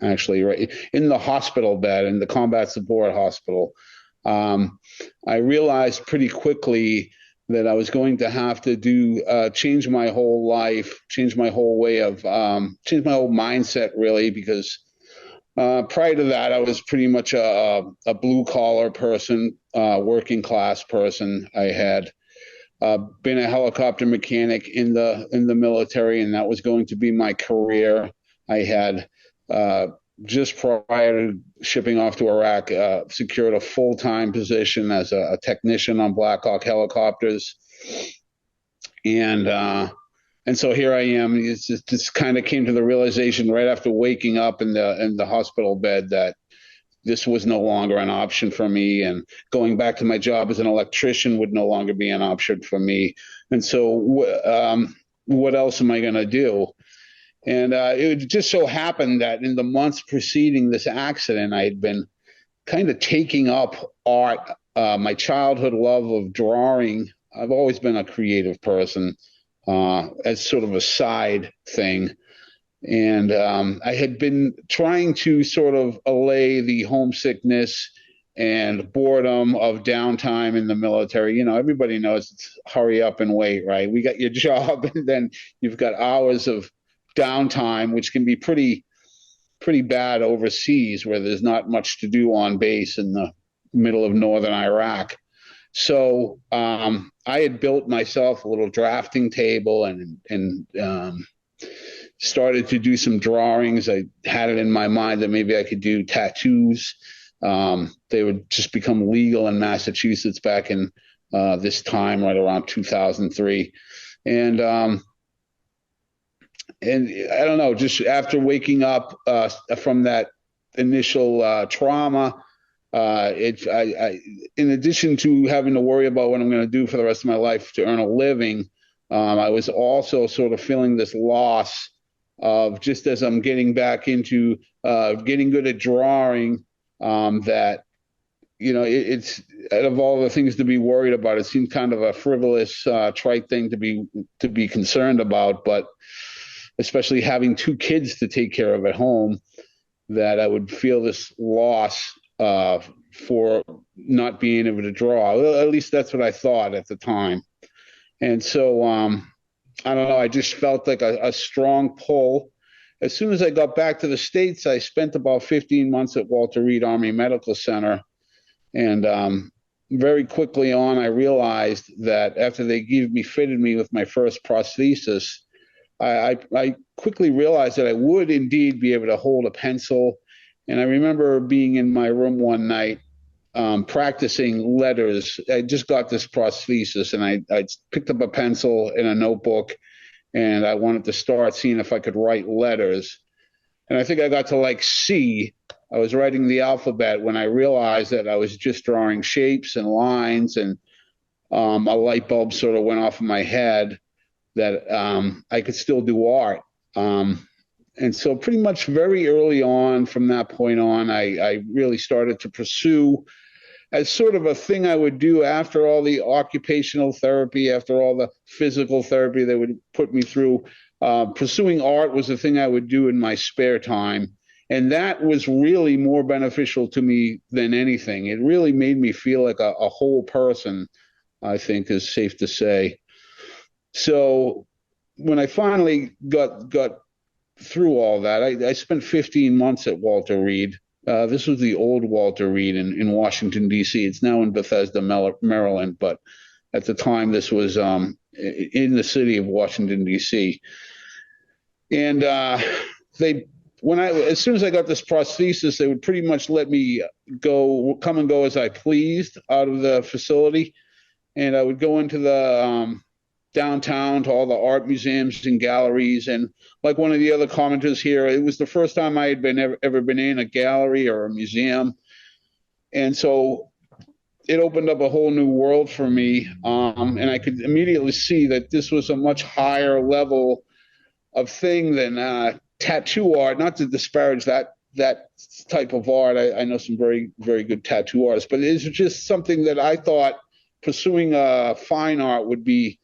actually, right in the hospital bed, in the combat support hospital. I realized pretty quickly that I was going to have to change my whole life, change my whole mindset, really, because prior to that, I was pretty much a blue collar person, working class person. I had been a helicopter mechanic in the military, and that was going to be my career. I had just prior to shipping off to Iraq, secured a full-time position as a technician on Black Hawk helicopters, and so here I am. It's just kind of came to the realization right after waking up in the hospital bed that this was no longer an option for me, and going back to my job as an electrician would no longer be an option for me. And so, what else am I going to do? And it just so happened that in the months preceding this accident, I had been kind of taking up art. My childhood love of drawing. I've always been a creative person, as sort of a side thing. And I had been trying to sort of allay the homesickness and boredom of downtime in the military. You know, everybody knows it's hurry up and wait, right? We got your job, and then you've got hours of downtime, which can be pretty bad overseas, where there's not much to do on base in the middle of northern Iraq. So I had built myself a little drafting table and started to do some drawings. I had it in my mind that maybe I could do tattoos. They would just become legal in Massachusetts back in this time, right around 2003. And I don't know, just after waking up from that initial trauma, in addition to having to worry about what I'm going to do for the rest of my life to earn a living, I was also sort of feeling this loss of, just as I'm getting back into getting good at drawing, that, you know, it's out of all the things to be worried about, it seemed kind of a frivolous, trite thing to be concerned about, but especially having two kids to take care of at home, that I would feel this loss for not being able to draw. Well, at least that's what I thought at the time. And so I don't know, I just felt like a strong pull. As soon as I got back to the States, I spent about 15 months at Walter Reed Army Medical Center. And very quickly on, I realized that after they fitted me with my first prosthesis, I quickly realized that I would indeed be able to hold a pencil. And I remember being in my room one night, practicing letters. I just got this prosthesis, and I picked up a pencil and a notebook, and I wanted to start seeing if I could write letters. And I think I got to like C. I was writing the alphabet when I realized that I was just drawing shapes and lines, and a light bulb sort of went off in my head that I could still do art. And so pretty much very early on, from that point on, I really started to pursue, as sort of a thing I would do after all the occupational therapy, after all the physical therapy they would put me through. Pursuing art was a thing I would do in my spare time. And that was really more beneficial to me than anything. It really made me feel like a whole person, I think is safe to say. So when I finally got through all that, I spent 15 months at Walter Reed. This was the old Walter Reed in Washington, D.C. It's now in Bethesda, Maryland, but at the time this was in the city of Washington, D.C. And as soon as I got this prosthesis, they would pretty much let me come and go as I pleased out of the facility. And I would go into the downtown to all the art museums and galleries. And like one of the other commenters here, it was the first time I had ever been in a gallery or a museum. And so it opened up a whole new world for me. And I could immediately see that this was a much higher level of thing than tattoo art, not to disparage that type of art. I know some very, very good tattoo artists, but it's just something that I thought pursuing fine art would be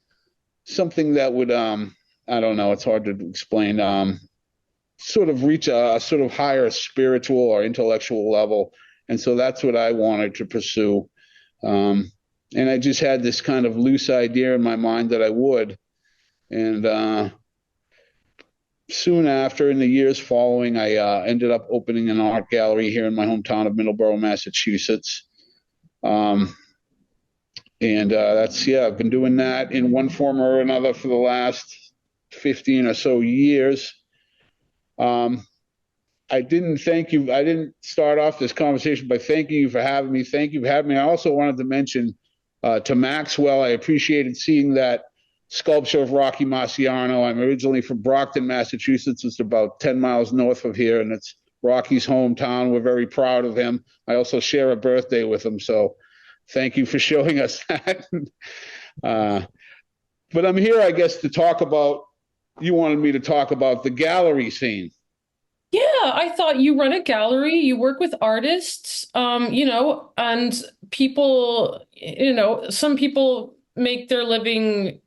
something that would, I don't know, it's hard to explain, sort of reach a sort of higher spiritual or intellectual level. And so that's what I wanted to pursue. And I just had this kind of loose idea in my mind that I would. And soon after, in the years following, I ended up opening an art gallery here in my hometown of Middleborough, Massachusetts. And I've been doing that in one form or another for the last 15 or so years. I didn't thank you. I didn't start off this conversation by thanking you for having me. Thank you for having me. I also wanted to mention to Maxwell, I appreciated seeing that sculpture of Rocky Marciano. I'm originally from Brockton, Massachusetts. It's about 10 miles north of here, and it's Rocky's hometown. We're very proud of him. I also share a birthday with him, so thank you for showing us that. But I'm here, I guess, to talk about, you wanted me to talk about the gallery scene. Yeah, I thought you run a gallery, you work with artists, and people, some people make their living,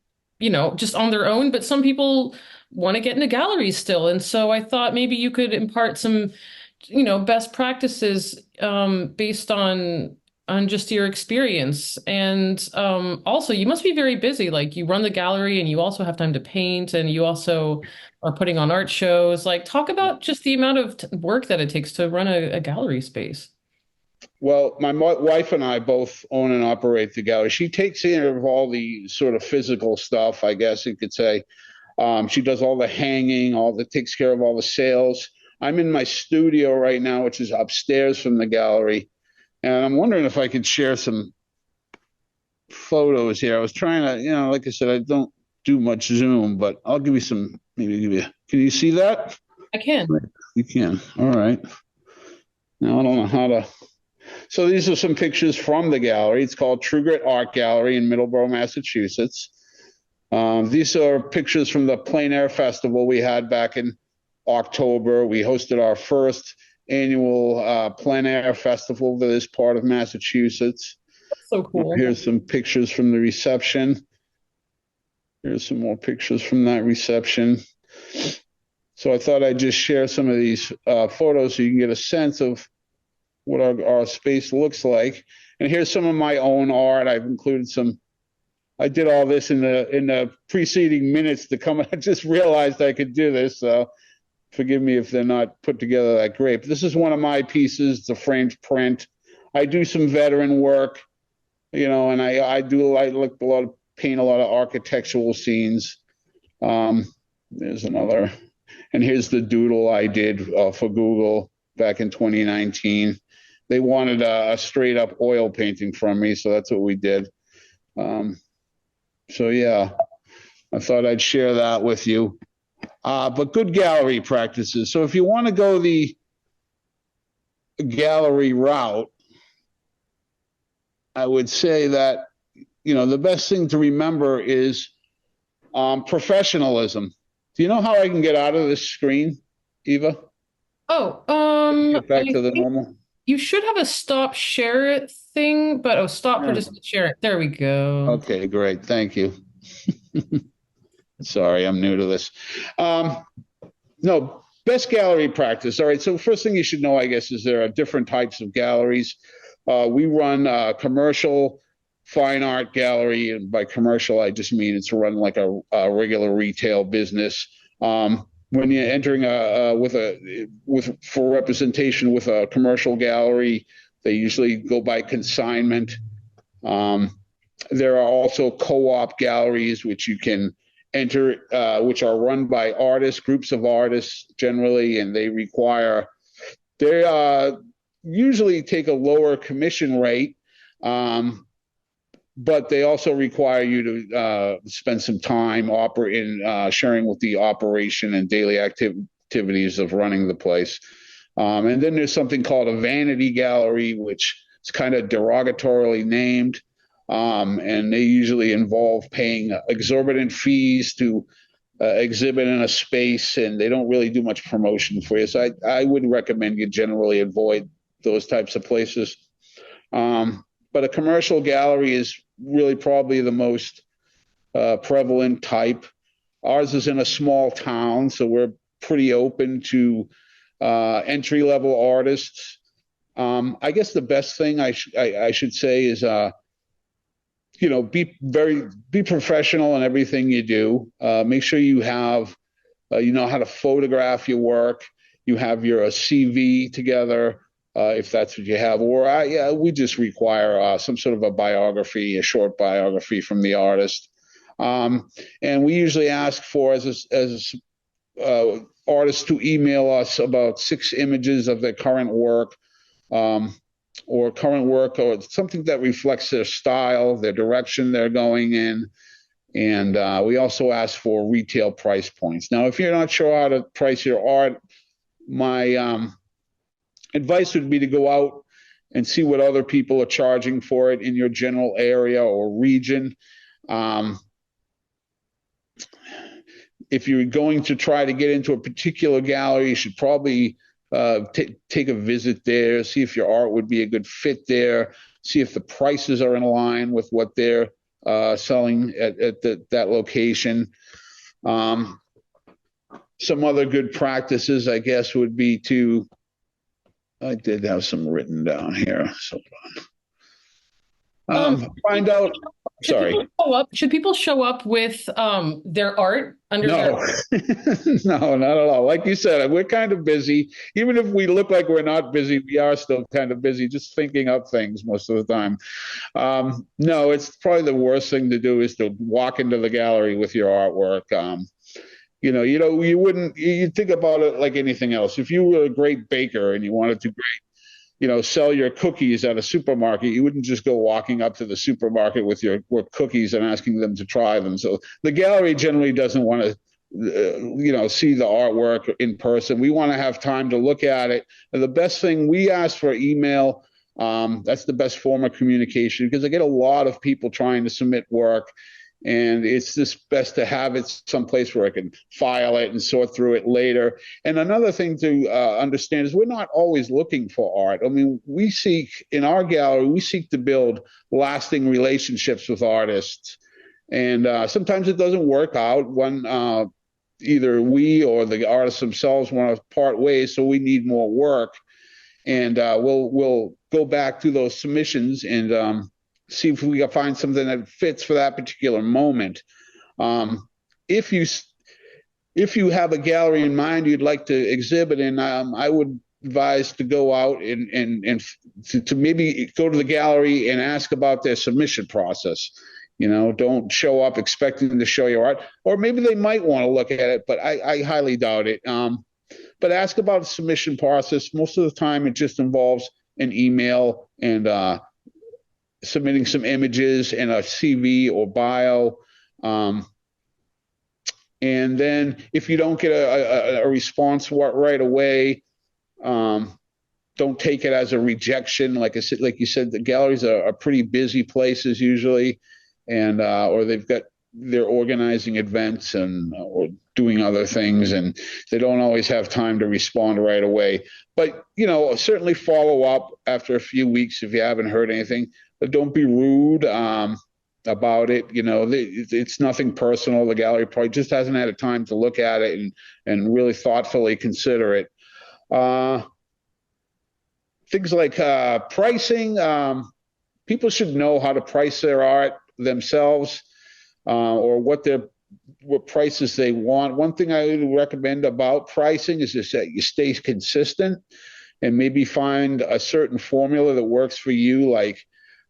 just on their own, but some people want to get into galleries still. And so I thought maybe you could impart some, best practices based on just your experience. And also, you must be very busy. Like you run the gallery and you also have time to paint and you also are putting on art shows. Like talk about just the amount of work that it takes to run a gallery space. Well, my wife and I both own and operate the gallery. She takes care of all the sort of physical stuff, I guess you could say. She does all the hanging, takes care of all the sales. I'm in my studio right now, which is upstairs from the gallery. And I'm wondering if I could share some photos here. I was trying to, like I said, I don't do much Zoom, but I'll give you some, can you see that? I can. You can. All right. Now I don't know how to. So these are some pictures from the gallery. It's called True Grit Art Gallery in Middleborough, Massachusetts. These are pictures from the Plein Air Festival we had back in October. We hosted our first annual plein air festival for this part of Massachusetts. That's so cool. Here's some pictures from the reception. Here's some more pictures from that reception. So I thought I'd just share some of these photos so you can get a sense of what our space looks like. And here's some of my own art. I've included some. I did all this in the preceding minutes to come. I just realized I could do this. So forgive me if they're not put together that great. But this is one of my pieces, the framed print. I do some veteran work, and I paint a lot of architectural scenes. There's another. And here's the doodle I did for Google back in 2019. They wanted a straight up oil painting from me, so that's what we did. So yeah, I thought I'd share that with you. But good gallery practices. So if you want to go the gallery route, I would say that, the best thing to remember is professionalism. Do you know how I can get out of this screen, Eva? Oh, get back to the normal. You should have a stop share thing, but stop participant share. There we go. Okay, great. Thank you. Sorry, I'm new to this. No, best gallery practice. All right, so first thing you should know, I guess, is there are different types of galleries. We run a commercial fine art gallery, and by commercial, I just mean it's run like a regular retail business. When you're entering for representation with a commercial gallery, they usually go by consignment. There are also co-op galleries which you can enter, which are run by artists, groups of artists generally, and they usually take a lower commission rate, but they also require you to spend some time sharing with the operation and daily activities of running the place. And then there's something called a vanity gallery, which is kind of derogatorily named. And they usually involve paying exorbitant fees to exhibit in a space, and they don't really do much promotion for you. So I would recommend you generally avoid those types of places. But a commercial gallery is really probably the most prevalent type. Ours is in a small town, so we're pretty open to entry-level artists. I guess the best thing I should say is be professional in everything you do. Make sure you have, you know how to photograph your work. You have your CV together. if that's what you have, or yeah, we just require some sort of a biography, a short biography from the artist. And we usually ask for, as artists to email us about 6 images of their current work, or something that reflects their style, their direction they're going in. And we also ask for retail price points. Now, if you're not sure how to price your art, my advice would be to go out and see what other people are charging for it in your general area or region. If you're going to try to get into a particular gallery, you should probably take a visit there, see if your art would be a good fit there, see if the prices are in line with what they're selling at that location. Some other good practices, I guess, would be to, I did have some written down here. So find out. Sorry. Should people show up with their art under No, no, not at all. Like you said, we're kind of busy. Even if we look like we're not busy, we are still kind of busy just thinking up things most of the time. No, it's probably the worst thing to do is to walk into the gallery with your artwork. You think about it like anything else. If you were a great baker and you wanted to sell your cookies at a supermarket, you wouldn't just go walking up to the supermarket with your cookies and asking them to try them. So the gallery generally doesn't want to, see the artwork in person. We want to have time to look at it. And the best thing, we ask for email. That's the best form of communication because I get a lot of people trying to submit work. And it's just best to have it someplace where I can file it and sort through it later. And another thing to understand is we're not always looking for art. I mean, in our gallery, we seek to build lasting relationships with artists. And sometimes it doesn't work out when either we or the artists themselves want to part ways, so we need more work. And we'll go back to those submissions and see if we can find something that fits for that particular moment. If you have a gallery in mind you'd like to exhibit in, I would advise to go out and to maybe go to the gallery and ask about their submission process. Don't show up expecting to show your art, or maybe they might want to look at it, but I highly doubt it. But ask about the submission process. Most of the time it just involves an email and submitting some images and a CV or bio. And then if you don't get a response right away, don't take it as a rejection. Like you said, the galleries are pretty busy places usually, and or they're organizing events or doing other things, and they don't always have time to respond right away. But certainly follow up after a few weeks if you haven't heard anything. But don't be rude about it. It's nothing personal. The gallery probably just hasn't had a time to look at it and really thoughtfully consider it. Things like pricing. People should know how to price their art themselves, or what prices they want. One thing I would recommend about pricing is just that you stay consistent and maybe find a certain formula that works for you. Like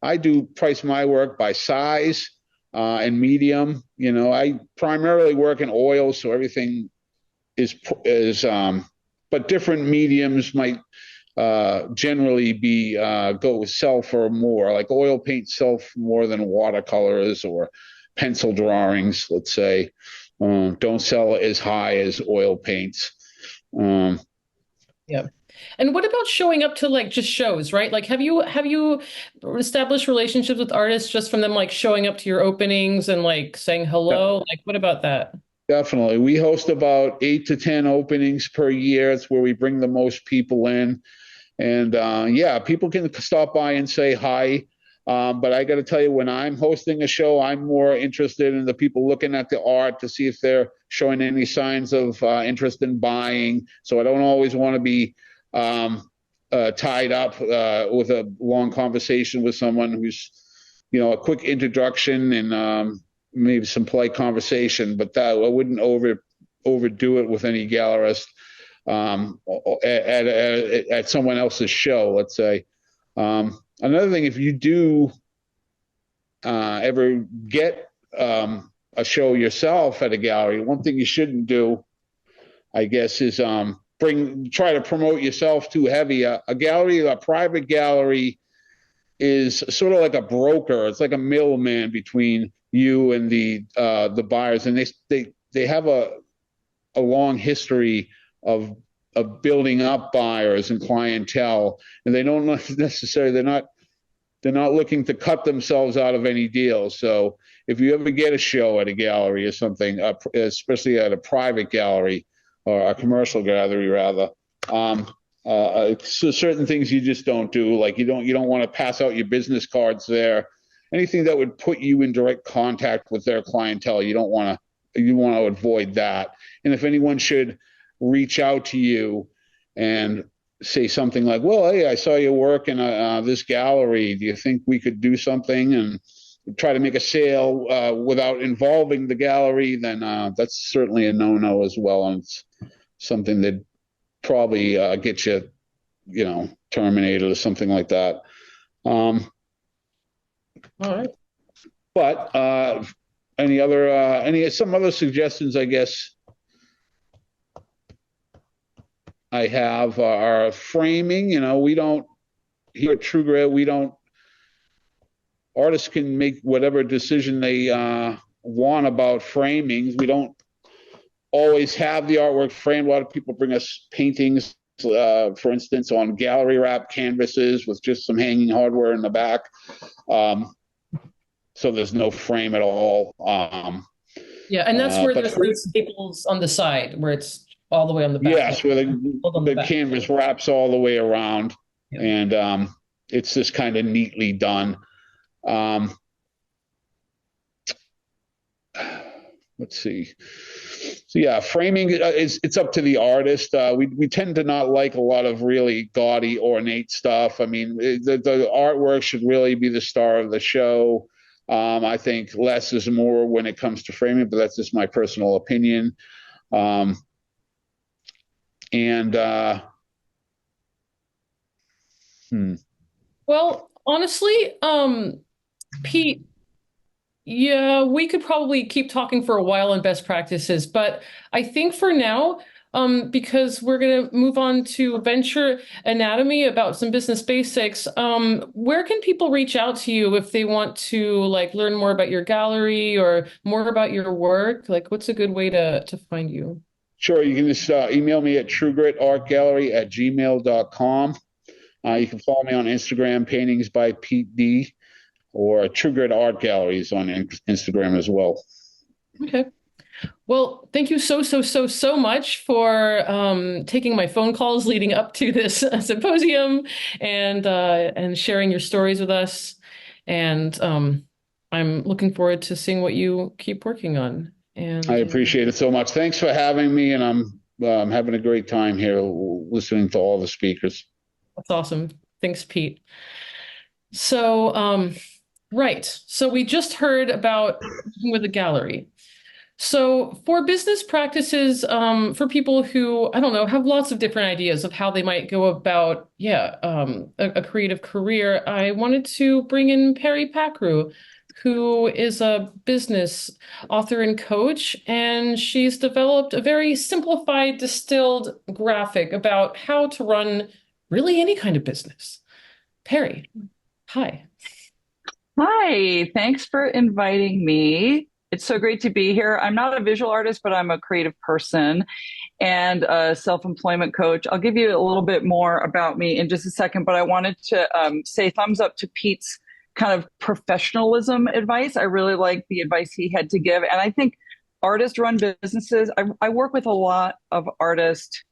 I do price my work by size and medium. I primarily work in oils, so everything is but different mediums might generally sell for more. Like oil paint sell for more than watercolors or pencil drawings, let's say. Don't sell as high as oil paints. Yeah. And what about showing up to just shows, right? Like, have you established relationships with artists just from them showing up to your openings and saying hello? Yeah. What about that? Definitely. We host about 8 to 10 openings per year. It's where we bring the most people in. And people can stop by and say hi. But I got to tell you, when I'm hosting a show, I'm more interested in the people looking at the art to see if they're showing any signs of interest in buying. So I don't always want to be tied up with a long conversation with someone who's, a quick introduction and maybe some polite conversation. But that I wouldn't overdo it with any gallerist. at someone else's show, let's say. Another thing, if you do ever get a show yourself at a gallery, one thing you shouldn't do, I guess, is try to promote yourself too heavy. A gallery, a private gallery, is sort of like a broker. It's like a middleman between you and the buyers, and they have a long history of building up buyers and clientele, and they don't necessarily, they're not looking to cut themselves out of any deals. So if you ever get a show at a gallery or something, especially at a private gallery or a commercial gallery rather, so certain things you just don't do. Like you don't want to pass out your business cards there. Anything that would put you in direct contact with their clientele, you want to avoid that. And if anyone should reach out to you and say something like, well, hey, I saw your work in this gallery, do you think we could do something, and try to make a sale without involving the gallery, then that's certainly a no-no as well. And it's something that probably get you, terminated or something like that. All right. But some other suggestions, I guess, I have are framing. We don't, here at True Grit, artists can make whatever decision they want about framings. We don't always have the artwork framed. A lot of people bring us paintings, for instance, on gallery wrap canvases with just some hanging hardware in the back. So there's no frame at all. Yeah, and that's where there's the staples on the side, where it's all the way on the back. Yes, where the canvas wraps all the way around, yeah. And it's just kind of neatly done. Let's see. So yeah, framing it's up to the artist. We tend to not like a lot of really gaudy, ornate stuff. I mean, the artwork should really be the star of the show. I think less is more when it comes to framing, but that's just my personal opinion. Well, honestly, Pete, yeah, we could probably keep talking for a while on best practices, but I think for now, because we're going to move on to venture anatomy about some business basics, where can people reach out to you if they want to learn more about your gallery or more about your work? What's a good way to find you? Sure. You can just email me at truegritartgallery@gmail.com. You can follow me on Instagram, Paintings by Pete D, or True Grit Art Galleries on Instagram as well. Okay. Well, thank you so much for taking my phone calls leading up to this symposium and sharing your stories with us. And I'm looking forward to seeing what you keep working on. And I appreciate it so much. Thanks for having me, and I'm having a great time here listening to all the speakers. That's awesome. Thanks, Pete. So, right. So we just heard about working with a gallery. So for business practices, for people who, I don't know, have lots of different ideas of how they might go about, a creative career, I wanted to bring in Perry Pacru, who is a business author and coach, and she's developed a very simplified, distilled graphic about how to run really any kind of business. Perry, hi. Hi, thanks for inviting me. It's so great to be here. I'm not a visual artist, but I'm a creative person and a self-employment coach. I'll give you a little bit more about me in just a second, but I wanted to say thumbs up to Pete's kind of professionalism advice. I really like the advice he had to give. And I think artist-run businesses, I work with a lot of artists,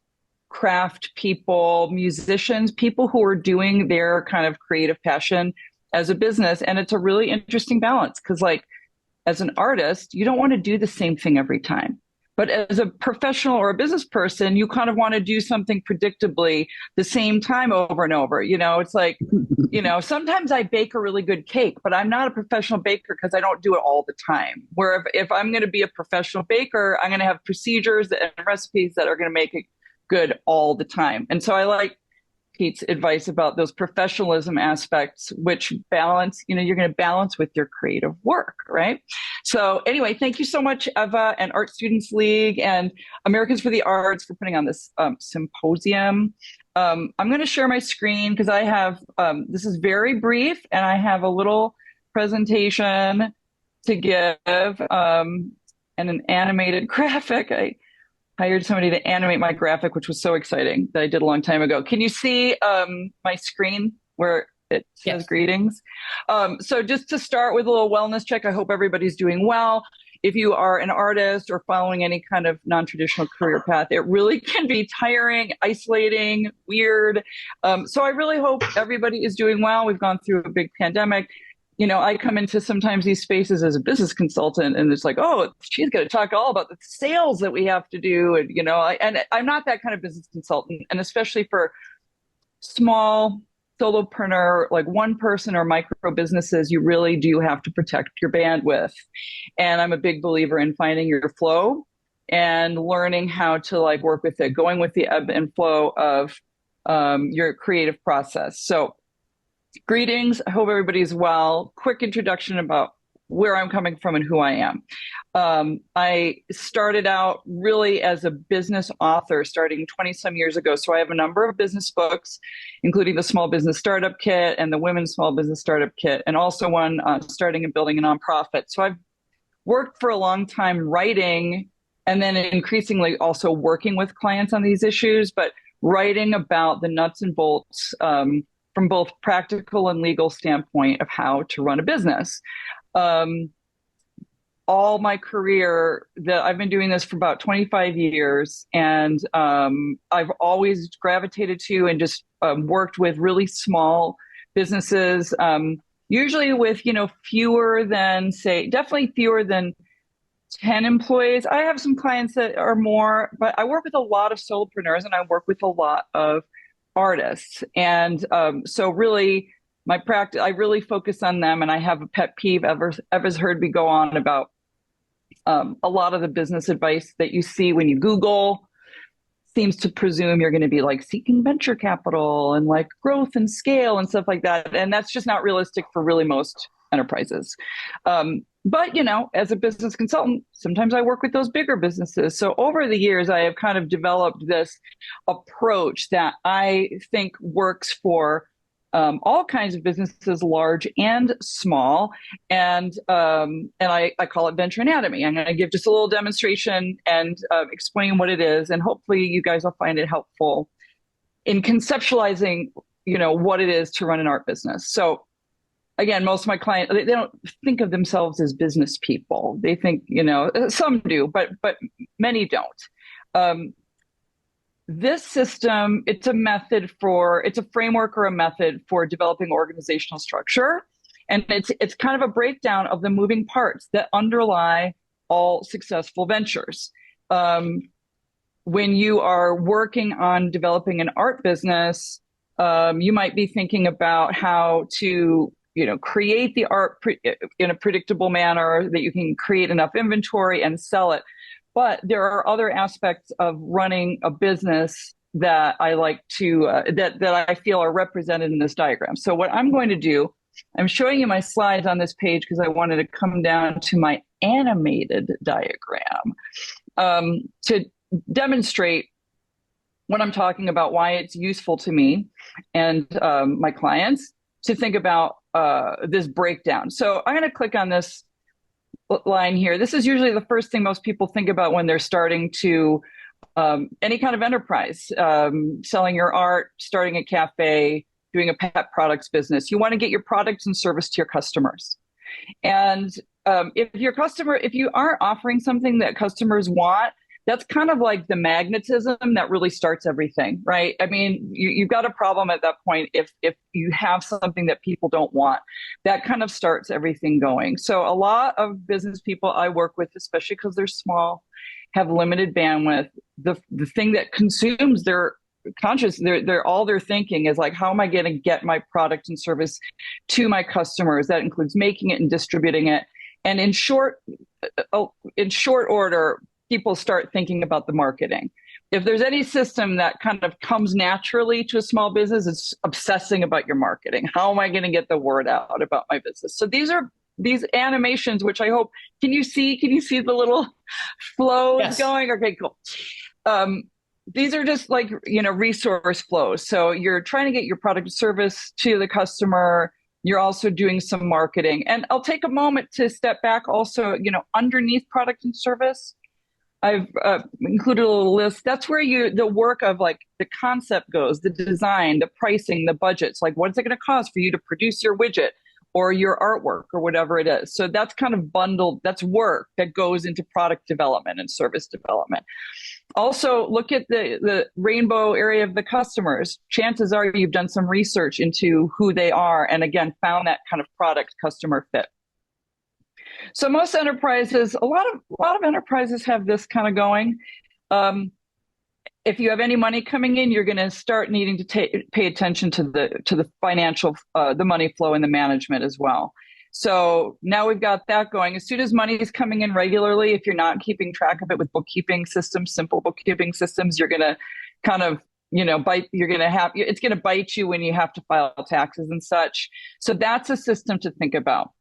craft people, musicians, people who are doing their kind of creative passion as a business. And it's a really interesting balance because as an artist, you don't want to do the same thing every time. But as a professional or a business person, you kind of want to do something predictably the same time over and over. It's like, sometimes I bake a really good cake, but I'm not a professional baker because I don't do it all the time. Where if I'm going to be a professional baker, I'm going to have procedures and recipes that are going to make it good all the time. And so I like Pete's advice about those professionalism aspects, which balance, you're going to balance with your creative work, right? So anyway, thank you so much, Eva, and Art Students League and Americans for the Arts for putting on this symposium. I'm going to share my screen because I have, this is very brief, and I have a little presentation to give and an animated graphic. I hired somebody to animate my graphic, which was so exciting, that I did a long time ago. Can you see my screen where it says yes. Greetings? So just to start with a little wellness check, I hope everybody's doing well. If you are an artist or following any kind of non-traditional career path, it really can be tiring, isolating, weird. So I really hope everybody is doing well. We've gone through a big pandemic. I come into sometimes these spaces as a business consultant, and it's like, oh, she's going to talk all about the sales that we have to do. And, and I'm not that kind of business consultant. And especially for small solopreneur, like one person or micro businesses, you really do have to protect your bandwidth. And I'm a big believer in finding your flow and learning how to work with it, going with the ebb and flow of your creative process. So greetings. I hope everybody's well. Quick introduction about where I'm coming from and who I am. I started out really as a business author starting 20 some years ago. So I have a number of business books, including the Small Business Startup Kit and the Women's Small Business Startup Kit, and also one starting and building a nonprofit. So I've worked for a long time writing, and then increasingly also working with clients on these issues, but writing about the nuts and bolts from both practical and legal standpoint of how to run a business. All my career, I've been doing this for about 25 years, and I've always gravitated to and just worked with really small businesses, usually with, fewer than, definitely fewer than 10 employees. I have some clients that are more, but I work with a lot of solopreneurs, and I work with a lot of artists. And so really my practice, I really focus on them, and I have a pet peeve. Eva's heard me go on about a lot of the business advice that you see when you Google seems to presume you're going to be seeking venture capital and growth and scale and stuff like that. And that's just not realistic for really most enterprises. But, as a business consultant, sometimes I work with those bigger businesses. So over the years, I have kind of developed this approach that I think works for all kinds of businesses, large and small. And I call it venture anatomy. I'm going to give just a little demonstration and explain what it is. And hopefully you guys will find it helpful in conceptualizing, what it is to run an art business. So again, most of my clients, they don't think of themselves as business people. They think, some do, but many don't. This system, it's a framework or a method for developing organizational structure. And it's kind of a breakdown of the moving parts that underlie all successful ventures. When you are working on developing an art business, you might be thinking about how to create the art in a predictable manner that you can create enough inventory and sell it. But there are other aspects of running a business that I like to, that I feel are represented in this diagram. So what I'm going to do, I'm showing you my slides on this page because I wanted to come down to my animated diagram to demonstrate what I'm talking about, why it's useful to me and my clients to think about this breakdown. So I'm going to click on this line here. This is usually the first thing most people think about when they're starting to any kind of enterprise, selling your art, starting a cafe, doing a pet products business. You want to get your products and service to your customers. And if you aren't offering something that customers want, that's kind of like the magnetism that really starts everything, right? I mean, you've got a problem at that point if you have something that people don't want. That kind of starts everything going. So a lot of business people I work with, especially because they're small, have limited bandwidth. The thing that consumes their conscious, all they're thinking is how am I going to get my product and service to my customers? That includes making it and distributing it. And in short order, people start thinking about the marketing. if there's any system that kind of comes naturally to a small business, it's obsessing about your marketing. How am I going to get the word out about my business? So these are these animations, which I hope, can you see the little flows going? Okay, cool. These are just like, resource flows. So you're trying to get your product or service to the customer. You're also doing some marketing. And I'll take a moment to step back also, underneath product and service. I've included a little list. That's where the work of like the concept goes, the design, the pricing, the budgets, like what's it going to cost for you to produce your widget or your artwork or whatever it is. So that's kind of bundled, that's work that goes into product development and service development. Also, look at the rainbow area of the customers. Chances are you've done some research into who they are and again, found that kind of product customer fit. So most enterprises, a lot of enterprises have this kind of going. If you have any money coming in, you're going to start needing to pay attention to the financial, the money flow and the management as well. So now we've got that going. As soon as money is coming in regularly, if you're not keeping track of it with bookkeeping systems, simple bookkeeping systems, you're going to kind of, it's going to bite you when you have to file taxes and such. So that's a system to think about.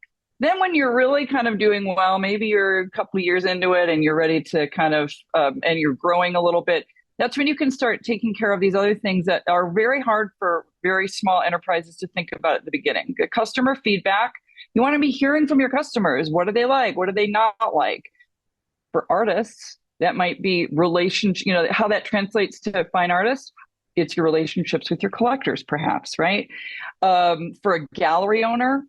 Then when you're really kind of doing well, maybe you're a couple of years into it and you're ready to kind of, and you're growing a little bit, that's when you can start taking care of these other things that are very hard for very small enterprises to think about at the beginning. The customer feedback, you want to be hearing from your customers. What do they like? What do they not like? For artists, that might be relationship, how that translates to fine artists. It's your relationships with your collectors, perhaps, right? For a gallery owner,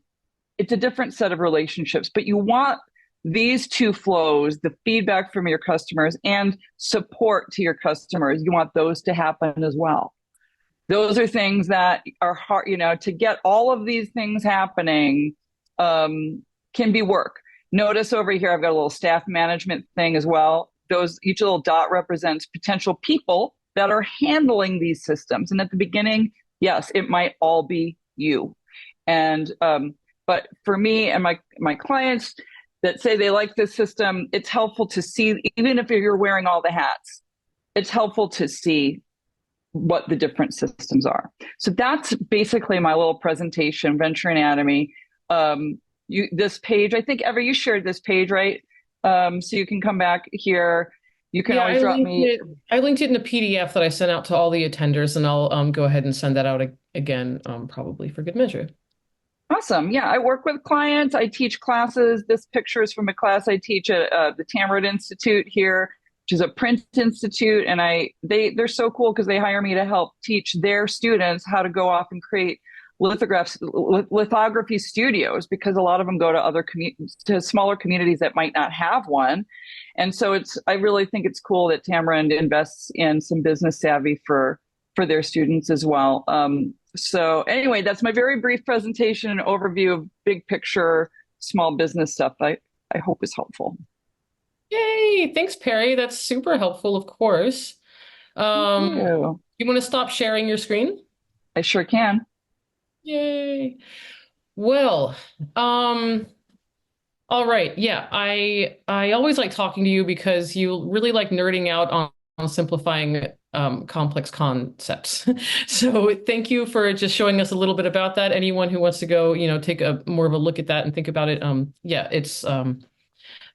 it's a different set of relationships, but you want these two flows, the feedback from your customers and support to your customers, you want those to happen as well. Those are things that are hard, to get all of these things happening can be work. Notice over here, I've got a little staff management thing as well. Each little dot represents potential people that are handling these systems. And at the beginning, yes, it might all be you. And, but for me and my clients that say they like this system, it's helpful to see, even if you're wearing all the hats, it's helpful to see what the different systems are. So that's basically my little presentation, Venture Anatomy. This page, I think, Eva, you shared this page, right? So you can come back here. You can always drop me. I linked it in a PDF that I sent out to all the attenders, and I'll go ahead and send that out again, probably for good measure. Awesome. Yeah, I work with clients. I teach classes. This picture is from a class I teach at the Tamarind Institute here, which is a print institute. And they're so cool because they hire me to help teach their students how to go off and create lithography studios, because a lot of them go to smaller communities that might not have one. And so I really think it's cool that Tamarind invests in some business savvy for their students as well. So anyway, that's my very brief presentation and overview of big picture small business stuff. I hope is helpful. Yay! Thanks, Perry. That's super helpful, of course. Thank you. You want to stop sharing your screen? I sure can. Yay. Well, all right. Yeah, I always like talking to you because you really like nerding out on simplifying complex concepts. So thank you for just showing us a little bit about that. Anyone who wants to go, take a more of a look at that and think about it. Yeah, it's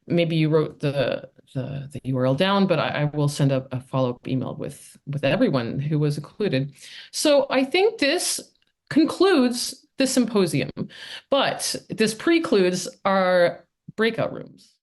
maybe you wrote the URL down, but I will send a follow-up email with everyone who was included. So I think this concludes the symposium, but this precludes our breakout rooms.